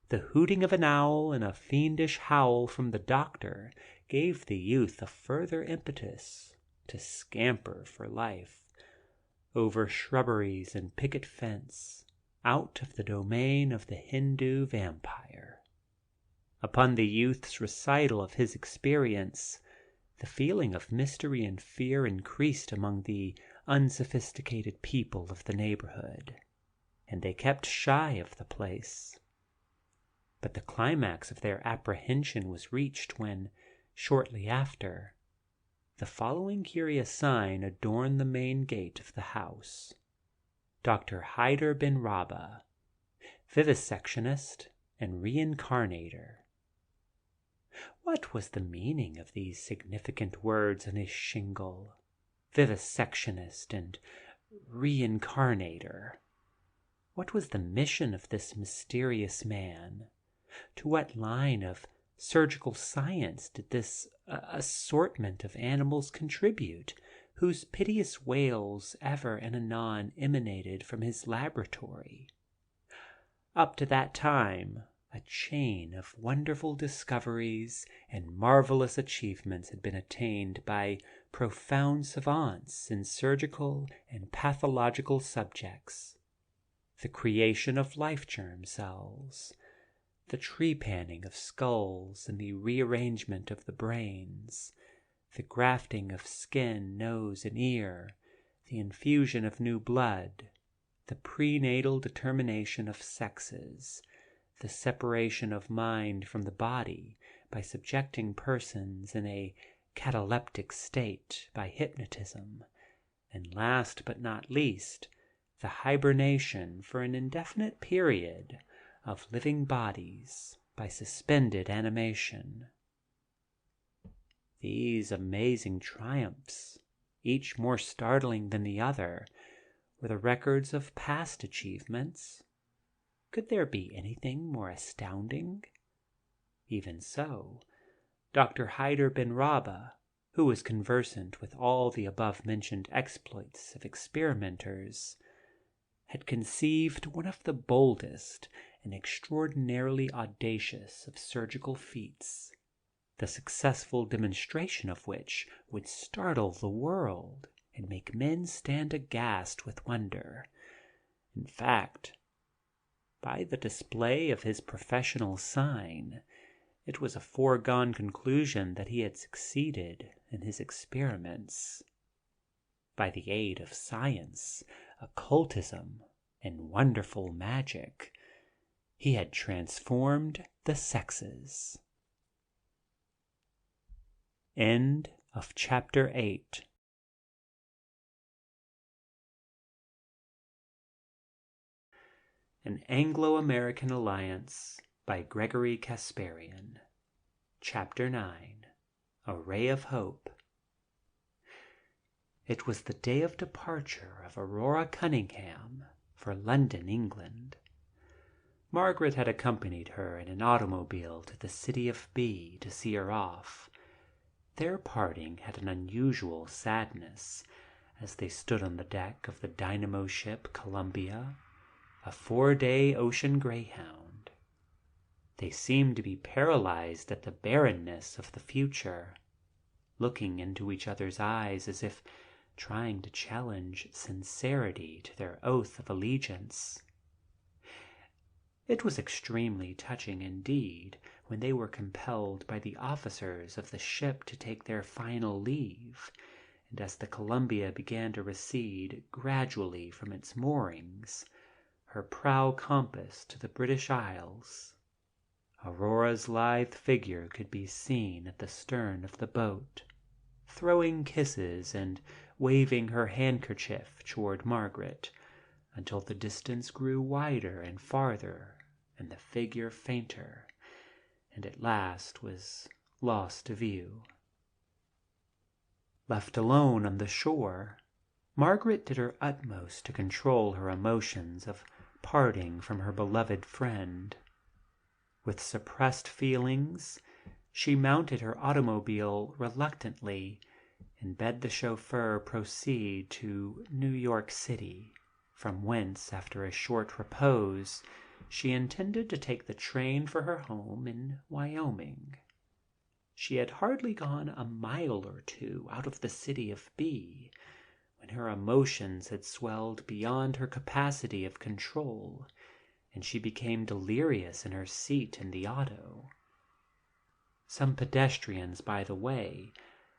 The hooting of an owl and a fiendish howl from the doctor gave the youth a further impetus to scamper for life, over shrubberies and picket fence, out of the domain of the Hindu vampire. Upon the youth's recital of his experience, the feeling of mystery and fear increased among the unsophisticated people of the neighborhood, and they kept shy of the place. But the climax of their apprehension was reached when, shortly after, the following curious sign adorned the main gate of the house: Dr. Hyder bin Rabba, vivisectionist and reincarnator. What was the meaning of these significant words on his shingle, vivisectionist and reincarnator? What was the mission of this mysterious man? To what line of surgical science did this assortment of animals contribute, whose piteous wails ever and anon emanated from his laboratory? Up to that time, a chain of wonderful discoveries and marvelous achievements had been attained by profound savants in surgical and pathological subjects. The creation of life-germ cells, the trepanning of skulls and the rearrangement of the brains, the grafting of skin, nose, and ear, the infusion of new blood, the prenatal determination of sexes, the separation of mind from the body by subjecting persons in a cataleptic state by hypnotism, and last but not least, the hibernation for an indefinite period of living bodies by suspended animation. These amazing triumphs, each more startling than the other, were the records of past achievements. Could there be anything more astounding? Even so, Dr. Hyder bin Rabah, who was conversant with all the above-mentioned exploits of experimenters, had conceived one of the boldest and extraordinarily audacious of surgical feats, the successful demonstration of which would startle the world and make men stand aghast with wonder. In fact, by the display of his professional sign, it was a foregone conclusion that he had succeeded in his experiments. By the aid of science, occultism, and wonderful magic, he had transformed the sexes. End of chapter 8. An Anglo-American Alliance by Gregory Casparian. Chapter 9. A Ray of Hope. It was the day of departure of Aurora Cunningham for London, England. Margaret had accompanied her in an automobile to the city of B to see her off. Their parting had an unusual sadness as they stood on the deck of the dynamo ship Columbia, a 4-day ocean greyhound. They seemed to be paralyzed at the barrenness of the future, looking into each other's eyes as if trying to challenge sincerity to their oath of allegiance. It was extremely touching indeed when they were compelled by the officers of the ship to take their final leave, and as the Columbia began to recede gradually from its moorings, her prow compass to the British Isles, Aurora's lithe figure could be seen at the stern of the boat, throwing kisses and waving her handkerchief toward Margaret, until the distance grew wider and farther and the figure fainter, and at last was lost to view. Left alone on the shore, Margaret did her utmost to control her emotions of parting from her beloved friend. With suppressed feelings, she mounted her automobile reluctantly and bade the chauffeur proceed to New York City, from whence, after a short repose, she intended to take the train for her home in Wyoming. She had hardly gone a mile or two out of the city of B when her emotions had swelled beyond her capacity of control, and she became delirious in her seat in the auto. Some pedestrians by the way,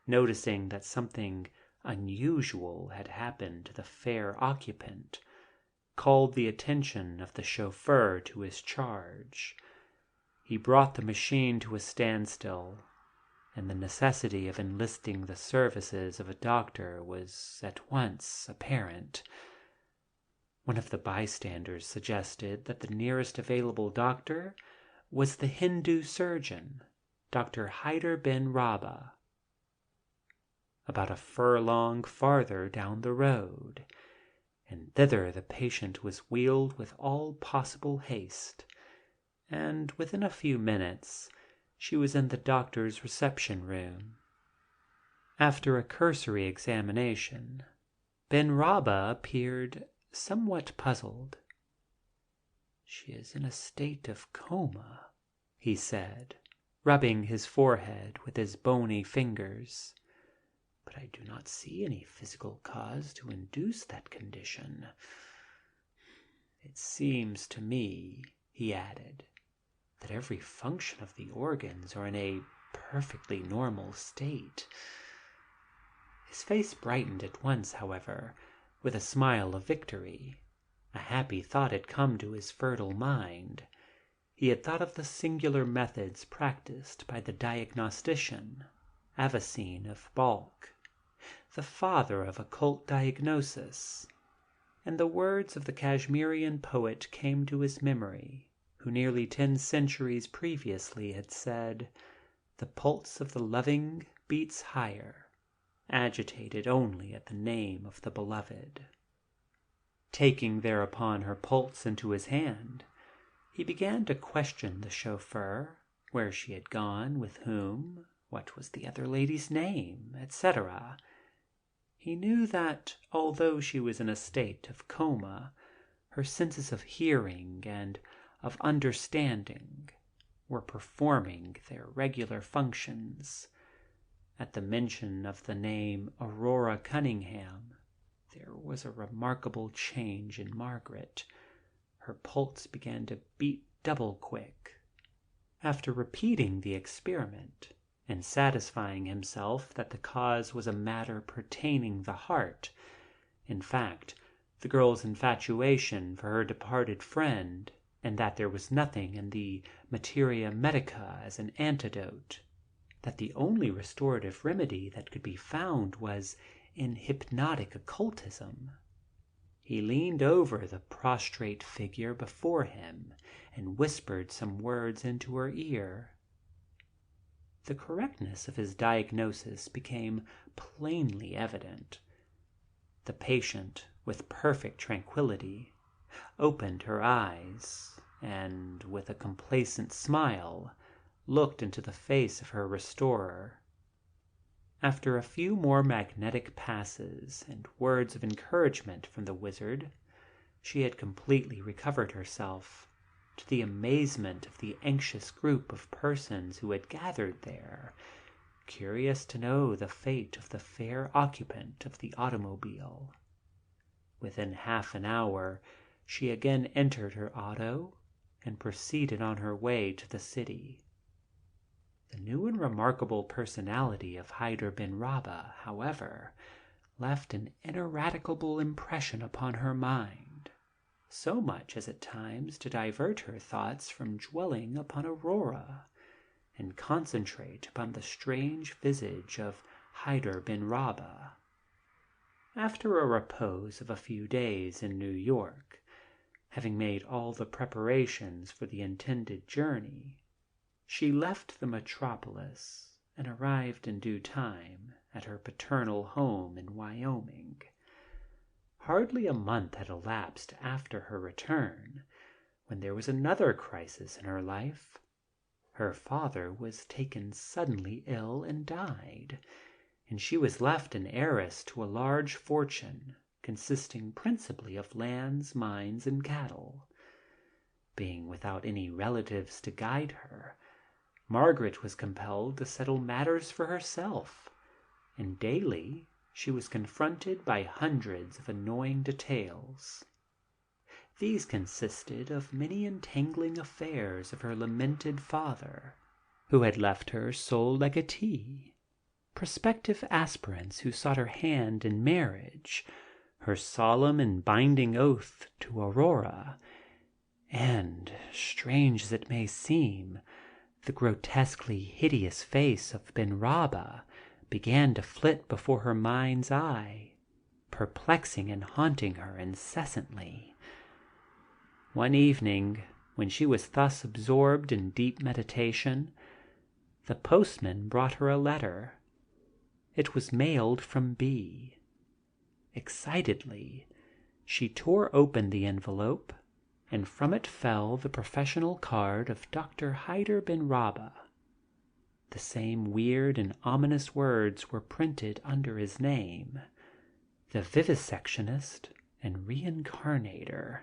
noticing that something unusual had happened to the fair occupant, called the attention of the chauffeur to his charge. He brought the machine to a standstill, and the necessity of enlisting the services of a doctor was at once apparent. One of the bystanders suggested that the nearest available doctor was the Hindu surgeon, Dr. Hyder bin Rabah, about a furlong farther down the road, and thither the patient was wheeled with all possible haste, and within a few minutes she was in the doctor's reception room. After a cursory examination, bin Rabah appeared somewhat puzzled. "She is in a state of coma," he said, rubbing his forehead with his bony fingers. "But I do not see any physical cause to induce that condition. It seems to me," he added, "that every function of the organs are in a perfectly normal state." His face brightened at once, however, with a smile of victory. A happy thought had come to his fertile mind. He had thought of the singular methods practiced by the diagnostician, Avicenne of Balkh, the father of occult diagnosis, and the words of the Kashmirian poet came to his memory, who nearly 10 centuries previously had said, "The pulse of the loving beats higher, agitated only at the name of the beloved." Taking thereupon her pulse into his hand, he began to question the chauffeur, where she had gone, with whom, what was the other lady's name, etc. He knew that, although she was in a state of coma, her senses of hearing and of understanding were performing their regular functions. At the mention of the name Aurora Cunningham, there was a remarkable change in Margaret. Her pulse began to beat double quick. After repeating the experiment, and satisfying himself that the cause was a matter pertaining the heart, in fact, the girl's infatuation for her departed friend, and that there was nothing in the materia medica as an antidote, that the only restorative remedy that could be found was in hypnotic occultism, he leaned over the prostrate figure before him and whispered some words into her ear. The correctness of his diagnosis became plainly evident. The patient, with perfect tranquillity, opened her eyes and, with a complacent smile, looked into the face of her restorer. After a few more magnetic passes and words of encouragement from the wizard, she had completely recovered herself, to the amazement of the anxious group of persons who had gathered there, curious to know the fate of the fair occupant of the automobile. Within half an hour she again entered her auto and proceeded on her way to the city. The new and remarkable personality of Hyder bin Rabba, however, left an ineradicable impression upon her mind, so much as at times to divert her thoughts from dwelling upon Aurora, and concentrate upon the strange visage of Hyder bin Rabba. After a repose of a few days in New York, having made all the preparations for the intended journey, she left the metropolis and arrived in due time at her paternal home in Wyoming. Hardly a month had elapsed after her return when there was another crisis in her life. Her father was taken suddenly ill and died, and she was left an heiress to a large fortune consisting principally of lands, mines, and cattle. Being without any relatives to guide her, Margaret was compelled to settle matters for herself, and daily she was confronted by hundreds of annoying details. These consisted of many entangling affairs of her lamented father, who had left her sole legatee, prospective aspirants who sought her hand in marriage, her solemn and binding oath to Aurora, and, strange as it may seem, the grotesquely hideous face of bin Rabba began to flit before her mind's eye, perplexing and haunting her incessantly. One evening, when she was thus absorbed in deep meditation, the postman brought her a letter. It was mailed from B. Excitedly, she tore open the envelope, and from it fell the professional card of Dr. Hyder bin Rabba. The same weird and ominous words were printed under his name, the vivisectionist and reincarnator.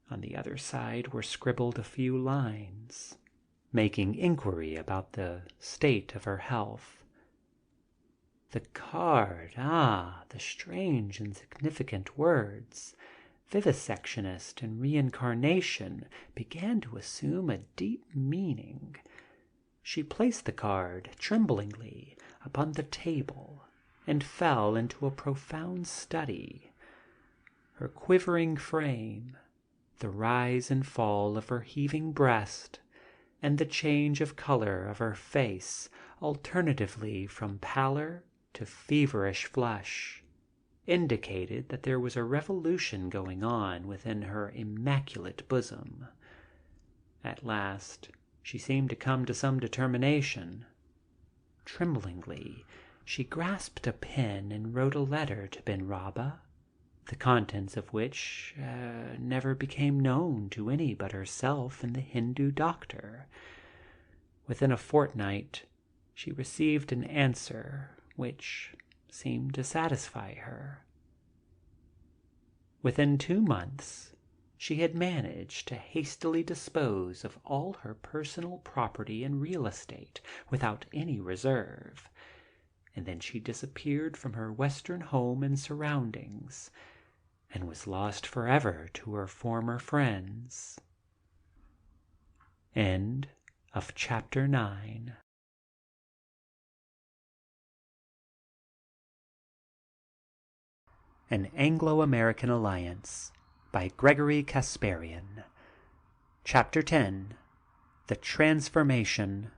On the other side were scribbled a few lines, making inquiry about the state of her health. The card, the strange and significant words, vivisectionist and reincarnation, began to assume a deep meaning. She placed the card tremblingly upon the table and fell into a profound study. Her quivering frame, the rise and fall of her heaving breast, and the change of color of her face alternatively from pallor to feverish flush, indicated that there was a revolution going on within her immaculate bosom. At last she seemed to come to some determination. Tremblingly she grasped a pen and wrote a letter to bin Rabba, the contents of which never became known to any but herself and the Hindu doctor. Within a fortnight she received an answer which seemed to satisfy her. Within 2 months she had managed to hastily dispose of all her personal property and real estate without any reserve, and then she disappeared from her Western home and surroundings, and was lost forever to her former friends. End of Chapter 9. An Anglo-American Alliance by Gregory Casparian. Chapter 10. The Transformation.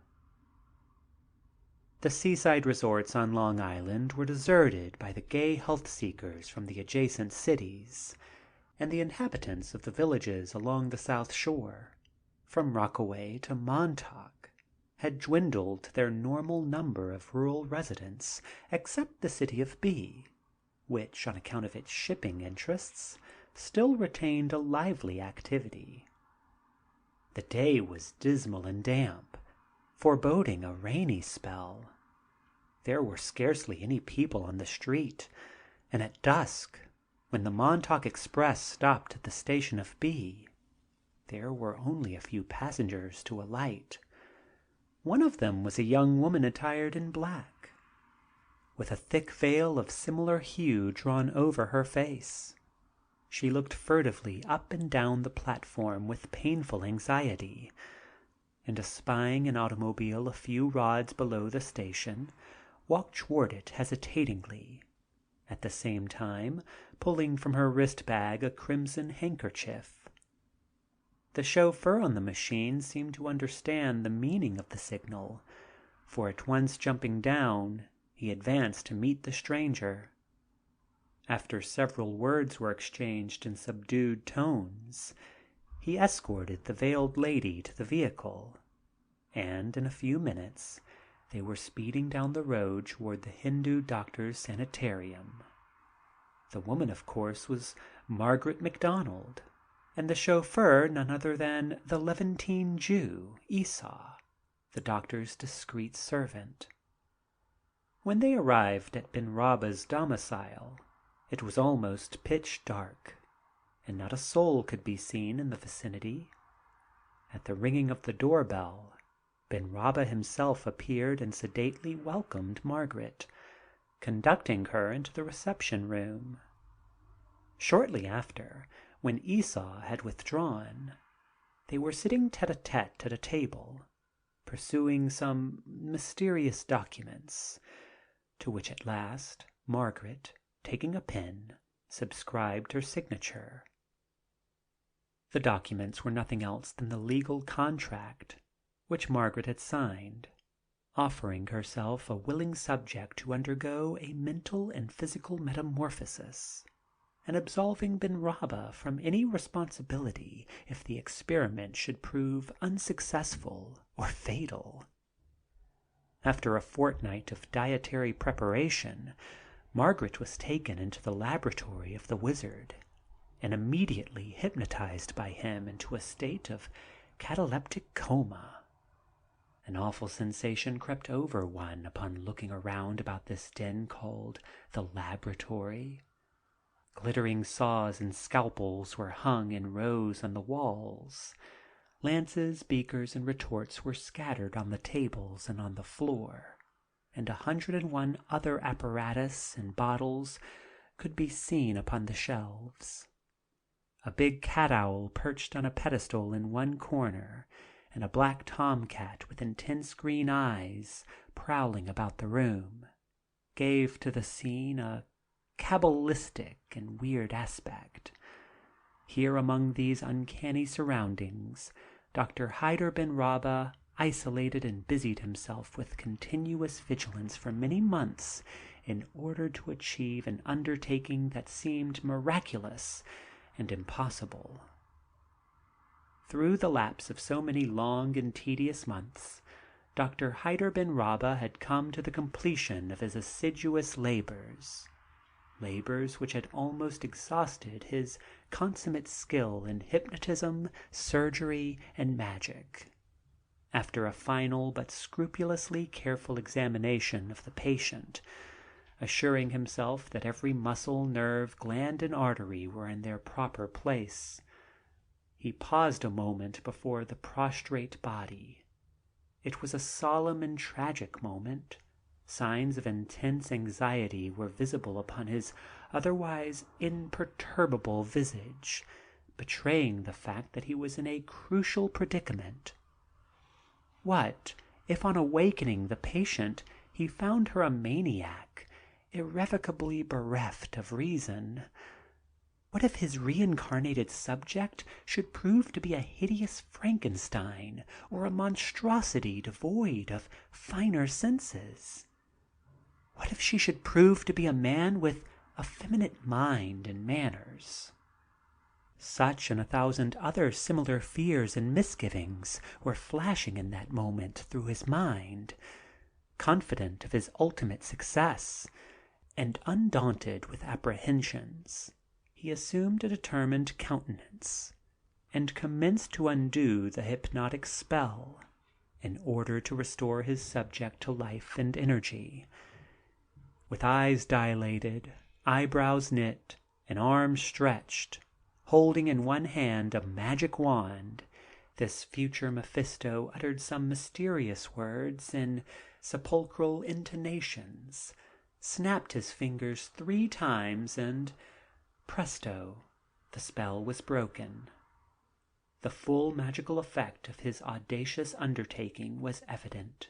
The seaside resorts on Long Island were deserted by the gay health-seekers from the adjacent cities, and the inhabitants of the villages along the South Shore, from Rockaway to Montauk, had dwindled to their normal number of rural residents, except the city of B, which, on account of its shipping interests, still retained a lively activity. The day was dismal and damp, foreboding a rainy spell. There were scarcely any people on the street, and at dusk, when the Montauk Express stopped at the station of B, there were only a few passengers to alight. One of them was a young woman attired in black, with a thick veil of similar hue drawn over her face. She looked furtively up and down the platform with painful anxiety, and espying an automobile a few rods below the station, walked toward it hesitatingly, at the same time pulling from her wrist-bag a crimson handkerchief. The chauffeur on the machine seemed to understand the meaning of the signal, for at once jumping down, he advanced to meet the stranger. After several words were exchanged in subdued tones, he escorted the veiled lady to the vehicle, and in a few minutes they were speeding down the road toward the Hindu doctor's sanitarium. The woman, of course, was Margaret MacDonald, and the chauffeur none other than the Levantine Jew, Esau, the doctor's discreet servant. When they arrived at Ben Rabba's domicile, it was almost pitch dark, and not a soul could be seen in the vicinity. At the ringing of the doorbell, Ben Rabba himself appeared and sedately welcomed Margaret, conducting her into the reception room. Shortly after, when Esau had withdrawn, they were sitting tête-à-tête at a table, pursuing some mysterious documents, to which at last Margaret, taking a pen, subscribed her signature. The documents were nothing else than the legal contract which Margaret had signed, offering herself a willing subject to undergo a mental and physical metamorphosis, and absolving Ben Rabba from any responsibility if the experiment should prove unsuccessful or fatal. After a fortnight of dietary preparation, Margaret was taken into the laboratory of the wizard, and immediately hypnotized by him into a state of cataleptic coma. An awful sensation crept over one upon looking around about this den called the laboratory. Glittering saws and scalpels were hung in rows on the walls. Lances, beakers, and retorts were scattered on the tables and on the floor, and 101 other apparatus and bottles could be seen upon the shelves. A big cat-owl perched on a pedestal in one corner, and a black tomcat with intense green eyes prowling about the room, gave to the scene a cabalistic and weird aspect. Here among these uncanny surroundings, Dr. Hyder Ben Rabba isolated and busied himself with continuous vigilance for many months in order to achieve an undertaking that seemed miraculous and impossible. Through the lapse of so many long and tedious months, Dr. Hyder Ben Rabba had come to the completion of his assiduous labors. labors which had almost exhausted his consummate skill in hypnotism, surgery, and magic. After a final but scrupulously careful examination of the patient, assuring himself that every muscle, nerve, gland, and artery were in their proper place, he paused a moment before the prostrate body. It was a solemn and tragic moment. Signs of intense anxiety were visible upon his otherwise imperturbable visage, betraying the fact that he was in a crucial predicament. What if on awakening the patient he found her a maniac, irrevocably bereft of reason? What if his reincarnated subject should prove to be a hideous Frankenstein, or a monstrosity devoid of finer senses? What if she should prove to be a man with effeminate mind and manners? Such and 1,000 other similar fears and misgivings were flashing in that moment through his mind. Confident of his ultimate success, and undaunted with apprehensions, he assumed a determined countenance, and commenced to undo the hypnotic spell in order to restore his subject to life and energy. With eyes dilated, eyebrows knit, and arms stretched, holding in one hand a magic wand, this future Mephisto uttered some mysterious words in sepulchral intonations, snapped his fingers 3 times, and presto, the spell was broken. The full magical effect of his audacious undertaking was evident,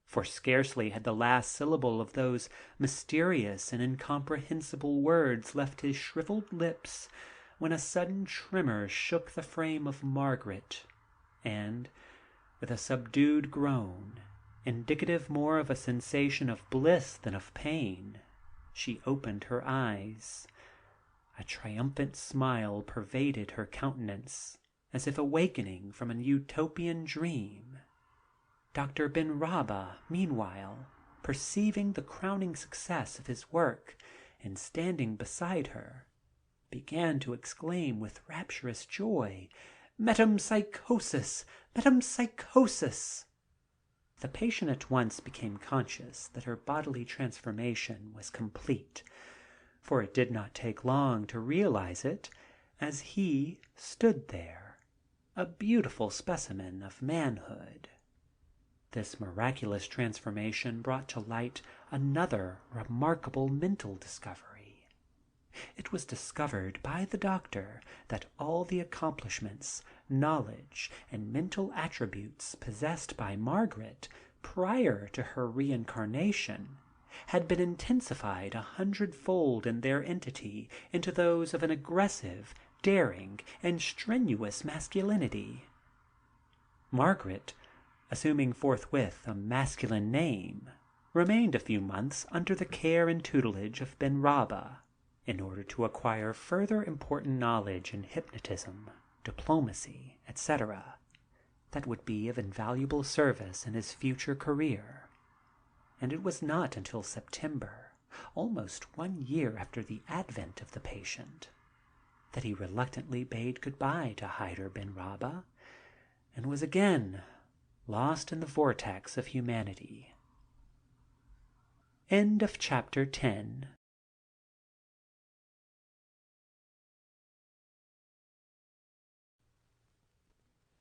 for scarcely had the last syllable of those mysterious and incomprehensible words left his shriveled lips when a sudden tremor shook the frame of Margaret, and, with a subdued groan, indicative more of a sensation of bliss than of pain, she opened her eyes. A triumphant smile pervaded her countenance, as if awakening from an utopian dream. Dr. Benrabah, meanwhile, perceiving the crowning success of his work, and standing beside her, began to exclaim with rapturous joy, "Metempsychosis! Metempsychosis!" The patient at once became conscious that her bodily transformation was complete, for it did not take long to realize it, as he stood there, a beautiful specimen of manhood. This miraculous transformation brought to light another remarkable mental discovery. It was discovered by the doctor that all the accomplishments, knowledge, and mental attributes possessed by Margaret prior to her reincarnation had been intensified 100-fold in their entity into those of an aggressive, daring, and strenuous masculinity. Margaret, assuming forthwith a masculine name, remained a few months under the care and tutelage of Benrabah, in order to acquire further important knowledge in hypnotism, diplomacy, etc., that would be of invaluable service in his future career. And it was not until September, almost 1 year after the advent of the patient, that he reluctantly bade good-bye to Hyder Benrabah, and was again lost in the vortex of humanity. End of chapter 10.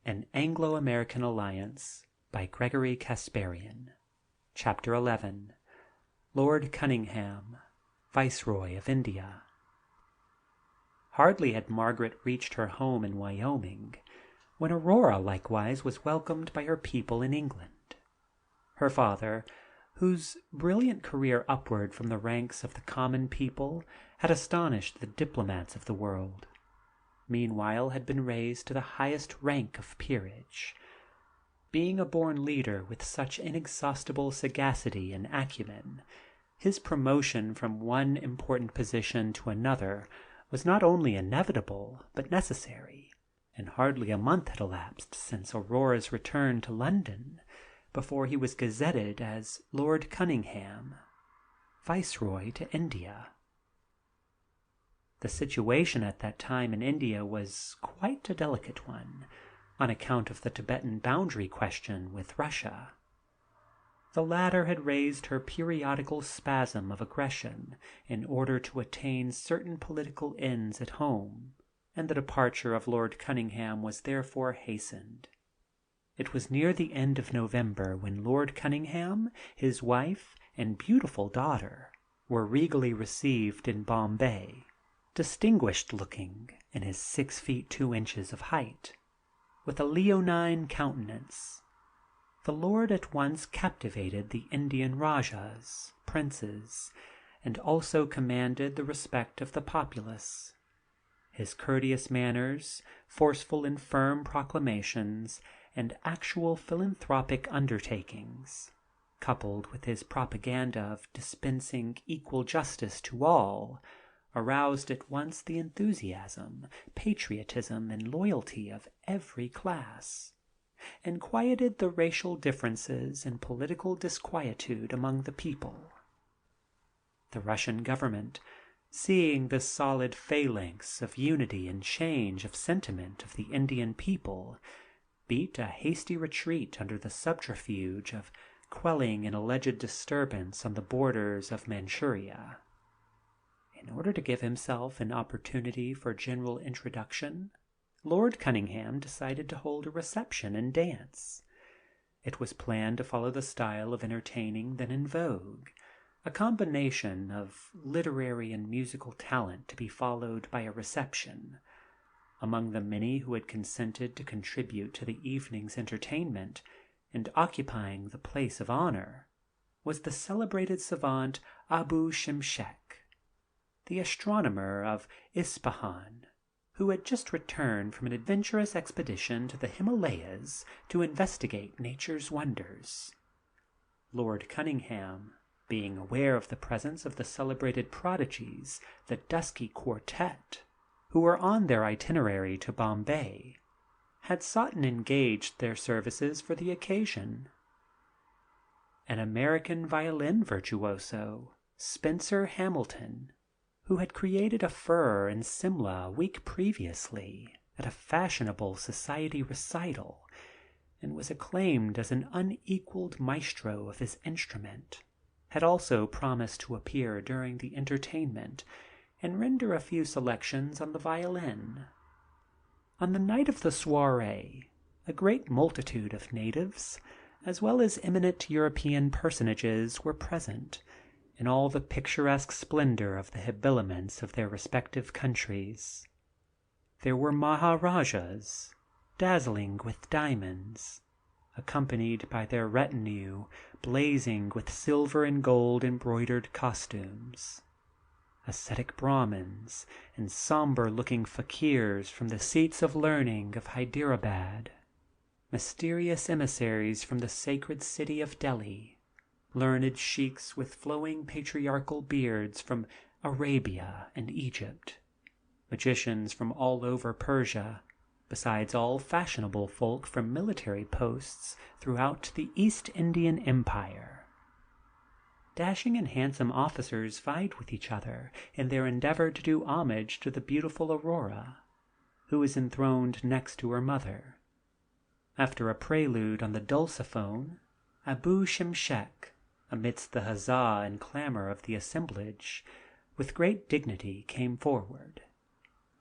An Anglo-American Alliance by Gregory Casparian. Chapter 11. Lord Cunningham, Viceroy of India. Hardly had Margaret reached her home in Wyoming when Aurora likewise was welcomed by her people in England. Her father, whose brilliant career upward from the ranks of the common people had astonished the diplomats of the world, meanwhile had been raised to the highest rank of peerage. Being a born leader with such inexhaustible sagacity and acumen, his promotion from one important position to another was not only inevitable but necessary, and hardly a month had elapsed since Aurora's return to London before he was gazetted as Lord Cunningham, Viceroy to India. The situation at that time in India was quite a delicate one, on account of the Tibetan boundary question with Russia. The latter had raised her periodical spasm of aggression in order to attain certain political ends at home, and the departure of Lord Cunningham was therefore hastened. It was near the end of November when Lord Cunningham, his wife, and beautiful daughter were regally received in Bombay, distinguished-looking in his 6 feet 2 inches of height, with a leonine countenance. The lord at once captivated the Indian Rajas, princes, and also commanded the respect of the populace. His courteous manners, forceful and firm proclamations, and actual philanthropic undertakings, coupled with his propaganda of dispensing equal justice to all, aroused at once the enthusiasm, patriotism, and loyalty of every class, and quieted the racial differences and political disquietude among the people. The Russian government, seeing this solid phalanx of unity and change of sentiment of the Indian people, beat a hasty retreat under the subterfuge of quelling an alleged disturbance on the borders of Manchuria. In order to give himself an opportunity for general introduction, Lord Cunningham decided to hold a reception and dance. It was planned to follow the style of entertaining then in vogue, a combination of literary and musical talent to be followed by a reception. Among the many who had consented to contribute to the evening's entertainment, and occupying the place of honor, was the celebrated savant Abu Shimshek, the astronomer of Ispahan, who had just returned from an adventurous expedition to the Himalayas to investigate nature's wonders. Lord Cunningham, being aware of the presence of the celebrated prodigies, the Dusky Quartet, who were on their itinerary to Bombay, had sought and engaged their services for the occasion. An American violin virtuoso, Spencer Hamilton, who had created a furore in Simla a week previously at a fashionable society recital, and was acclaimed as an unequaled maestro of his instrument, had also promised to appear during the entertainment and render a few selections on the violin. On the night of the soirée, a great multitude of natives, as well as eminent European personages, were present, in all the picturesque splendor of the habiliments of their respective countries. There were Maharajas, dazzling with diamonds, accompanied by their retinue blazing with silver and gold embroidered costumes, ascetic Brahmins, and somber-looking fakirs from the seats of learning of Hyderabad, mysterious emissaries from the sacred city of Delhi, learned sheiks with flowing patriarchal beards from Arabia and Egypt, magicians from all over Persia, besides all fashionable folk from military posts throughout the East Indian Empire. Dashing and handsome officers vied with each other in their endeavor to do homage to the beautiful Aurora, who was enthroned next to her mother. After a prelude on the dulciphone, Abu Shimshek, amidst the huzzah and clamor of the assemblage, with great dignity came forward,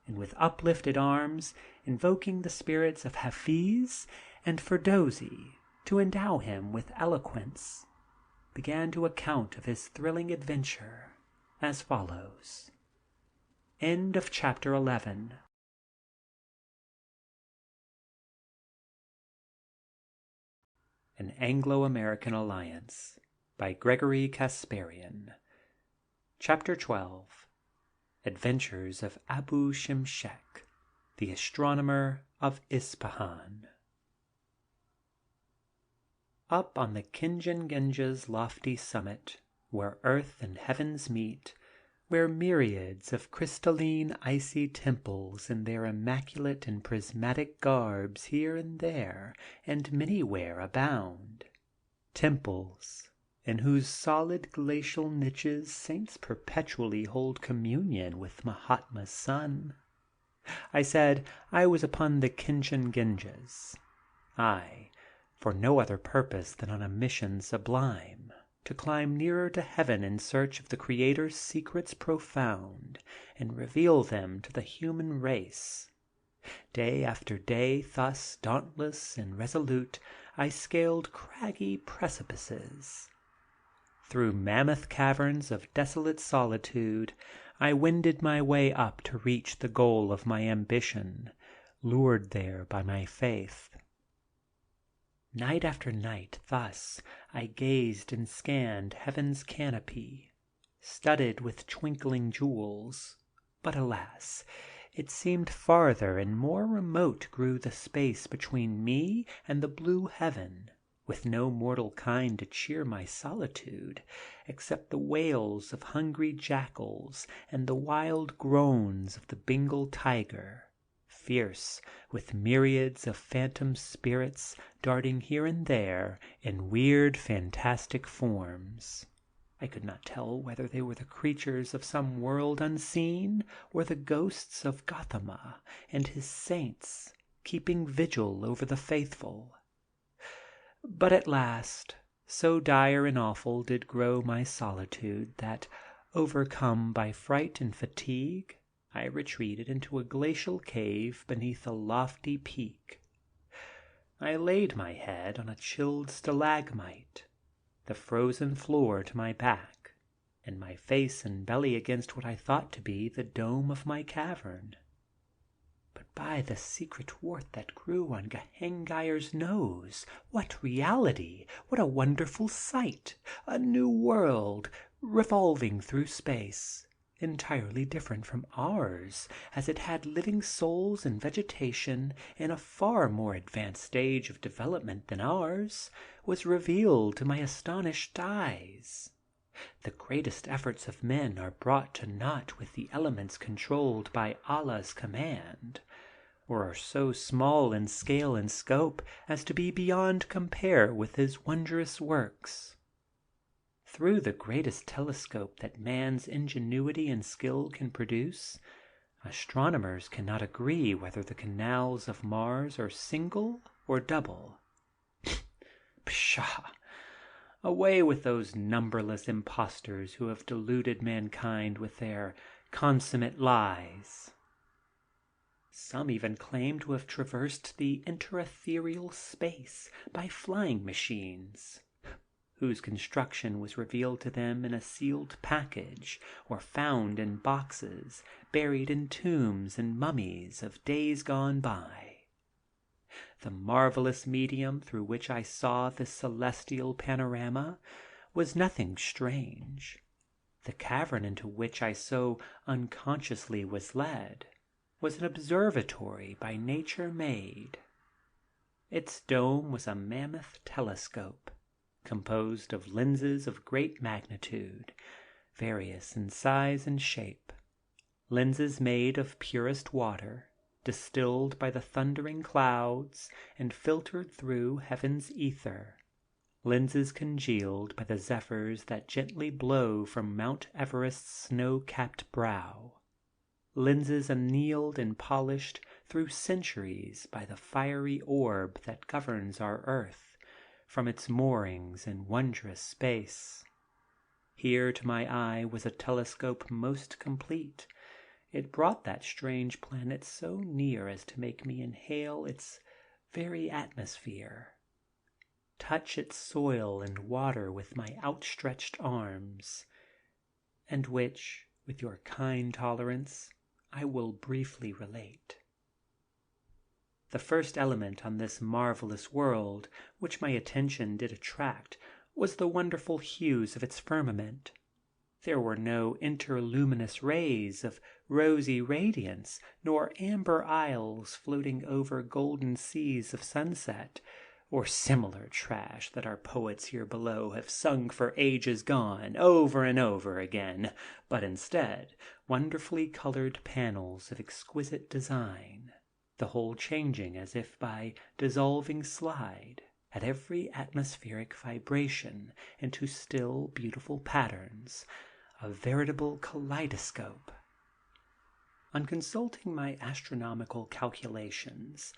and with uplifted arms, invoking the spirits of Hafiz and Firdozi to endow him with eloquence, began to account of his thrilling adventure as follows. End of chapter 11. An Anglo-American Alliance by Gregory Casparian. Chapter 12. Adventures of Abu Shimshek, the astronomer of Ispahan. Up on the Kinchinjunga's lofty summit, where earth and heavens meet, where myriads of crystalline icy temples in their immaculate and prismatic garbs here and there and manywhere abound, temples in whose solid glacial niches saints perpetually hold communion with Mahatma's sun. I said I was upon the Kinchinginjas, I, for no other purpose than on a mission sublime, to climb nearer to heaven in search of the Creator's secrets profound, and reveal them to the human race. Day after day, thus dauntless and resolute, I scaled craggy precipices. Through mammoth caverns of desolate solitude, I wended my way up to reach the goal of my ambition, lured there by my faith. Night after night thus I gazed and scanned heaven's canopy, studded with twinkling jewels, but alas, it seemed farther and more remote grew the space between me and the blue heaven, with no mortal kind to cheer my solitude, except the wails of hungry jackals and the wild groans of the Bengal tiger, fierce, with myriads of phantom spirits darting here and there in weird fantastic forms. I could not tell whether they were the creatures of some world unseen, or the ghosts of Gautama and his saints keeping vigil over the faithful. But at last, so dire and awful did grow my solitude that, overcome by fright and fatigue, I retreated into a glacial cave beneath a lofty peak. I laid my head on a chilled stalagmite, the frozen floor to my back, and my face and belly against what I thought to be the dome of my cavern. But by the secret wart that grew on Gehengir's nose, what reality, what a wonderful sight! A new world, revolving through space, entirely different from ours, as it had living souls and vegetation in a far more advanced stage of development than ours, was revealed to my astonished eyes. The greatest efforts of men are brought to naught with the elements controlled by Allah's command, or are so small in scale and scope as to be beyond compare with his wondrous works. Through the greatest telescope that man's ingenuity and skill can produce, astronomers cannot agree whether the canals of Mars are single or double. Pshaw! Away with those numberless impostors who have deluded mankind with their consummate lies. Some even claim to have traversed the interethereal space by flying machines, whose construction was revealed to them in a sealed package, or found in boxes buried in tombs and mummies of days gone by. The marvelous medium through which I saw this celestial panorama was nothing strange. The cavern into which I so unconsciously was led was an observatory by nature made. Its dome was a mammoth telescope, composed of lenses of great magnitude, various in size and shape, lenses made of purest water, distilled by the thundering clouds and filtered through heaven's ether, lenses congealed by the zephyrs that gently blow from Mount Everest's snow-capped brow, lenses annealed and polished through centuries by the fiery orb that governs our earth from its moorings in wondrous space. Here to my eye was a telescope most complete. It brought that strange planet so near as to make me inhale its very atmosphere, touch its soil and water with my outstretched arms, and which, with your kind tolerance, I will briefly relate. The first element on this marvelous world which my attention did attract was the wonderful hues of its firmament. There were no interluminous rays of rosy radiance, nor amber isles floating over golden seas of sunset, or similar trash that our poets here below have sung for ages gone, over and over again, but instead, wonderfully colored panels of exquisite design, the whole changing as if by dissolving slide, at every atmospheric vibration into still, beautiful patterns, a veritable kaleidoscope. On consulting my astronomical calculations,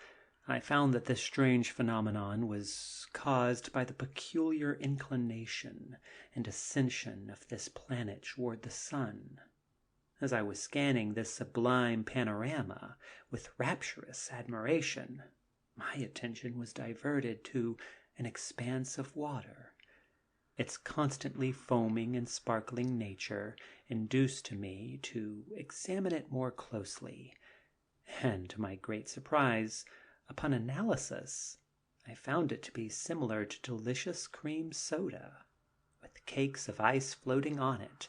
I found that this strange phenomenon was caused by the peculiar inclination and ascension of this planet toward the sun. As I was scanning this sublime panorama with rapturous admiration, my attention was diverted to an expanse of water. Its constantly foaming and sparkling nature induced me to examine it more closely, and to my great surprise, upon analysis, I found it to be similar to delicious cream soda, with cakes of ice floating on it,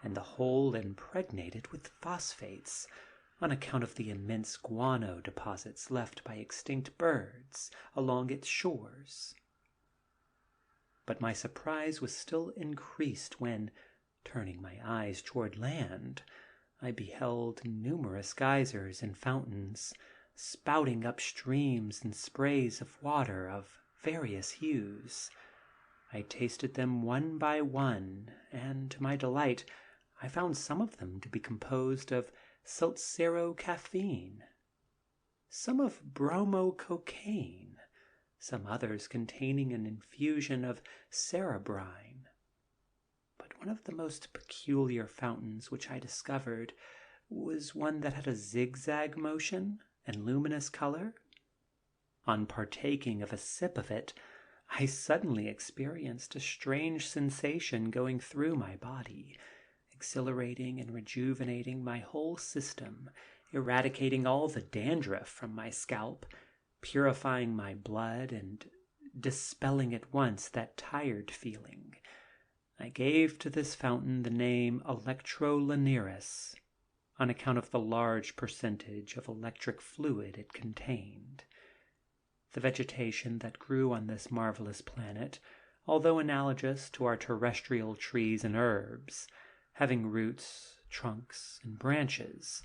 and the whole impregnated with phosphates, on account of the immense guano deposits left by extinct birds along its shores. But my surprise was still increased when, turning my eyes toward land, I beheld numerous geysers and fountains, spouting up streams and sprays of water of various hues. I tasted them one by one, and, to my delight, I found some of them to be composed of salsero-caffeine, some of bromo-cocaine, some others containing an infusion of cerebrine. But one of the most peculiar fountains which I discovered was one that had a zigzag motion and luminous color. On partaking of a sip of it, I suddenly experienced a strange sensation going through my body, exhilarating and rejuvenating my whole system, eradicating all the dandruff from my scalp, purifying my blood, and dispelling at once that tired feeling. I gave to this fountain the name electrolinearis, on account of the large percentage of electric fluid it contained. The vegetation that grew on this marvelous planet, although analogous to our terrestrial trees and herbs, having roots, trunks, and branches,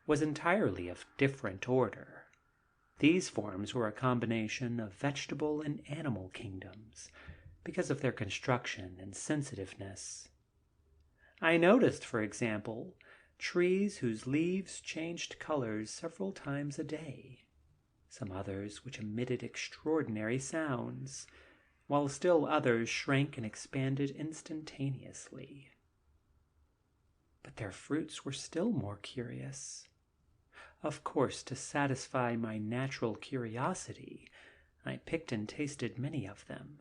was entirely of different order. These forms were a combination of vegetable and animal kingdoms, because of their construction and sensitiveness. I noticed, for example, trees whose leaves changed colors several times a day, some others which emitted extraordinary sounds, while still others shrank and expanded instantaneously. But their fruits were still more curious. Of course, to satisfy my natural curiosity, I picked and tasted many of them.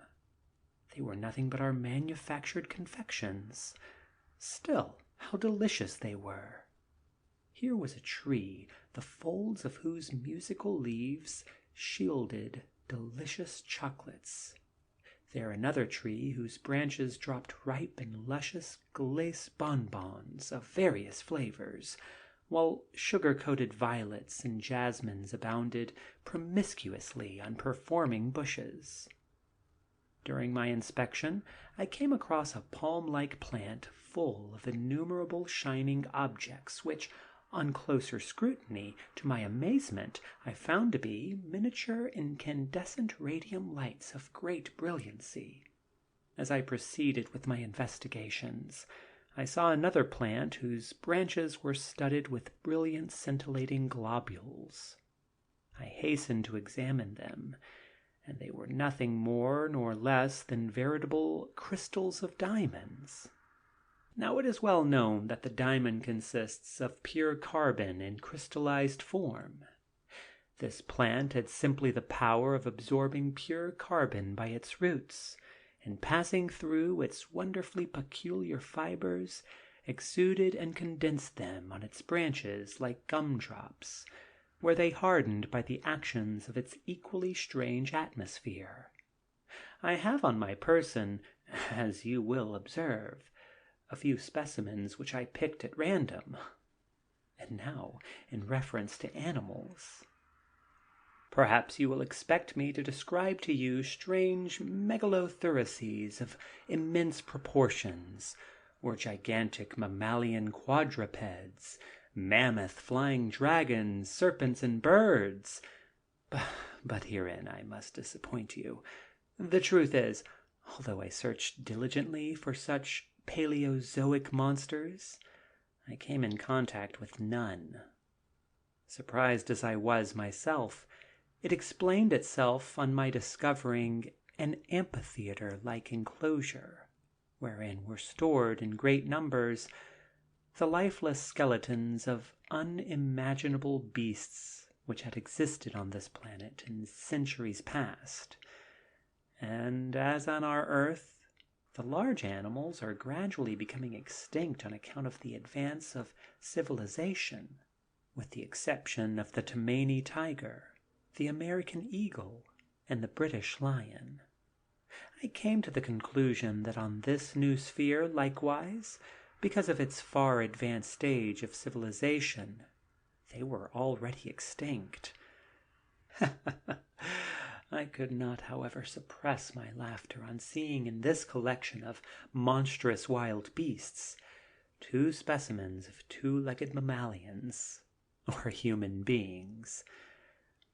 They were nothing but our manufactured confections. Still, how delicious they were! Here was a tree, the folds of whose musical leaves shielded delicious chocolates. There another tree whose branches dropped ripe and luscious glace bonbons of various flavors, while sugar-coated violets and jasmines abounded promiscuously on performing bushes. During my inspection, I came across a palm-like plant full of innumerable shining objects, which, on closer scrutiny, to my amazement, I found to be miniature incandescent radium lights of great brilliancy. As I proceeded with my investigations, I saw another plant whose branches were studded with brilliant scintillating globules. I hastened to examine them, and they were nothing more nor less than veritable crystals of diamonds. Now it is well known that the diamond consists of pure carbon in crystallized form. This plant had simply the power of absorbing pure carbon by its roots, and passing through its wonderfully peculiar fibers, exuded and condensed them on its branches like gumdrops, where they hardened by the actions of its equally strange atmosphere. I have on my person, as you will observe, a few specimens which I picked at random. And now, in reference to animals. Perhaps you will expect me to describe to you strange megalothoraces of immense proportions, or gigantic mammalian quadrupeds, mammoth flying dragons, serpents, and birds. But herein I must disappoint you. The truth is, although I searched diligently for such Paleozoic monsters, I came in contact with none. Surprised as I was myself, it explained itself on my discovering an amphitheater-like enclosure, wherein were stored in great numbers the lifeless skeletons of unimaginable beasts which had existed on this planet in centuries past. And as on our Earth, the large animals are gradually becoming extinct on account of the advance of civilization, with the exception of the Tammany tiger, the American eagle, and the British lion, I came to the conclusion that on this new sphere, likewise, because of its far advanced stage of civilization, they were already extinct. I could not, however, suppress my laughter on seeing in this collection of monstrous wild beasts two specimens of two-legged mammalians, or human beings.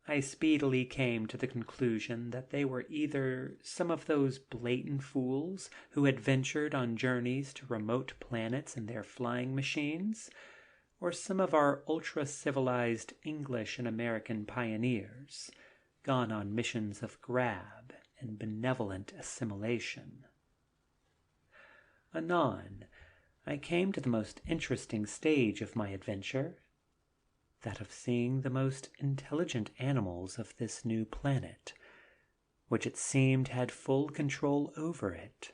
I speedily came to the conclusion that they were either some of those blatant fools who had ventured on journeys to remote planets in their flying machines, or some of our ultra-civilized English and American pioneers, gone on missions of grab and benevolent assimilation. Anon, I came to the most interesting stage of my adventure, that of seeing the most intelligent animals of this new planet, which it seemed had full control over it,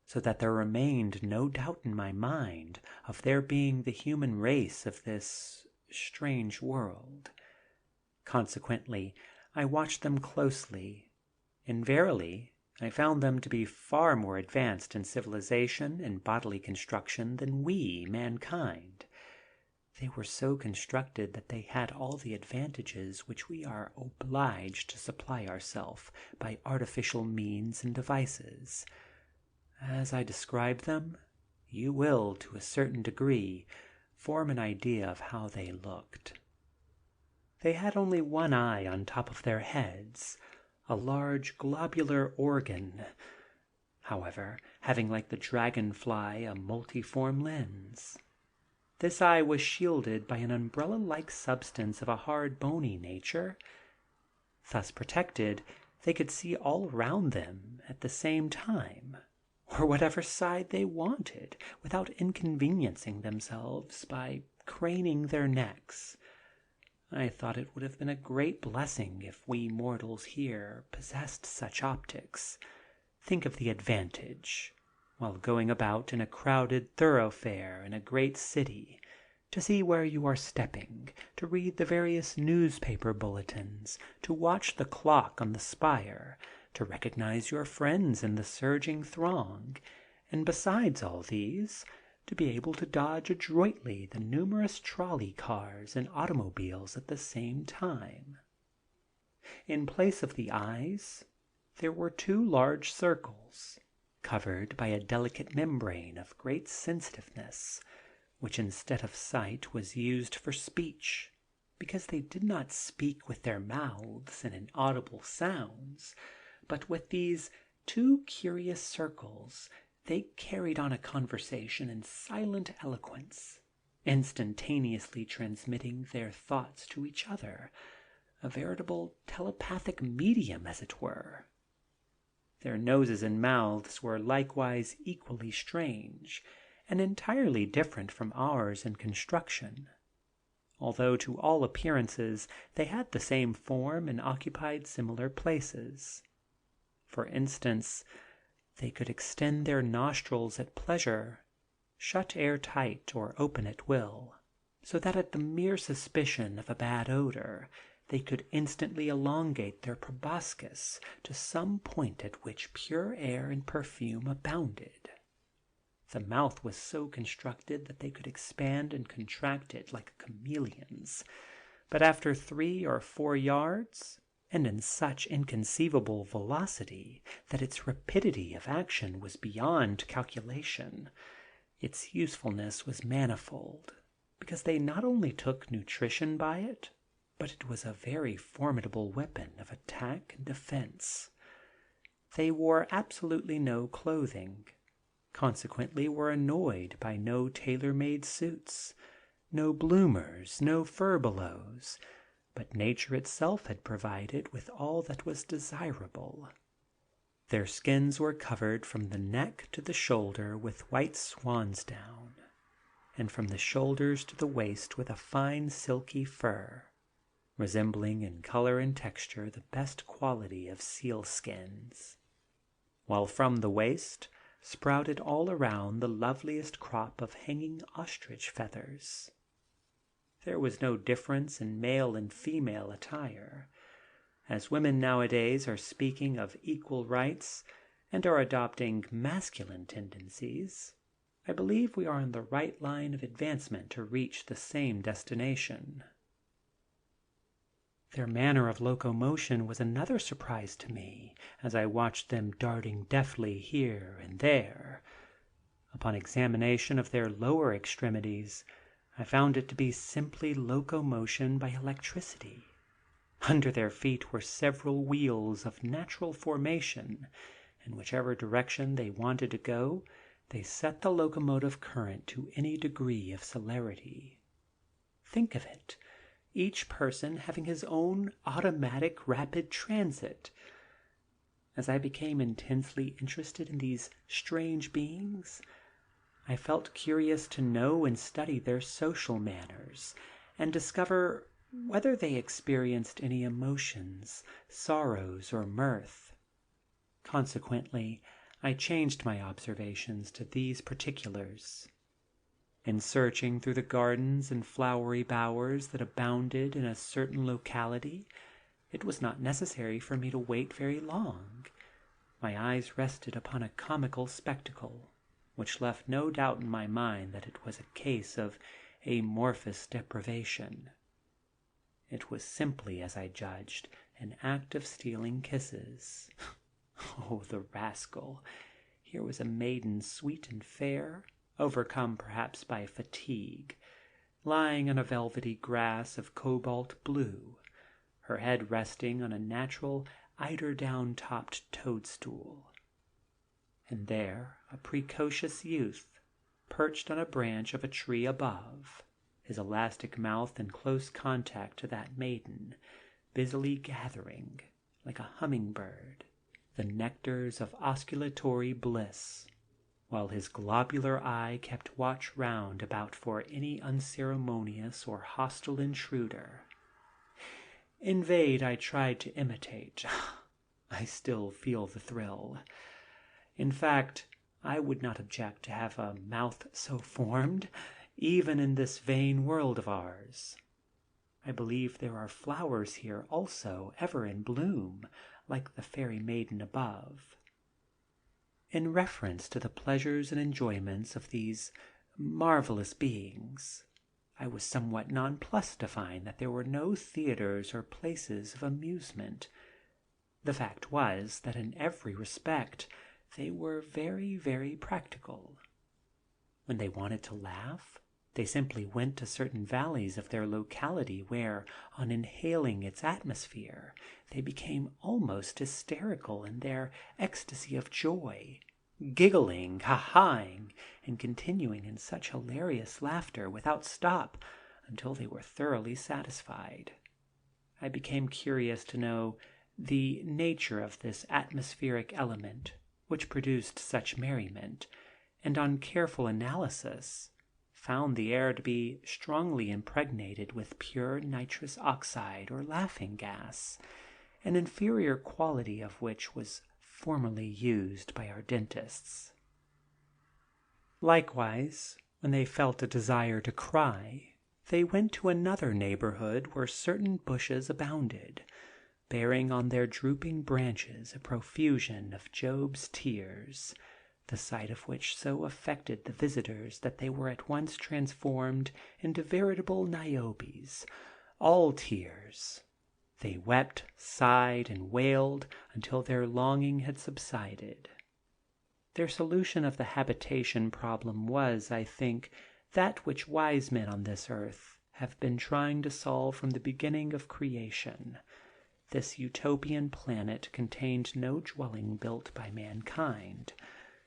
so that there remained no doubt in my mind of their being the human race of this strange world. Consequently, I watched them closely, and verily I found them to be far more advanced in civilization and bodily construction than we, mankind. They were so constructed that they had all the advantages which we are obliged to supply ourselves by artificial means and devices. As I describe them, you will, to a certain degree, form an idea of how they looked. They had only one eye on top of their heads, a large globular organ, however, having like the dragonfly a multiform lens. This eye was shielded by an umbrella-like substance of a hard bony nature. Thus protected, they could see all around them at the same time, or whatever side they wanted, without inconveniencing themselves by craning their necks. I thought it would have been a great blessing if we mortals here possessed such optics. Think of the advantage, while going about in a crowded thoroughfare in a great city, to see where you are stepping, to read the various newspaper bulletins, to watch the clock on the spire, to recognize your friends in the surging throng, and besides all these, to be able to dodge adroitly the numerous trolley cars and automobiles at the same time. In place of the eyes, there were two large circles, covered by a delicate membrane of great sensitiveness, which instead of sight was used for speech, because they did not speak with their mouths in inaudible sounds, but with these two curious circles they carried on a conversation in silent eloquence, instantaneously transmitting their thoughts to each other, a veritable telepathic medium, as it were. Their noses and mouths were likewise equally strange, and entirely different from ours in construction, although to all appearances they had the same form and occupied similar places. For instance, they could extend their nostrils at pleasure, shut air tight or open at will, so that at the mere suspicion of a bad odor they could instantly elongate their proboscis to some point at which pure air and perfume abounded. The mouth was so constructed that they could expand and contract it like chameleons, but after 3 or 4 yards, and in such inconceivable velocity that its rapidity of action was beyond calculation, its usefulness was manifold, because they not only took nutrition by it, but it was a very formidable weapon of attack and defense. They wore absolutely no clothing, consequently were annoyed by no tailor-made suits, no bloomers, no furbelows, but nature itself had provided with all that was desirable. Their skins were covered from the neck to the shoulder with white swan's down, and from the shoulders to the waist with a fine silky fur, resembling in color and texture the best quality of seal skins, while from the waist sprouted all around the loveliest crop of hanging ostrich feathers. There was no difference in male and female attire. As women nowadays are speaking of equal rights and are adopting masculine tendencies, I believe we are on the right line of advancement to reach the same destination. Their manner of locomotion was another surprise to me as I watched them darting deftly here and there. Upon examination of their lower extremities, I found it to be simply locomotion by electricity. Under their feet were several wheels of natural formation. In whichever direction they wanted to go, they set the locomotive current to any degree of celerity. Think of it, each person having his own automatic rapid transit. As I became intensely interested in these strange beings, I felt curious to know and study their social manners, and discover whether they experienced any emotions, sorrows, or mirth. Consequently, I changed my observations to these particulars. In searching through the gardens and flowery bowers that abounded in a certain locality, it was not necessary for me to wait very long. My eyes rested upon a comical spectacle, which left no doubt in my mind that it was a case of amorphous deprivation. It was simply, as I judged, an act of stealing kisses. Oh, the rascal! Here was a maiden sweet and fair, overcome perhaps by fatigue, lying on a velvety grass of cobalt blue, her head resting on a natural eider-down-topped toadstool. And there a precocious youth, perched on a branch of a tree above, his elastic mouth in close contact to that maiden, busily gathering, like a humming-bird, the nectars of osculatory bliss, while his globular eye kept watch round about for any unceremonious or hostile intruder. In vain I tried to imitate. I still feel the thrill. In fact, I would not object to have a mouth so formed, even in this vain world of ours. I believe there are flowers here also ever in bloom, like the fairy maiden above. In reference to the pleasures and enjoyments of these marvelous beings, I was somewhat nonplussed to find that there were no theaters or places of amusement. The fact was that in every respect they were very, very practical. When they wanted to laugh, they simply went to certain valleys of their locality where, on inhaling its atmosphere, they became almost hysterical in their ecstasy of joy, giggling, ha-haing, and continuing in such hilarious laughter without stop until they were thoroughly satisfied. I became curious to know the nature of this atmospheric element which produced such merriment, and on careful analysis found the air to be strongly impregnated with pure nitrous oxide or laughing gas, an inferior quality of which was formerly used by our dentists. Likewise, when they felt a desire to cry, they went to another neighborhood where certain bushes abounded, bearing on their drooping branches a profusion of Job's tears, the sight of which so affected the visitors that they were at once transformed into veritable Niobes, all tears. They wept, sighed, and wailed until their longing had subsided. Their solution of the habitation problem was, I think, that which wise men on this earth have been trying to solve from the beginning of creation. this utopian planet contained no dwelling built by mankind.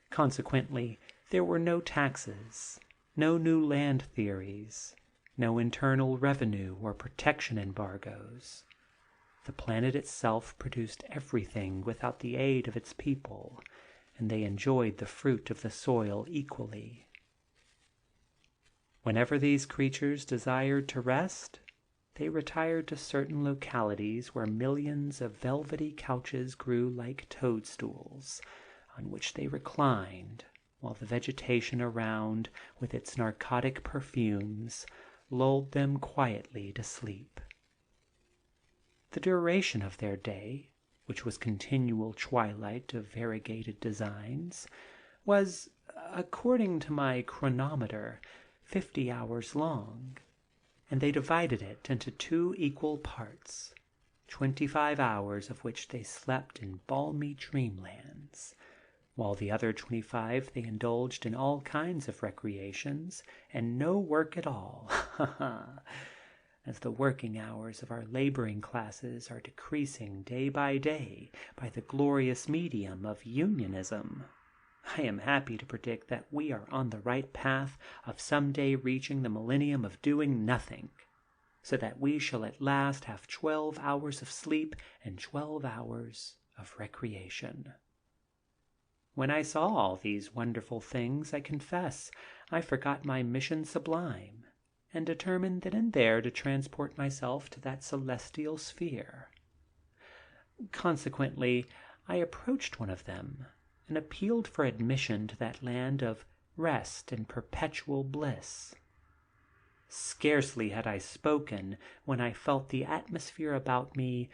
Consequently, there were no taxes, no new land theories, no internal revenue or protection embargoes. The planet itself produced everything without the aid of its people, and they enjoyed the fruit of the soil equally. Whenever these creatures desired to rest, they retired to certain localities where millions of velvety couches grew like toadstools, on which they reclined, while the vegetation around, with its narcotic perfumes, lulled them quietly to sleep. The duration of their day, which was continual twilight of variegated designs, was, according to my chronometer, 50 hours long, and they divided it into 2 equal parts, 25 hours of which they slept in balmy dreamlands, while the other 25 they indulged in all kinds of recreations and no work at all. As the working hours of our laboring classes are decreasing day by day by the glorious medium of unionism, I am happy to predict that we are on the right path of some day reaching the millennium of doing nothing, so that we shall at last have 12 hours of sleep and 12 hours of recreation. When I saw all these wonderful things, I confess I forgot my mission sublime, and determined then and there to transport myself to that celestial sphere. Consequently, I approached one of them, and appealed for admission to that land of rest and perpetual bliss. Scarcely had I spoken when I felt the atmosphere about me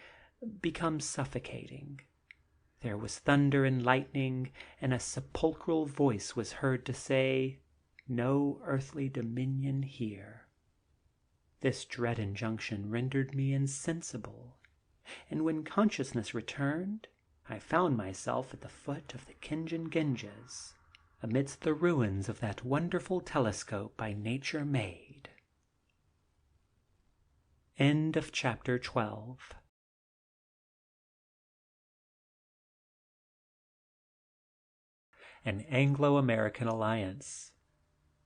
become suffocating. There was thunder and lightning, and a sepulchral voice was heard to say, "No earthly dominion here." This dread injunction rendered me insensible, and when consciousness returned, I found myself at the foot of the Kingen-Ginges, amidst the ruins of that wonderful telescope by nature made. End of chapter 12. An Anglo-American Alliance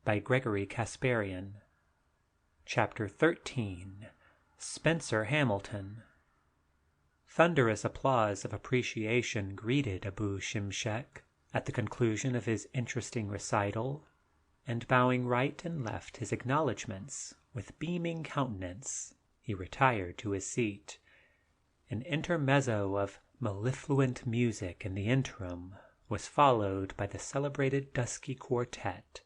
by Gregory Casparian. Chapter 13. Spencer Hamilton. Thunderous applause of appreciation greeted Abu Shimshek at the conclusion of his interesting recital, and bowing right and left his acknowledgments with beaming countenance, he retired to his seat. An intermezzo of mellifluent music in the interim was followed by the celebrated dusky quartet.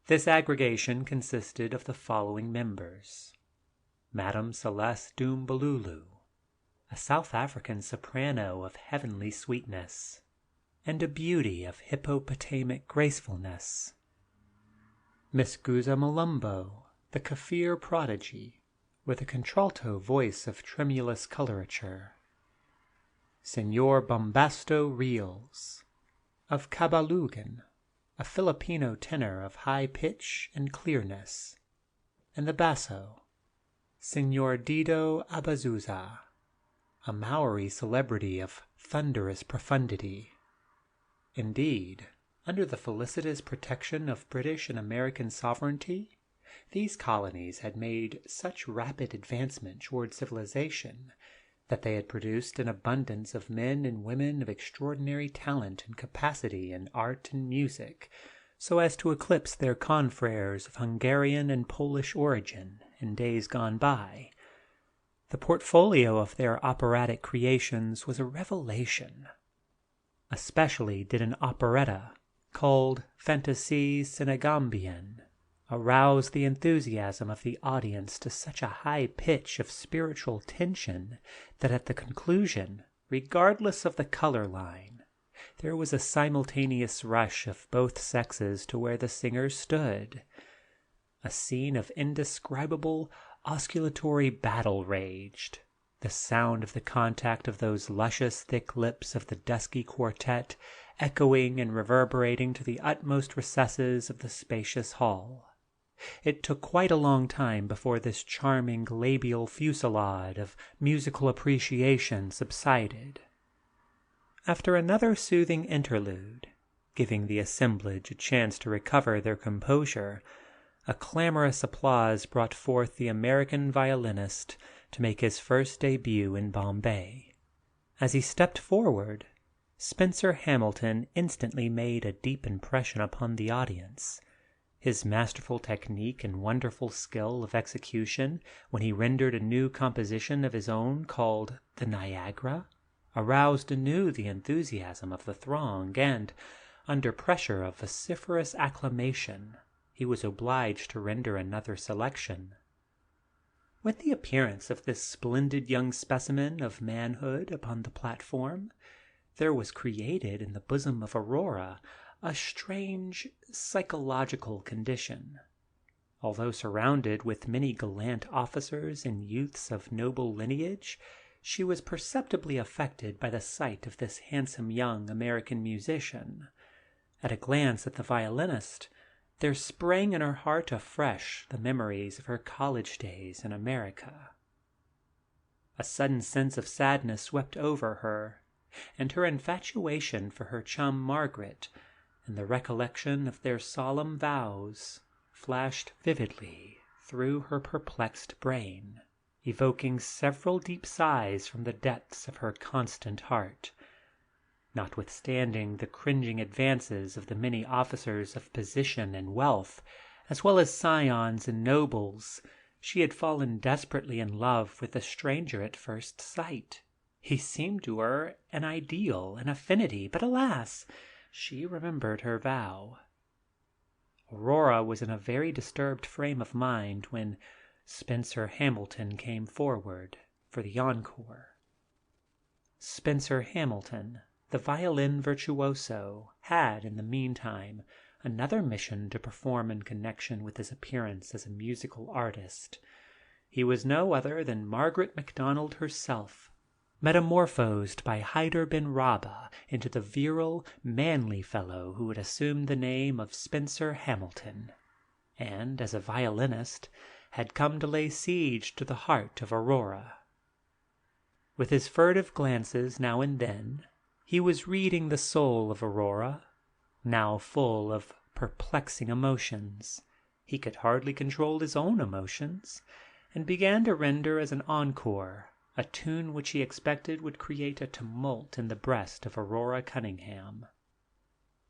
This aggregation consisted of the following members: Madame Celeste Doombalulu, a South African soprano of heavenly sweetness, and a beauty of hippopotamic gracefulness; Miss Guza Malumbo, the Kaffir prodigy, with a contralto voice of tremulous colorature; Senor Bombasto Reels, of Kabalugan, a Filipino tenor of high pitch and clearness; and the basso, Senor Dido Abazuza, a Maori celebrity of thunderous profundity. Indeed, under the felicitous protection of British and American sovereignty, these colonies had made such rapid advancement toward civilization that they had produced an abundance of men and women of extraordinary talent and capacity in art and music, so as to eclipse their confreres of Hungarian and Polish origin in days gone by. The portfolio of their operatic creations was a revelation. Especially did an operetta called Fantasie Senegambienne arouse the enthusiasm of the audience to such a high pitch of spiritual tension that at the conclusion, regardless of the color line, there was a simultaneous rush of both sexes to where the singers stood. A scene of indescribable osculatory battle raged, the sound of the contact of those luscious thick lips of the dusky quartet echoing and reverberating to the utmost recesses of the spacious hall. It took quite a long time before this charming labial fusillade of musical appreciation subsided. After another soothing interlude, giving the assemblage a chance to recover their composure, a clamorous applause brought forth the American violinist to make his first debut in Bombay. As he stepped forward, Spencer Hamilton instantly made a deep impression upon the audience. His masterful technique and wonderful skill of execution when he rendered a new composition of his own called The Niagara aroused anew the enthusiasm of the throng, and, under pressure of vociferous acclamation, he was obliged to render another selection. With the appearance of this splendid young specimen of manhood upon the platform, there was created in the bosom of Aurora a strange psychological condition. Although surrounded with many gallant officers and youths of noble lineage, she was perceptibly affected by the sight of this handsome young American musician. At a glance at the violinist, there sprang in her heart afresh the memories of her college days in America. A sudden sense of sadness swept over her, and her infatuation for her chum Margaret and the recollection of their solemn vows flashed vividly through her perplexed brain, evoking several deep sighs from the depths of her constant heart. Notwithstanding the cringing advances of the many officers of position and wealth, as well as scions and nobles, she had fallen desperately in love with the stranger at first sight. He seemed to her an ideal, an affinity, but alas! She remembered her vow. Aurora was in a very disturbed frame of mind when Spencer Hamilton came forward for the encore. Spencer Hamilton, the violin virtuoso, had, in the meantime, another mission to perform in connection with his appearance as a musical artist. He was no other than Margaret MacDonald herself, metamorphosed by Hyder bin Rabah into the virile, manly fellow who had assumed the name of Spencer Hamilton, and, as a violinist, had come to lay siege to the heart of Aurora. With his furtive glances now and then, he was reading the soul of Aurora, now full of perplexing emotions. He could hardly control his own emotions, and began to render as an encore a tune which he expected would create a tumult in the breast of Aurora Cunningham.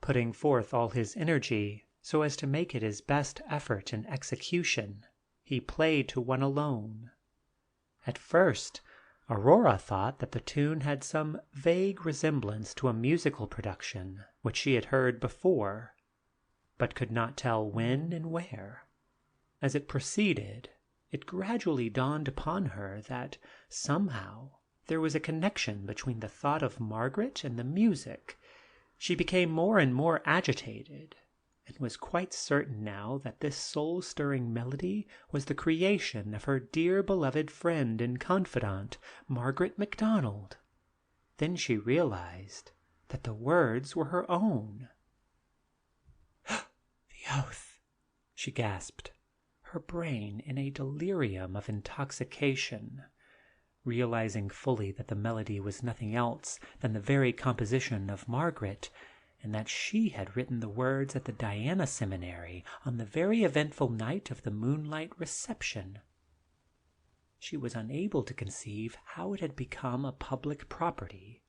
Putting forth all his energy so as to make it his best effort in execution, he played to one alone. At first, Aurora thought that the tune had some vague resemblance to a musical production which she had heard before, but could not tell when and where. As it proceeded, it gradually dawned upon her that somehow there was a connection between the thought of Margaret and the music. She became more and more agitated, and was quite certain now that this soul-stirring melody was the creation of her dear beloved friend and confidant, Margaret MacDonald. Then she realized that the words were her own. "The oath!" she gasped, her brain in a delirium of intoxication, realizing fully that the melody was nothing else than the very composition of Margaret, and that she had written the words at the Diana Seminary on the very eventful night of the moonlight reception. She was unable to conceive how it had become a public property.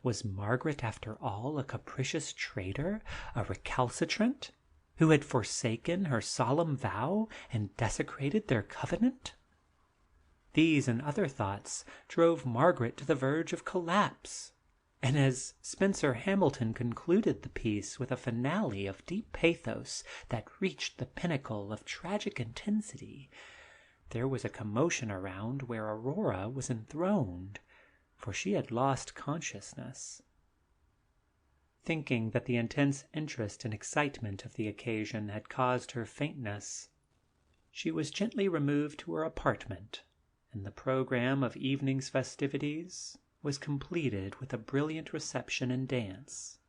Was Margaret, after all, a capricious traitor, a recalcitrant, who had forsaken her solemn vow and desecrated their covenant? These and other thoughts drove Margaret to the verge of collapse, and as Spencer Hamilton concluded the piece with a finale of deep pathos that reached the pinnacle of tragic intensity, there was a commotion around where Aurora was enthroned, for she had lost consciousness. Thinking that the intense interest and excitement of the occasion had caused her faintness, she was gently removed to her apartment, and the program of evening's festivities was completed with a brilliant reception and dance.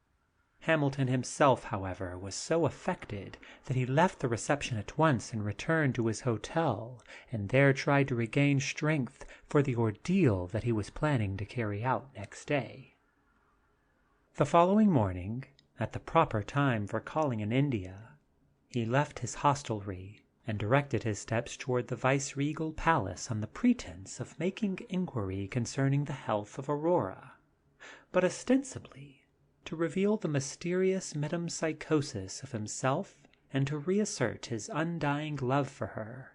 Hamilton himself, however, was so affected that he left the reception at once and returned to his hotel, and there tried to regain strength for the ordeal that he was planning to carry out next day. The following morning, at the proper time for calling in India, he left his hostelry and directed his steps toward the viceregal palace on the pretense of making inquiry concerning the health of Aurora, but ostensibly to reveal the mysterious metempsychosis of himself and to reassert his undying love for her.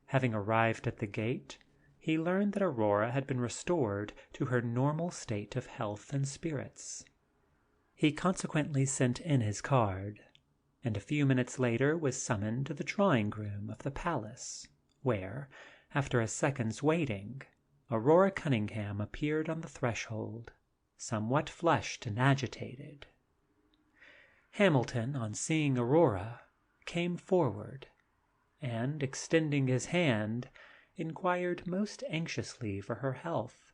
Having arrived at the gate, he learned that Aurora had been restored to her normal state of health and spirits. He consequently sent in his card, and a few minutes later was summoned to the drawing-room of the palace, where, after a second's waiting, Aurora Cunningham appeared on the threshold, somewhat flushed and agitated. Hamilton, on seeing Aurora, came forward, and, extending his hand, inquired most anxiously for her health,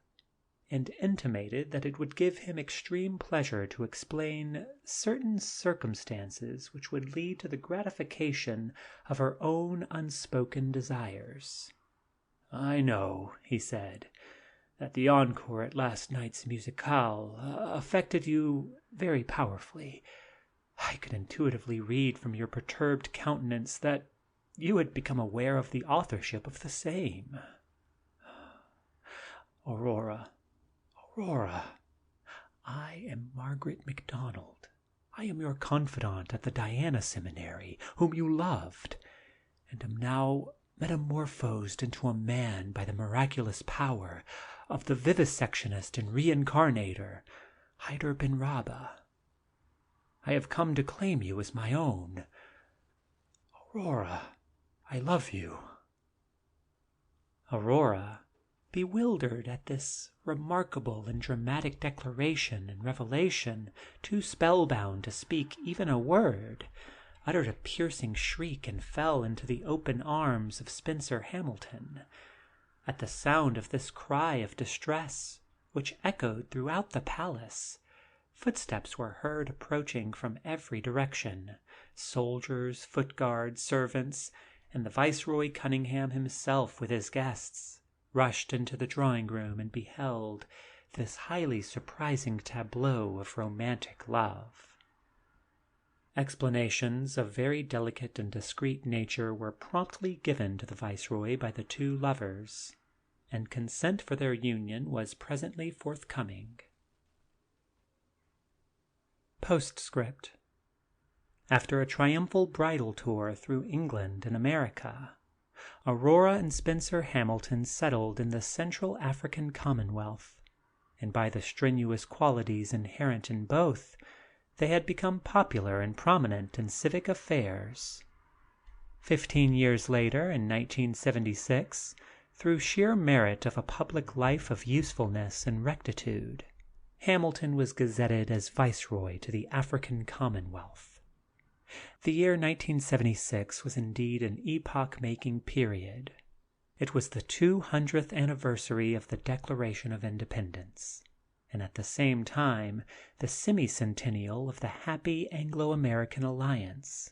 and intimated that it would give him extreme pleasure to explain certain circumstances which would lead to the gratification of her own unspoken desires. "I know," he said, "that the encore at last night's musicale affected you very powerfully. I could intuitively read from your perturbed countenance that you had become aware of the authorship of the same. Aurora, I am Margaret MacDonald. I am your confidant at the Diana Seminary, whom you loved, and am now metamorphosed into a man by the miraculous power of the vivisectionist and reincarnator, Hyder bin Rabba. I have come to claim you as my own. Aurora, I love you." Aurora, bewildered at this remarkable and dramatic declaration and revelation, too spellbound to speak even a word, uttered a piercing shriek and fell into the open arms of Spencer Hamilton. At the sound of this cry of distress, which echoed throughout the palace, footsteps were heard approaching from every direction. Soldiers, foot-guards, servants, and the Viceroy Cunningham himself with his guests, rushed into the drawing-room and beheld this highly surprising tableau of romantic love. Explanations of very delicate and discreet nature were promptly given to the Viceroy by the two lovers, and consent for their union was presently forthcoming. Postscript. After a triumphal bridal tour through England and America, Aurora and Spencer Hamilton settled in the Central African Commonwealth, and by the strenuous qualities inherent in both, they had become popular and prominent in civic affairs. 15 years later, in 1976, through sheer merit of a public life of usefulness and rectitude, Hamilton was gazetted as Viceroy to the African Commonwealth. The year 1976 was indeed an epoch-making period. It was the 200th anniversary of the Declaration of Independence, and at the same time the semi-centennial of the happy Anglo-American Alliance.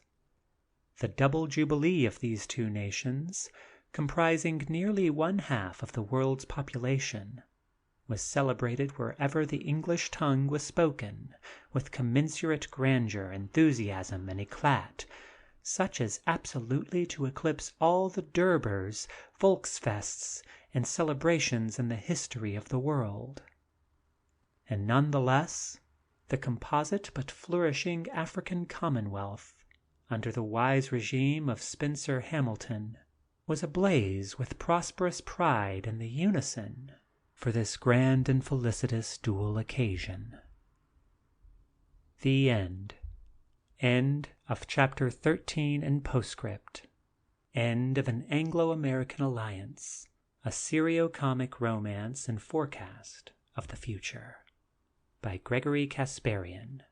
The double jubilee of these two nations, comprising nearly one-half of the world's population, was celebrated wherever the English tongue was spoken, with commensurate grandeur, enthusiasm, and éclat, such as absolutely to eclipse all the Durbers, Volksfests, and celebrations in the history of the world. And none the less, the composite but flourishing African Commonwealth, under the wise regime of Spencer Hamilton, was ablaze with prosperous pride and the unison for this grand and felicitous dual occasion. The End. End of Chapter 13 and Postscript. End of An Anglo-American Alliance, a Serio-Comic romance and forecast of the future, by Gregory Casparian.